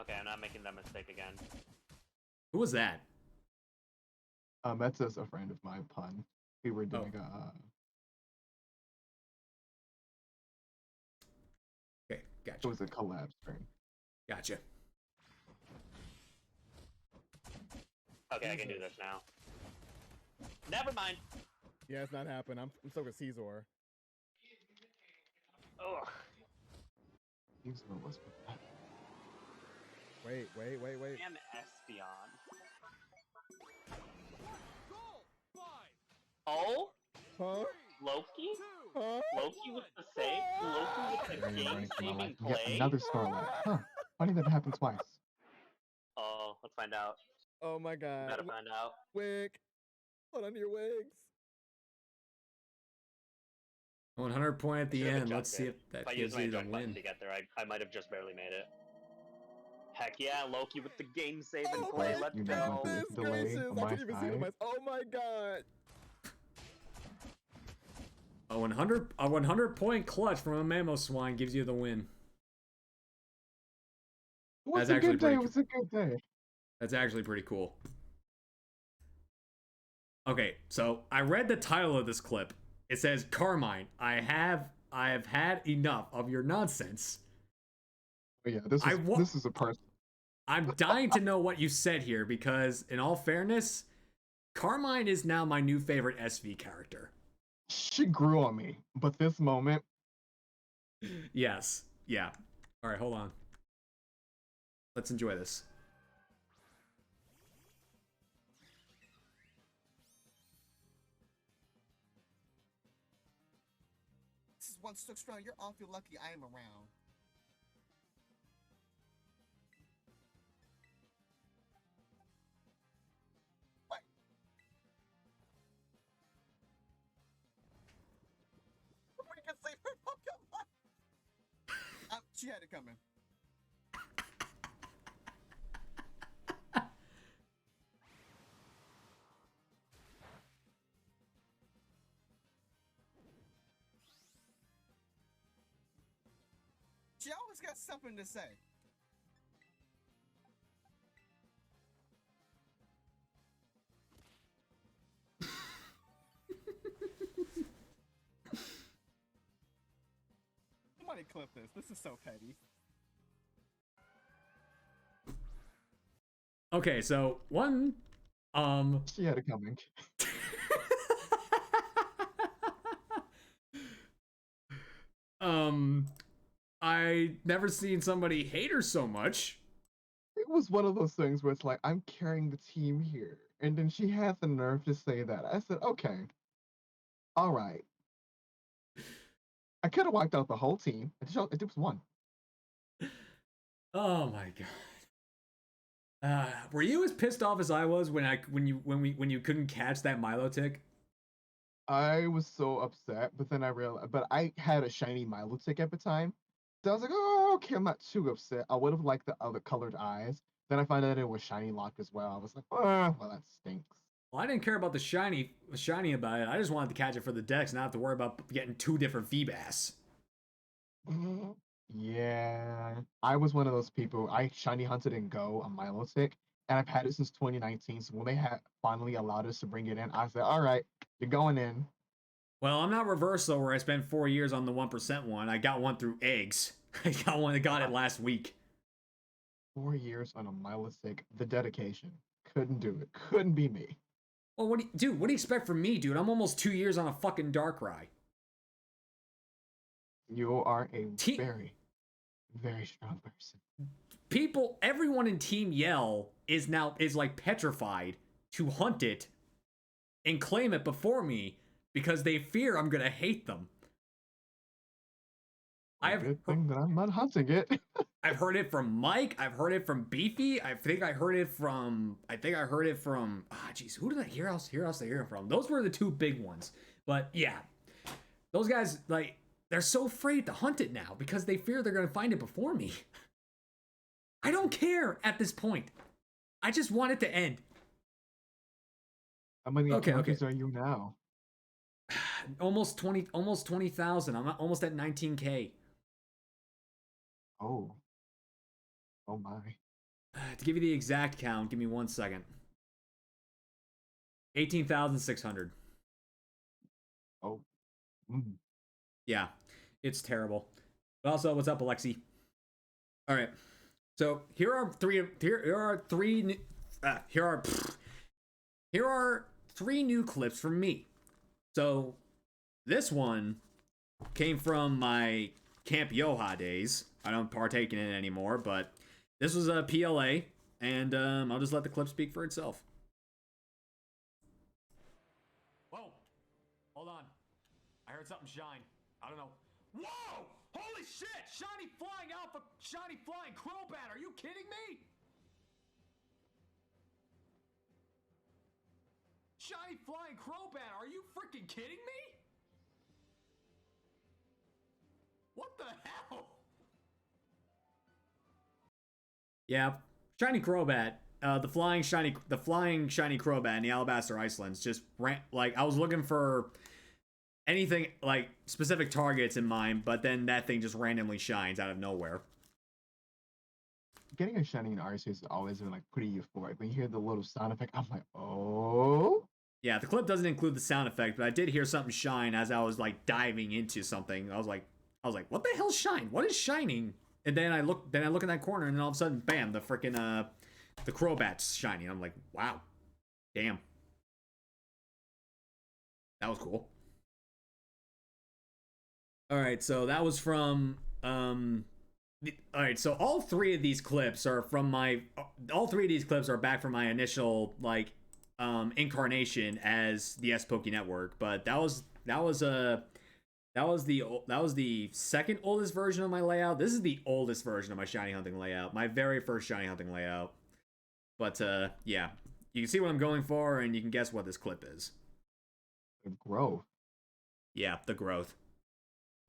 [SPEAKER 4] Okay, I'm not making that mistake again.
[SPEAKER 1] Who was that?
[SPEAKER 2] That's just a friend of mine, Pun. We were doing
[SPEAKER 1] Okay, gotcha.
[SPEAKER 2] it was a collab stream.
[SPEAKER 1] Gotcha.
[SPEAKER 4] Okay, I can do this now. Never mind.
[SPEAKER 3] Yeah, it's not happening. I'm stuck with Caesar.
[SPEAKER 4] Ugh.
[SPEAKER 2] Was
[SPEAKER 3] Wait.
[SPEAKER 4] Damn Espeon. Oh?
[SPEAKER 3] Huh?
[SPEAKER 4] Loki?
[SPEAKER 3] Huh?
[SPEAKER 4] Loki with the save? Loki with the game-saving
[SPEAKER 2] We got
[SPEAKER 4] play?
[SPEAKER 2] another Snorlax. Huh. Funny that happened twice.
[SPEAKER 4] Oh, let's find out.
[SPEAKER 3] Oh my god.
[SPEAKER 4] Gotta find out.
[SPEAKER 3] Wig. Hold on to your wigs.
[SPEAKER 1] 100 point at the
[SPEAKER 4] Should've
[SPEAKER 1] end. Let's see
[SPEAKER 4] adjusted.
[SPEAKER 1] if that
[SPEAKER 4] If I
[SPEAKER 1] gives
[SPEAKER 4] used my
[SPEAKER 1] you the
[SPEAKER 4] adjust button
[SPEAKER 1] win.
[SPEAKER 4] to get there, I might have just barely made it. Heck yeah, Loki with the game-saving
[SPEAKER 3] Oh
[SPEAKER 4] play.
[SPEAKER 3] my
[SPEAKER 4] Let's
[SPEAKER 2] You
[SPEAKER 4] go.
[SPEAKER 2] know,
[SPEAKER 3] goodness
[SPEAKER 2] delay
[SPEAKER 3] gracious.
[SPEAKER 2] on
[SPEAKER 3] I
[SPEAKER 2] my
[SPEAKER 3] can't even see the
[SPEAKER 2] side.
[SPEAKER 3] mice. Oh my god.
[SPEAKER 1] A 100 point clutch from a Mamoswine gives you the win.
[SPEAKER 2] It was
[SPEAKER 1] That's
[SPEAKER 2] a
[SPEAKER 1] actually
[SPEAKER 2] good day.
[SPEAKER 1] pretty
[SPEAKER 2] It was a good day.
[SPEAKER 1] That's actually pretty cool. Okay, so I read the title of this clip. It says, Carmine, I have had enough of your nonsense.
[SPEAKER 2] But yeah, this is a person.
[SPEAKER 1] I'm dying to know what you said here because, in all fairness, Carmine is now my new favorite SV character.
[SPEAKER 2] She grew on me, but this moment,
[SPEAKER 1] Yes. Yeah. All right, hold on. Let's enjoy this.
[SPEAKER 5] This is one stuck strong. You're awfully lucky I am around. What? We can save her Pokemon. She had it coming. She always got something to say. Somebody clip this. This is so petty.
[SPEAKER 1] Okay, so
[SPEAKER 2] she had it coming.
[SPEAKER 1] I never seen somebody hate her so much.
[SPEAKER 2] It was one of those things where it's like, I'm carrying the team here. And then she had the nerve to say that. I said, okay, all right. I could have wiped out the whole team. It was one.
[SPEAKER 1] Oh my god. Were you as pissed off as I was when you couldn't catch that Milo tick?
[SPEAKER 2] I was so upset, but then I realized, but I had a shiny Milo tick at the time. So I was like, oh, okay, I'm not too upset. I would have liked the other colored eyes. Then I found out it was shiny lock as well. I was like, oh, well, that stinks.
[SPEAKER 1] Well, I didn't care about the shiny about it. I just wanted to catch it for the decks, not have to worry about getting 2 different Feebas.
[SPEAKER 2] Yeah, I was one of those people. I shiny hunted in Go a Milo tick, and I've had it since 2019. So when they had finally allowed us to bring it in, I said, all right, you're going in.
[SPEAKER 1] Well, I'm not reverse though, where I spent 4 years on the 1% one. I got one through eggs. I got it last week.
[SPEAKER 2] 4 years on a Milo tick, the dedication. Couldn't do it. Couldn't be me.
[SPEAKER 1] Well, what do you expect from me, dude? I'm almost 2 years on a fucking Darkrai.
[SPEAKER 2] You are a very, very strong person.
[SPEAKER 1] Everyone in Team Yell is like petrified to hunt it and claim it before me because they fear I'm gonna hate them.
[SPEAKER 2] Good thing that I'm not hunting it.
[SPEAKER 1] I've heard it from Mike. I've heard it from Beefy. I think I heard it from. Jeez, who did I hear else? Hear it from? Those were the 2 big ones. But yeah, those guys they're so afraid to hunt it now because they fear they're gonna find it before me. I don't care at this point. I just want it to end.
[SPEAKER 2] How many encounters are you now?
[SPEAKER 1] Almost 20,000. I'm almost at 19K.
[SPEAKER 2] Oh. Oh my.
[SPEAKER 1] To give you the exact count, give me 1 second. 18,600.
[SPEAKER 2] Oh.
[SPEAKER 1] Yeah, it's terrible. But also, what's up, Alexi? All right. So here are three new clips from me. So this one came from my Camp Yoha days. I don't partake in it anymore, but this was a PLA, and I'll just let the clip speak for itself. Whoa! Hold on. I heard something shine. I don't know. Whoa! Holy shit! Shiny flying alpha, shiny flying Crobat. Are you kidding me? Shiny flying Crobat. Are you freaking kidding me? What the hell? Yeah, shiny Crobat. The flying shiny Crobat in the Alabaster Icelands just ran like I was looking for anything like specific targets in mind, but then that thing just randomly shines out of nowhere.
[SPEAKER 2] Getting a shiny in Arceus has always been like pretty euphoric. When you hear the little sound effect, I'm like, oh.
[SPEAKER 1] Yeah, the clip doesn't include the sound effect, but I did hear something shine as I was like diving into something. I was like, what the hell shine? What is shining? And then I look in that corner, and then all of a sudden, bam, the freaking the Crobat's shining. I'm like, wow, damn, that was cool. All right, so that was from all right, so all 3 of these clips are from all 3 of these clips are back from my initial like incarnation as the Poké Network, but that was the second oldest version of my layout. This is the oldest version of my shiny hunting layout, my very first shiny hunting layout. But yeah, you can see what I'm going for, and you can guess what this clip is.
[SPEAKER 2] The growth.
[SPEAKER 1] Yeah, the growth.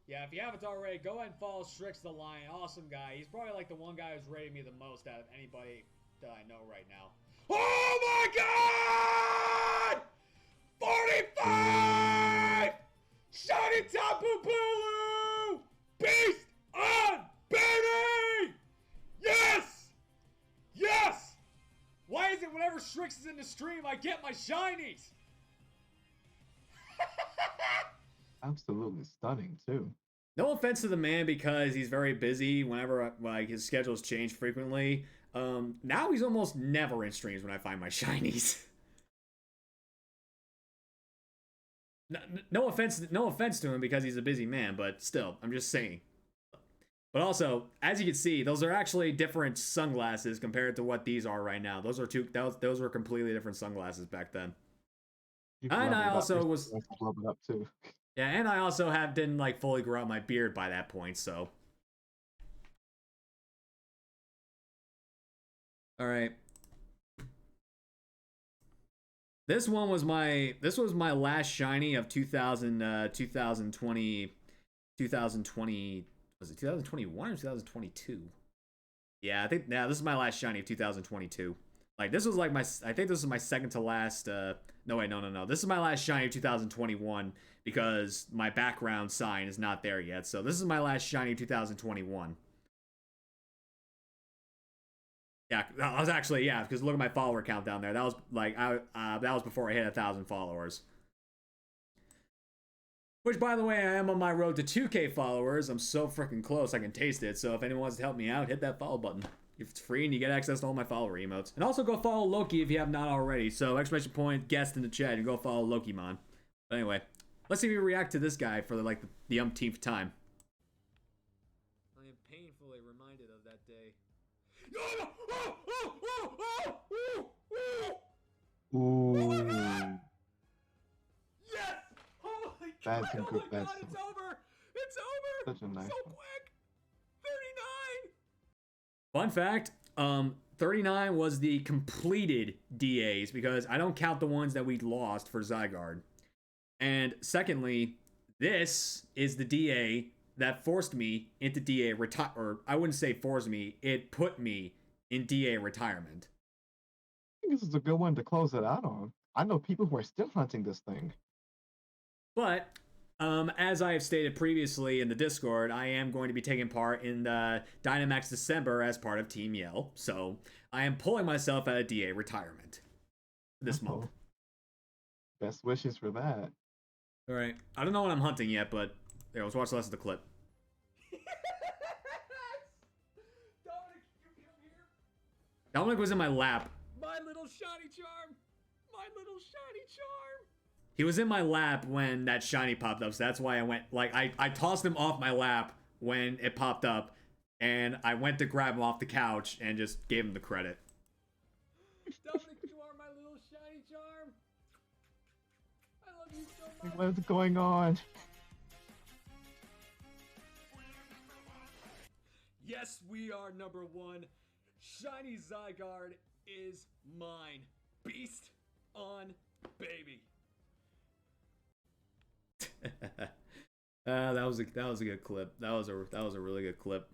[SPEAKER 1] Yeah, if you haven't already, go ahead and follow Strix the Lion. Awesome guy. He's probably like the one guy who's rated me the most out of anybody that I know right now. Oh my god! 45! Shiny Tapu Bulu! Beast on baby! Yes! Yes! Why is it whenever Strix is in the stream, I get my shinies?
[SPEAKER 2] Absolutely stunning too.
[SPEAKER 1] No offense to the man because he's very busy whenever like his schedules change frequently. Now he's almost never in streams when I find my shinies. No offense, to him because he's a busy man, but still, I'm just saying. But also, as you can see, those are actually different sunglasses compared to what these are right now. Those were completely different sunglasses back then.
[SPEAKER 2] You've
[SPEAKER 1] And I
[SPEAKER 2] leveled up.
[SPEAKER 1] also
[SPEAKER 2] Your
[SPEAKER 1] was
[SPEAKER 2] sunglasses leveled up too.
[SPEAKER 1] yeah, and I also didn't like fully grow out my beard by that point, so. All right. This was my last shiny of 2020 was it 2021 or 2022? Yeah, I think this is my last shiny of 2022. Like this was like I think this is my second to last no wait, no. This is my last shiny of 2021 because my background sign is not there yet. So this is my last shiny of 2021. Yeah, I was actually because look at my follower count down there. That was like that was before I hit 1,000 followers. Which, by the way, I am on my road to 2K followers. I'm so freaking close, I can taste it. So if anyone wants to help me out, hit that follow button. It's free and you get access to all my follower emotes. And also go follow Loki if you have not already. So exclamation point, guest in the chat, and go follow Lokemon. But anyway, let's see if we react to this guy for like the umpteenth time. I am painfully reminded of that day.
[SPEAKER 2] Ooh.
[SPEAKER 1] Yes! Holy
[SPEAKER 2] That's
[SPEAKER 1] God,
[SPEAKER 2] a good
[SPEAKER 1] God,
[SPEAKER 2] that's
[SPEAKER 1] it's over! It's over!
[SPEAKER 2] such a nice
[SPEAKER 1] So
[SPEAKER 2] one.
[SPEAKER 1] quick! 39! Fun fact, 39 was the completed DAs because I don't count the ones that we lost for Zygarde. And secondly, this is the DA that forced me into DA retire, or I wouldn't say forced me, it put me in DA retirement.
[SPEAKER 2] I think this is a good one to close it out on. I know people who are still hunting this thing.
[SPEAKER 1] But as I have stated previously in the Discord, I am going to be taking part in the Dynamax December as part of Team Yell. So I am pulling myself out of DA retirement this month.
[SPEAKER 2] Best wishes for that.
[SPEAKER 1] All right. I don't know what I'm hunting yet, but there, let's watch the rest of the clip. Dominic, you come here. Dominic was in my lap. My little shiny charm. My little shiny charm. He was in my lap when that shiny popped up, so that's why I went, like, I tossed him off my lap when it popped up, and I went to grab him off the couch and just gave him the credit. Dominic, you are my little shiny charm. I love you so much.
[SPEAKER 2] What's going on?
[SPEAKER 1] Yes, we are number one. Shiny Zygarde is mine. Beast on baby. That was a good clip. That was a really good clip.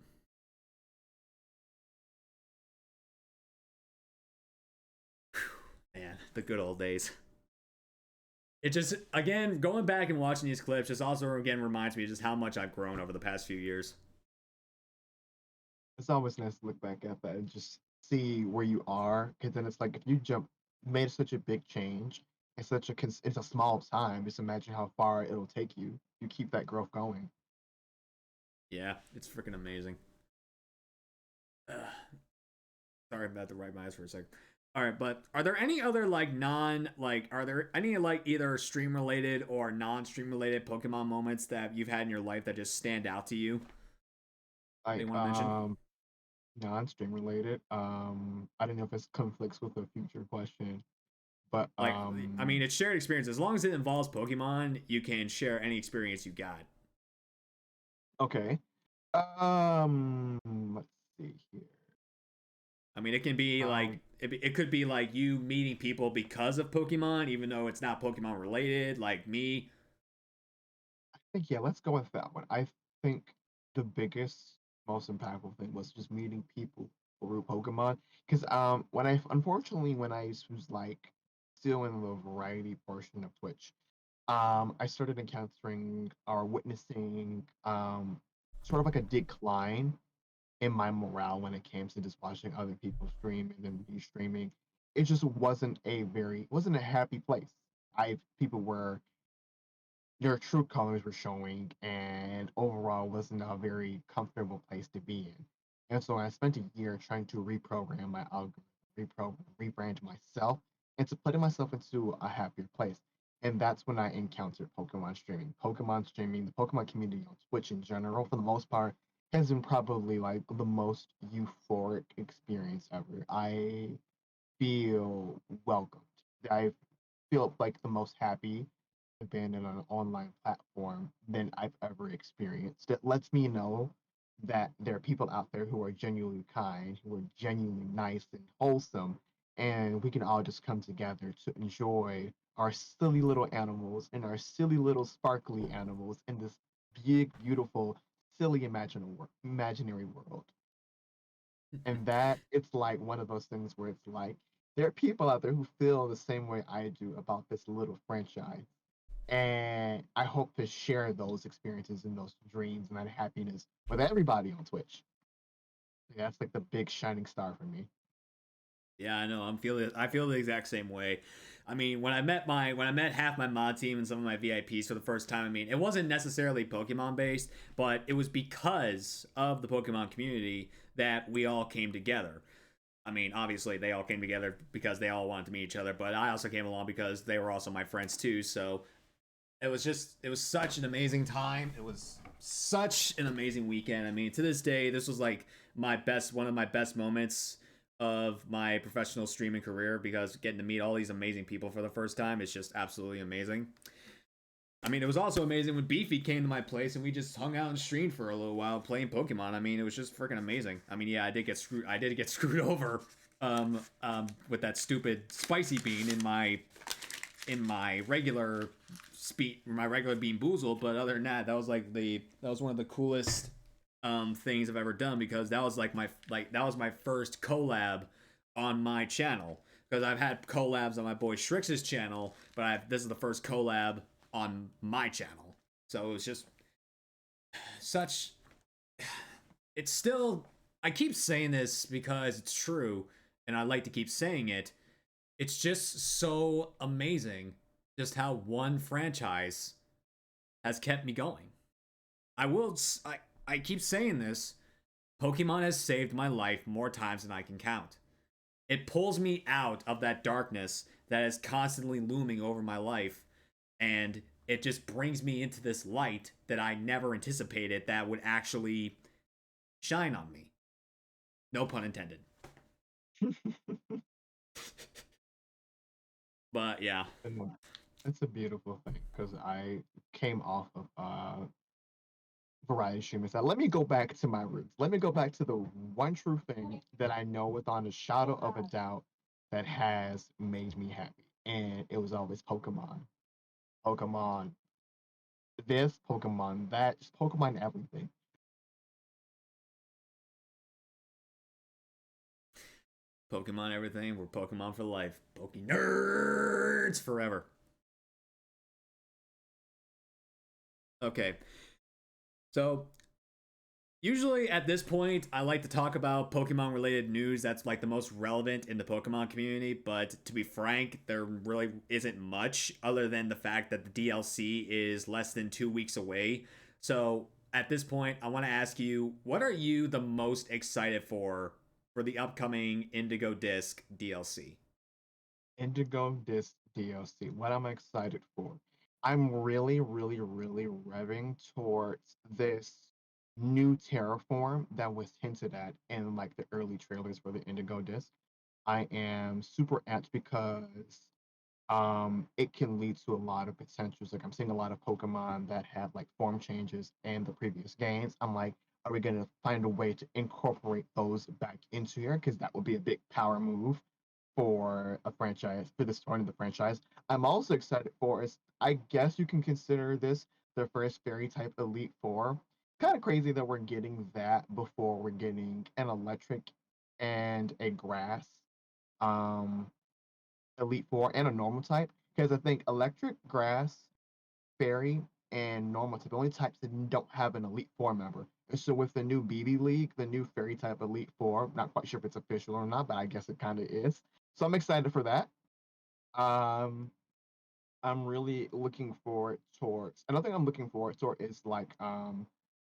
[SPEAKER 1] Whew, man, the good old days. It just, again, going back and watching these clips just also again reminds me just how much I've grown over the past few years.
[SPEAKER 2] It's always nice to look back at that and just see where you are. Because then it's like if you made such a big change in it's a small time. Just imagine how far it'll take you. You keep that growth going.
[SPEAKER 1] Yeah, it's freaking amazing. Sorry, I'm about to wipe my eyes for a sec. All right, but are there any other are there any like either stream related or non-stream related Pokemon moments that you've had in your life that just stand out to you?
[SPEAKER 2] Like
[SPEAKER 1] want to mention?
[SPEAKER 2] non-stream related. I don't know if it conflicts with a future question, but
[SPEAKER 1] Like, I mean, it's shared experience. As long as it involves Pokemon, you can share any experience you got.
[SPEAKER 2] okay. Let's see here.
[SPEAKER 1] I mean, it can be like it could be like you meeting people because of Pokemon, even though it's not Pokemon related. Like me.
[SPEAKER 2] I think yeah, let's go with that one. I think the biggest, most impactful thing was just meeting people through Pokemon. Because when I was like still in the variety portion of Twitch, I started encountering or witnessing sort of like a decline in my morale when it came to just watching other people stream and then me streaming. It just wasn't a happy place. People were their true colors were showing, and overall wasn't a very comfortable place to be in. And so I spent a year trying to reprogram my algorithm, rebrand myself, and to put myself into a happier place. And that's when I encountered Pokemon streaming. Pokemon streaming, the Pokemon community on Twitch in general, for the most part, has been probably like the most euphoric experience ever. I feel welcomed. I feel like the most happy I've been in an online platform than I've ever experienced. It lets me know that there are people out there who are genuinely kind, who are genuinely nice and wholesome, and we can all just come together to enjoy our silly little animals and our silly little sparkly animals in this big, beautiful, silly imaginary world. And that it's like one of those things where it's like there are people out there who feel the same way I do about this little franchise. And I hope to share those experiences and those dreams and that happiness with everybody on Twitch. Yeah, that's like the big shining star for me.
[SPEAKER 1] Yeah, I know. I feel the exact same way. I mean, when I met half my mod team and some of my VIPs for the first time, I mean, it wasn't necessarily Pokemon based, but it was because of the Pokemon community that we all came together. I mean, obviously they all came together because they all wanted to meet each other, but I also came along because they were also my friends too. So it was such an amazing time. It was such an amazing weekend. I mean, to this day, this was like one of my best moments of my professional streaming career because getting to meet all these amazing people for the first time is just absolutely amazing. I mean, it was also amazing when Beefy came to my place and we just hung out and streamed for a little while playing Pokemon. I mean, it was just freaking amazing. I mean, yeah, I did get screwed. I did get screwed over, with that stupid spicy bean in my regular my regular Bean Boozle. But other than that, that was one of the coolest things I've ever done because that was my first collab on my channel because I've had collabs on my boy Shrix's channel, but this is the first collab on my channel. So it was just such. It's still. I keep saying this because it's true, and I like to keep saying it. It's just so amazing just how one franchise has kept me going. I will. I keep saying this. Pokemon has saved my life more times than I can count. It pulls me out of that darkness that is constantly looming over my life, and it just brings me into this light that I never anticipated that would actually shine on me. No pun intended. But yeah.
[SPEAKER 2] And it's a beautiful thing because I came off of variety streaming. So let me go back to my roots. Let me go back to the one true thing that I know without a shadow of a doubt that has made me happy. And it was always Pokemon. Pokemon this, Pokemon that, just Pokemon everything.
[SPEAKER 1] Pokemon everything. We're Pokemon for life. PokeNERDS forever. Okay. So, usually at this point, I like to talk about Pokemon related news that's like the most relevant in the Pokemon community, but to be frank, there really isn't much other than the fact that the DLC is less than 2 weeks away. So, at this point, I want to ask you, what are you the most excited for the upcoming Indigo Disc DLC?
[SPEAKER 2] Indigo Disc DLC. What I'm excited for. I'm really, really, really revving towards this new terraform that was hinted at in like the early trailers for the Indigo Disc. I am super amped because it can lead to a lot of potentials. Like I'm seeing a lot of Pokemon that have like form changes in the previous games. I'm like, are we gonna find a way to incorporate those back into here? Because that would be a big power move for a franchise, for the starting of the franchise. I'm also excited for is I guess you can consider this the first fairy type Elite Four. Kind of crazy that we're getting that before we're getting an electric and a grass um Elite Four and a normal type. Because I think electric, grass, fairy, and normal type, the only types that don't have an Elite Four member. And so with the new BB League, the new fairy type Elite Four, not quite sure if it's official or not, but I guess it kind of is. So I'm excited for that. Um, I'm really looking forward towards another thing I'm looking forward to is like a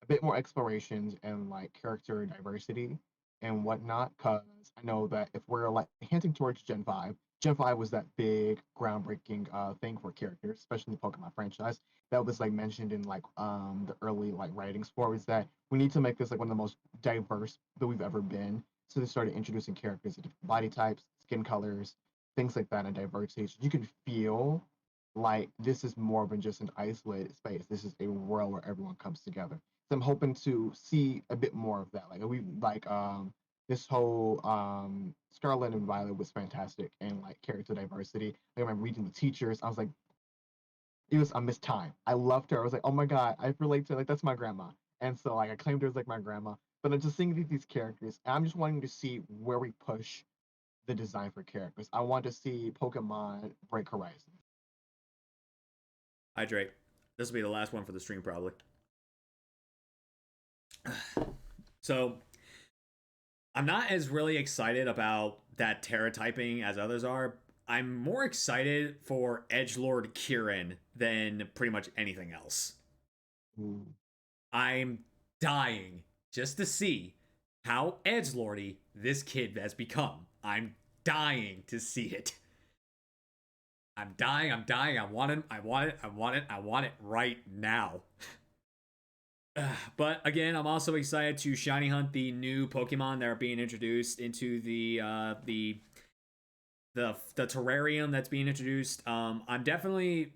[SPEAKER 2] bit more explorations and like character diversity and whatnot. Cause I know that if we're like hinting towards Gen 5, Gen 5 was that big groundbreaking thing for characters, especially in the Pokemon franchise. That was like mentioned in like the early like writings for is that we need to make this like one of the most diverse that we've ever been. So they started introducing characters of different body types, skin colors, things like that, and diversity. So you can feel like this is more than just an isolated space. This is a world where everyone comes together. So I'm hoping to see a bit more of that. Like we like this whole Scarlet and Violet was fantastic and like character diversity. I remember reading the teachers. I was like, it was a missed time. I loved her. I was like, oh my god, I relate to her. Like that's my grandma. And so like I claimed her as like my grandma. But I'm just seeing these characters, and I'm just wanting to see where we push the design for characters. I want to see Pokemon break horizons.
[SPEAKER 1] Hydrate. This will be the last one for the stream, probably. So, I'm not as really excited about that Terra typing as others are. I'm more excited for Edgelord Kieran than pretty much anything else.
[SPEAKER 2] Ooh.
[SPEAKER 1] I'm dying just to see how edgelordy this kid has become. I'm dying to see it. I'm dying. I want it. I want it right now. But again, I'm also excited to shiny hunt the new Pokemon that are being introduced into the terrarium that's being introduced. I'm definitely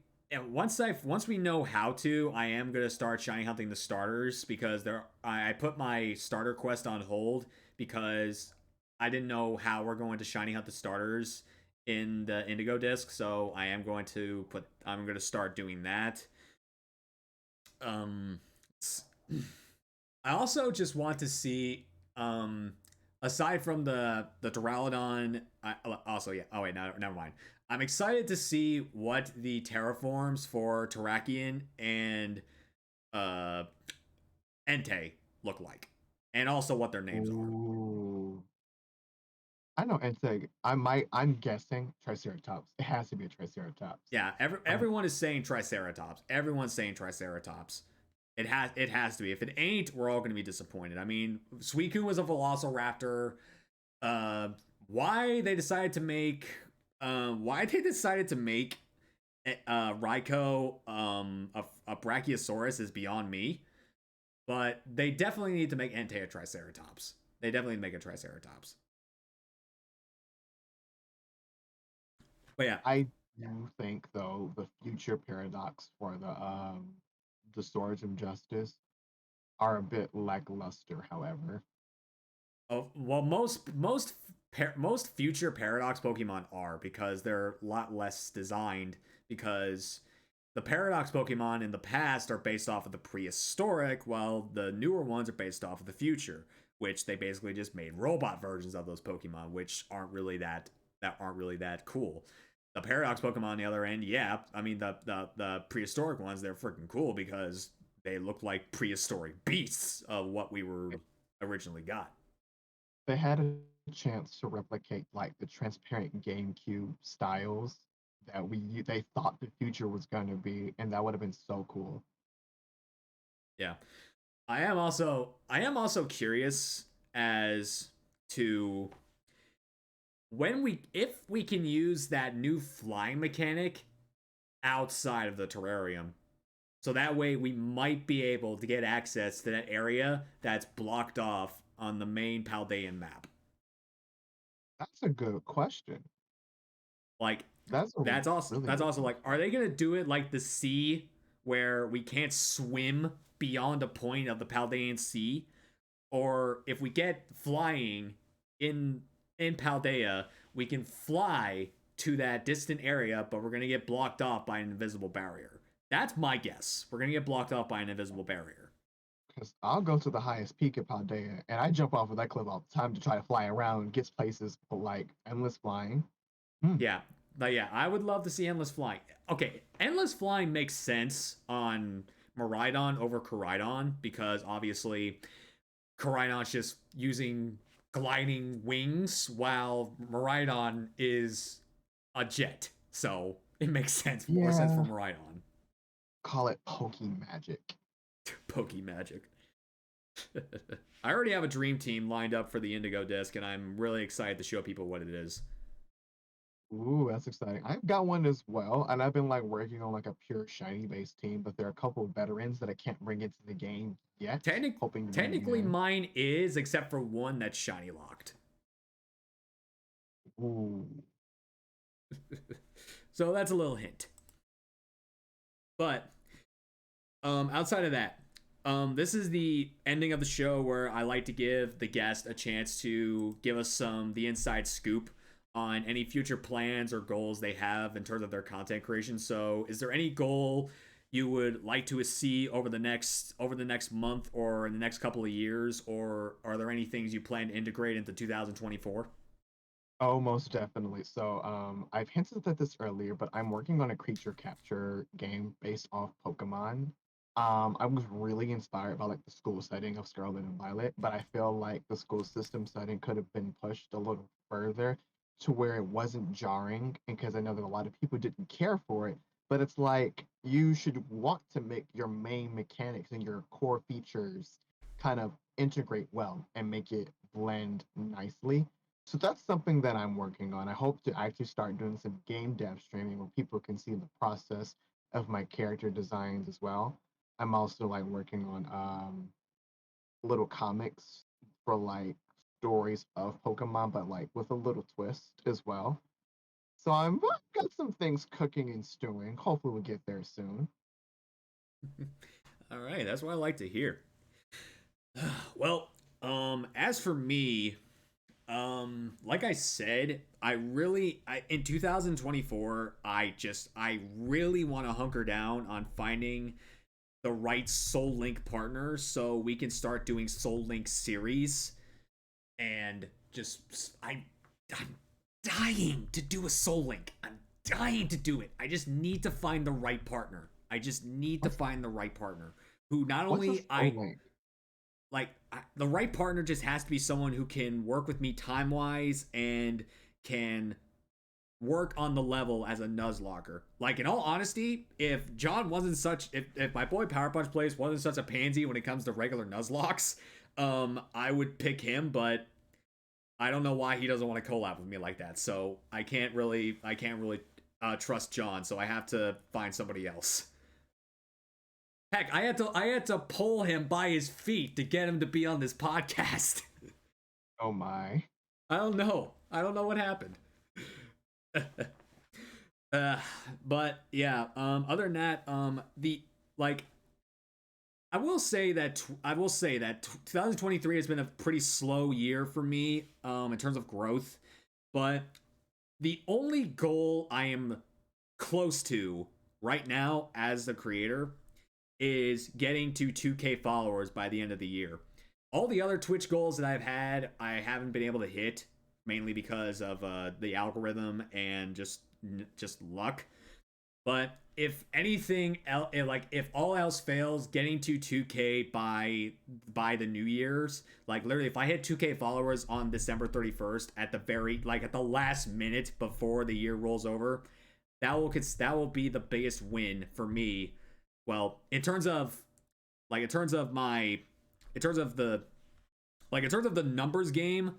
[SPEAKER 1] once we know how to, I am gonna start shiny hunting the starters because I put my starter quest on hold because I didn't know how we're going to shiny hunt the starters in the Indigo disc. So I'm going to start doing that. I also just want to see, aside from the Duraludon, also yeah. Oh wait, no, never mind. I'm excited to see what the terraforms for Terrakion and Entei look like, and also what their names are.
[SPEAKER 2] Ooh. I know Entei. I'm guessing Triceratops. It has to be a Triceratops.
[SPEAKER 1] Yeah, everyone is saying Triceratops. Everyone's saying Triceratops. It has to be. If it ain't, we're all going to be disappointed. I mean, Suicune was a Velociraptor. Why they decided to make Raikou a Brachiosaurus is beyond me. But they definitely need to make Entei a Triceratops. They definitely need to make a Triceratops. But yeah,
[SPEAKER 2] I do think though the future paradox for the Swords of Justice are a bit lackluster, however.
[SPEAKER 1] oh, well, most future Paradox Pokemon are because they're a lot less designed because the Paradox Pokemon in the past are based off of the prehistoric, while the newer ones are based off of the future, which they basically just made robot versions of those Pokemon, which aren't really that cool. The Paradox Pokemon on the other end, yeah, I mean the prehistoric ones, they're freaking cool because they look like prehistoric beasts of what we were originally got.
[SPEAKER 2] They had a chance to replicate like the transparent GameCube styles that they thought the future was going to be, and that would have been so cool.
[SPEAKER 1] Yeah. I am also curious as to if we can use that new flying mechanic outside of the terrarium. So that way we might be able to get access to that area that's blocked off on the main Paldean map.
[SPEAKER 2] That's a good question.
[SPEAKER 1] Like
[SPEAKER 2] That's a
[SPEAKER 1] that's
[SPEAKER 2] really good
[SPEAKER 1] also like,
[SPEAKER 2] question.
[SPEAKER 1] are they gonna do it like the sea where we can't swim beyond a point of the Paldean Sea? Or if we get flying in Paldea, we can fly to that distant area, but we're gonna get blocked off by an invisible barrier. That's my guess. We're gonna get blocked off by an invisible barrier.
[SPEAKER 2] Because I'll go to the highest peak of Paldea, and I jump off of that cliff all the time to try to fly around, get places, but like endless flying.
[SPEAKER 1] Yeah, but yeah, I would love to see endless flying. Okay, endless flying makes sense on Miraidon over Koraidon because obviously Koraidon's just using gliding wings while Miraidon is a jet. So it makes sense, more sense for
[SPEAKER 2] Yeah.
[SPEAKER 1] Miraidon.
[SPEAKER 2] Call it Poke Magic.
[SPEAKER 1] Poké magic. I already have a dream team lined up for the Indigo disc, and I'm really excited to show people what it is.
[SPEAKER 2] Ooh, that's exciting. I've got one as well, and I've been like working on like a pure shiny based team, but there are a couple of veterans that I can't bring into the game yet. Hoping to bring them
[SPEAKER 1] Technically,
[SPEAKER 2] in.
[SPEAKER 1] mine is, except for one that's shiny locked.
[SPEAKER 2] Ooh.
[SPEAKER 1] So that's a little hint. But outside of that, this is the ending of the show where I like to give the guest a chance to give us the inside scoop on any future plans or goals they have in terms of their content creation. So, is there any goal you would like to see over the next month or in the next couple of years, or are there any things you plan to integrate into 2024?
[SPEAKER 2] Oh, most definitely. So, I've hinted at this earlier, but I'm working on a creature capture game based off Pokemon. I was really inspired by like the school setting of Scarlet and Violet, but I feel like the school system setting could have been pushed a little further to where it wasn't jarring, and because I know that a lot of people didn't care for it, but it's like you should want to make your main mechanics and your core features kind of integrate well and make it blend nicely. So that's something that I'm working on. I hope to actually start doing some game dev streaming where people can see the process of my character designs as well. I'm also like working on little comics for like stories of Pokemon, but like with a little twist as well. So I've got some things cooking and stewing. Hopefully we'll get there soon.
[SPEAKER 1] All right, that's what I like to hear. Well, as for me, like I said, in 2024, I really want to hunker down on finding the right Soul Link partner so we can start doing Soul Link series and I'm dying to do a Soul Link. I'm dying to do it. I just need to find the right partner. I just need to
[SPEAKER 2] What's
[SPEAKER 1] find the right partner who not
[SPEAKER 2] what's a
[SPEAKER 1] only
[SPEAKER 2] soul link?
[SPEAKER 1] the right partner just has to be someone who can work with me time wise and can work on the level as a Nuzlocke. Like, in all honesty, if John wasn't such, if my boy Power Punch Place wasn't such a pansy when it comes to regular Nuzlocks, I would pick him, but I don't know why he doesn't want to collab with me like that. So I can't really trust John. So I have to find somebody else. Heck, I had to pull him by his feet to get him to be on this podcast.
[SPEAKER 2] Oh my.
[SPEAKER 1] I don't know. I don't know what happened. uh, but yeah. Other than that, the like, I will say that 2023 has been a pretty slow year for me, in terms of growth. But the only goal I am close to right now as the creator is getting to 2K followers by the end of the year. All the other Twitch goals that I've had, I haven't been able to hit, mainly because of the algorithm and just luck. But if anything, if all else fails, getting to 2K by the New Year's, like literally, if I hit 2K followers on December 31st at at the last minute before the year rolls over, that will be the biggest win for me. Well, in terms of the numbers game,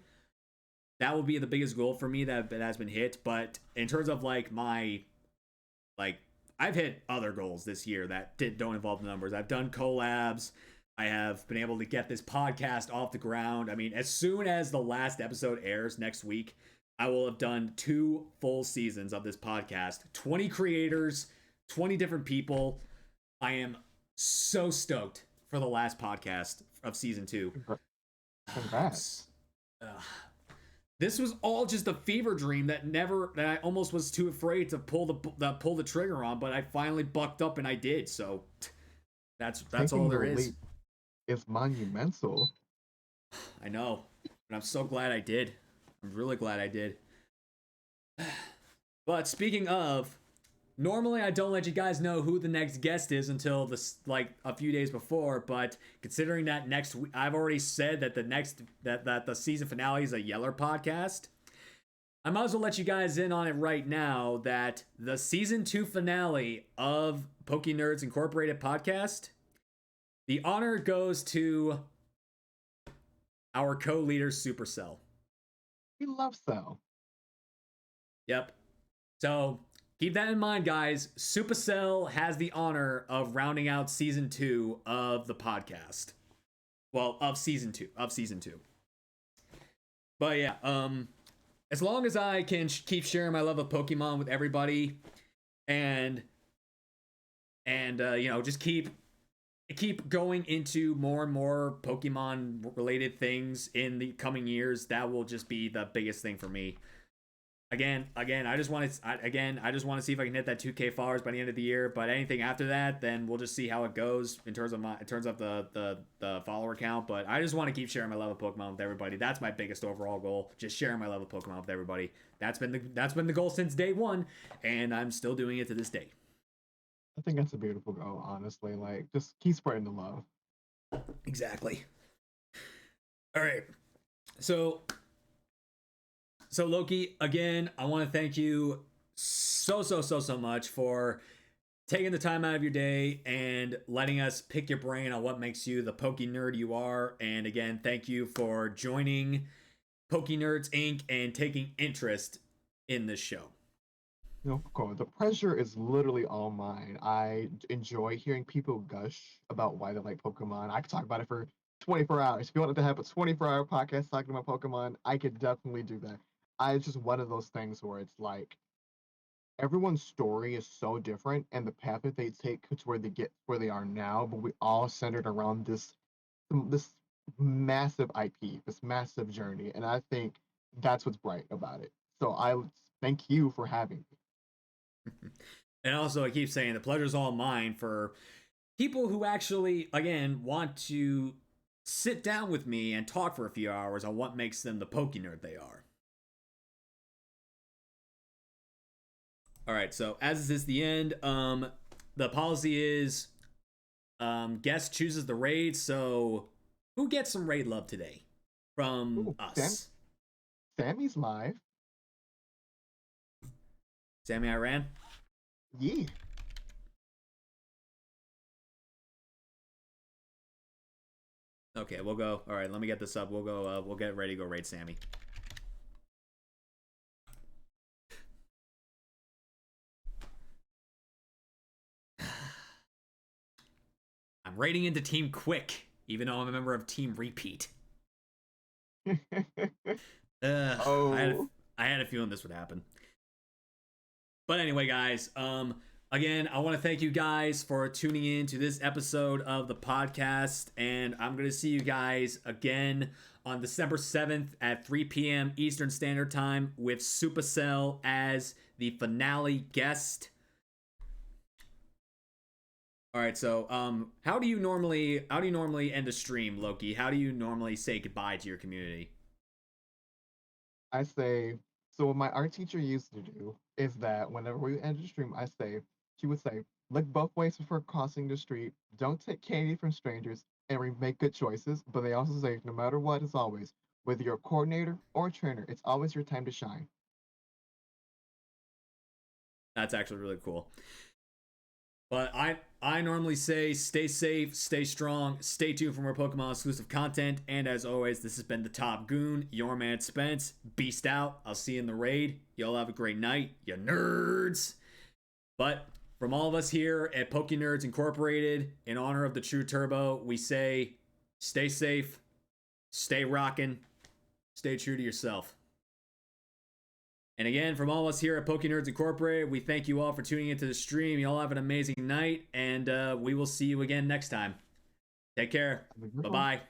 [SPEAKER 1] that will be the biggest goal for me that has been hit. But in terms of like I've hit other goals this year that don't involve the numbers. I've done collabs. I have been able to get this podcast off the ground. I mean, as soon as the last episode airs next week, I will have done 2 full seasons of this podcast. 20 creators, 20 different people. I am so stoked for the last podcast of season 2.
[SPEAKER 2] Congrats.
[SPEAKER 1] This was all just a fever dream that I almost was too afraid to pull the trigger on, but I finally bucked up and I did. So that's all
[SPEAKER 2] Taking the
[SPEAKER 1] there is.
[SPEAKER 2] leap is monumental.
[SPEAKER 1] I know, but I'm so glad I did. I'm really glad I did. But speaking of, normally I don't let you guys know who the next guest is until a few days before, but considering that next week I've already said that that the season finale is a Yeller podcast, I might as well let you guys in on it right now that the season 2 finale of pokeNERDS Incorporated podcast, the honor goes to our co-leader Supercell.
[SPEAKER 2] We love Cell.
[SPEAKER 1] Yep. So keep that in mind, guys. Supercell has the honor of rounding out season 2 of the podcast. Well, of season 2. But yeah, as long as I can keep sharing my love of Pokemon with everybody, and you know, just keep going into more and more Pokemon related things in the coming years, that will just be the biggest thing for me. Again, I just want to see if I can hit that 2K followers by the end of the year. But anything after that, then we'll just see how it goes in terms of the follower count. But I just want to keep sharing my love of Pokemon with everybody. That's my biggest overall goal. Just sharing my love of Pokemon with everybody. That's been the goal since day one, and I'm still doing it to this day.
[SPEAKER 2] I think that's a beautiful goal, honestly. Like, just keep spreading the love.
[SPEAKER 1] Exactly. All right. So Loki, again, I want to thank you so much for taking the time out of your day and letting us pick your brain on what makes you the Poké nerd you are. And again, thank you for joining pokeNERDS Inc. and taking interest in this show.
[SPEAKER 2] No, cool. The pressure is literally all mine. I enjoy hearing people gush about why they like Pokemon. I could talk about it for 24 hours. If you wanted to have a 24-hour podcast talking about Pokemon, I could definitely do that. It's just one of those things where it's like everyone's story is so different and the path that they take to where they get where they are now, but we all centered around this massive IP, this massive journey. And I think that's what's bright about it. So I thank you for having me.
[SPEAKER 1] And also, I keep saying the pleasure's all mine for people who actually, again, want to sit down with me and talk for a few hours on what makes them the PokeNerd they are. All right, so as is this the end, the policy is guest chooses the raid. So who gets some raid love today from us?
[SPEAKER 2] Sammy's live.
[SPEAKER 1] Sammy Iran?
[SPEAKER 2] Yeah.
[SPEAKER 1] Okay, we'll go. All right, let me get this up. We'll go. We'll get ready to go raid Sammy. I'm raiding into Team Quick, even though I'm a member of Team Repeat.
[SPEAKER 2] Oh.
[SPEAKER 1] I had a feeling this would happen. But anyway, guys, again, I want to thank you guys for tuning in to this episode of the podcast, and I'm going to see you guys again on December 7th at 3 p.m. Eastern Standard Time with Supercell as the finale guest. All right, so how do you normally end a stream, Loki? How do you normally say goodbye to your community?
[SPEAKER 2] I say, so what my art teacher used to do is that whenever we end the stream, she would say, look both ways before crossing the street, don't take candy from strangers, and make good choices. But they also say, no matter what, as always, whether you're a coordinator or a trainer, it's always your time to shine.
[SPEAKER 1] That's actually really cool. But I normally say stay safe, stay strong, stay tuned for more Pokemon exclusive content, and as always, this has been the Top Goon, your man Spence. Beast out. I'll see you in the raid. Y'all have a great night, you nerds. But from all of us here at pokeNERDS Incorporated, in honor of the TheTrueTurbo, we say stay safe, stay rockin', stay true to yourself. And again, from all of us here at pokeNERDS Incorporated, we thank you all for tuning into the stream. You all have an amazing night, and we will see you again next time. Take care. Bye-bye.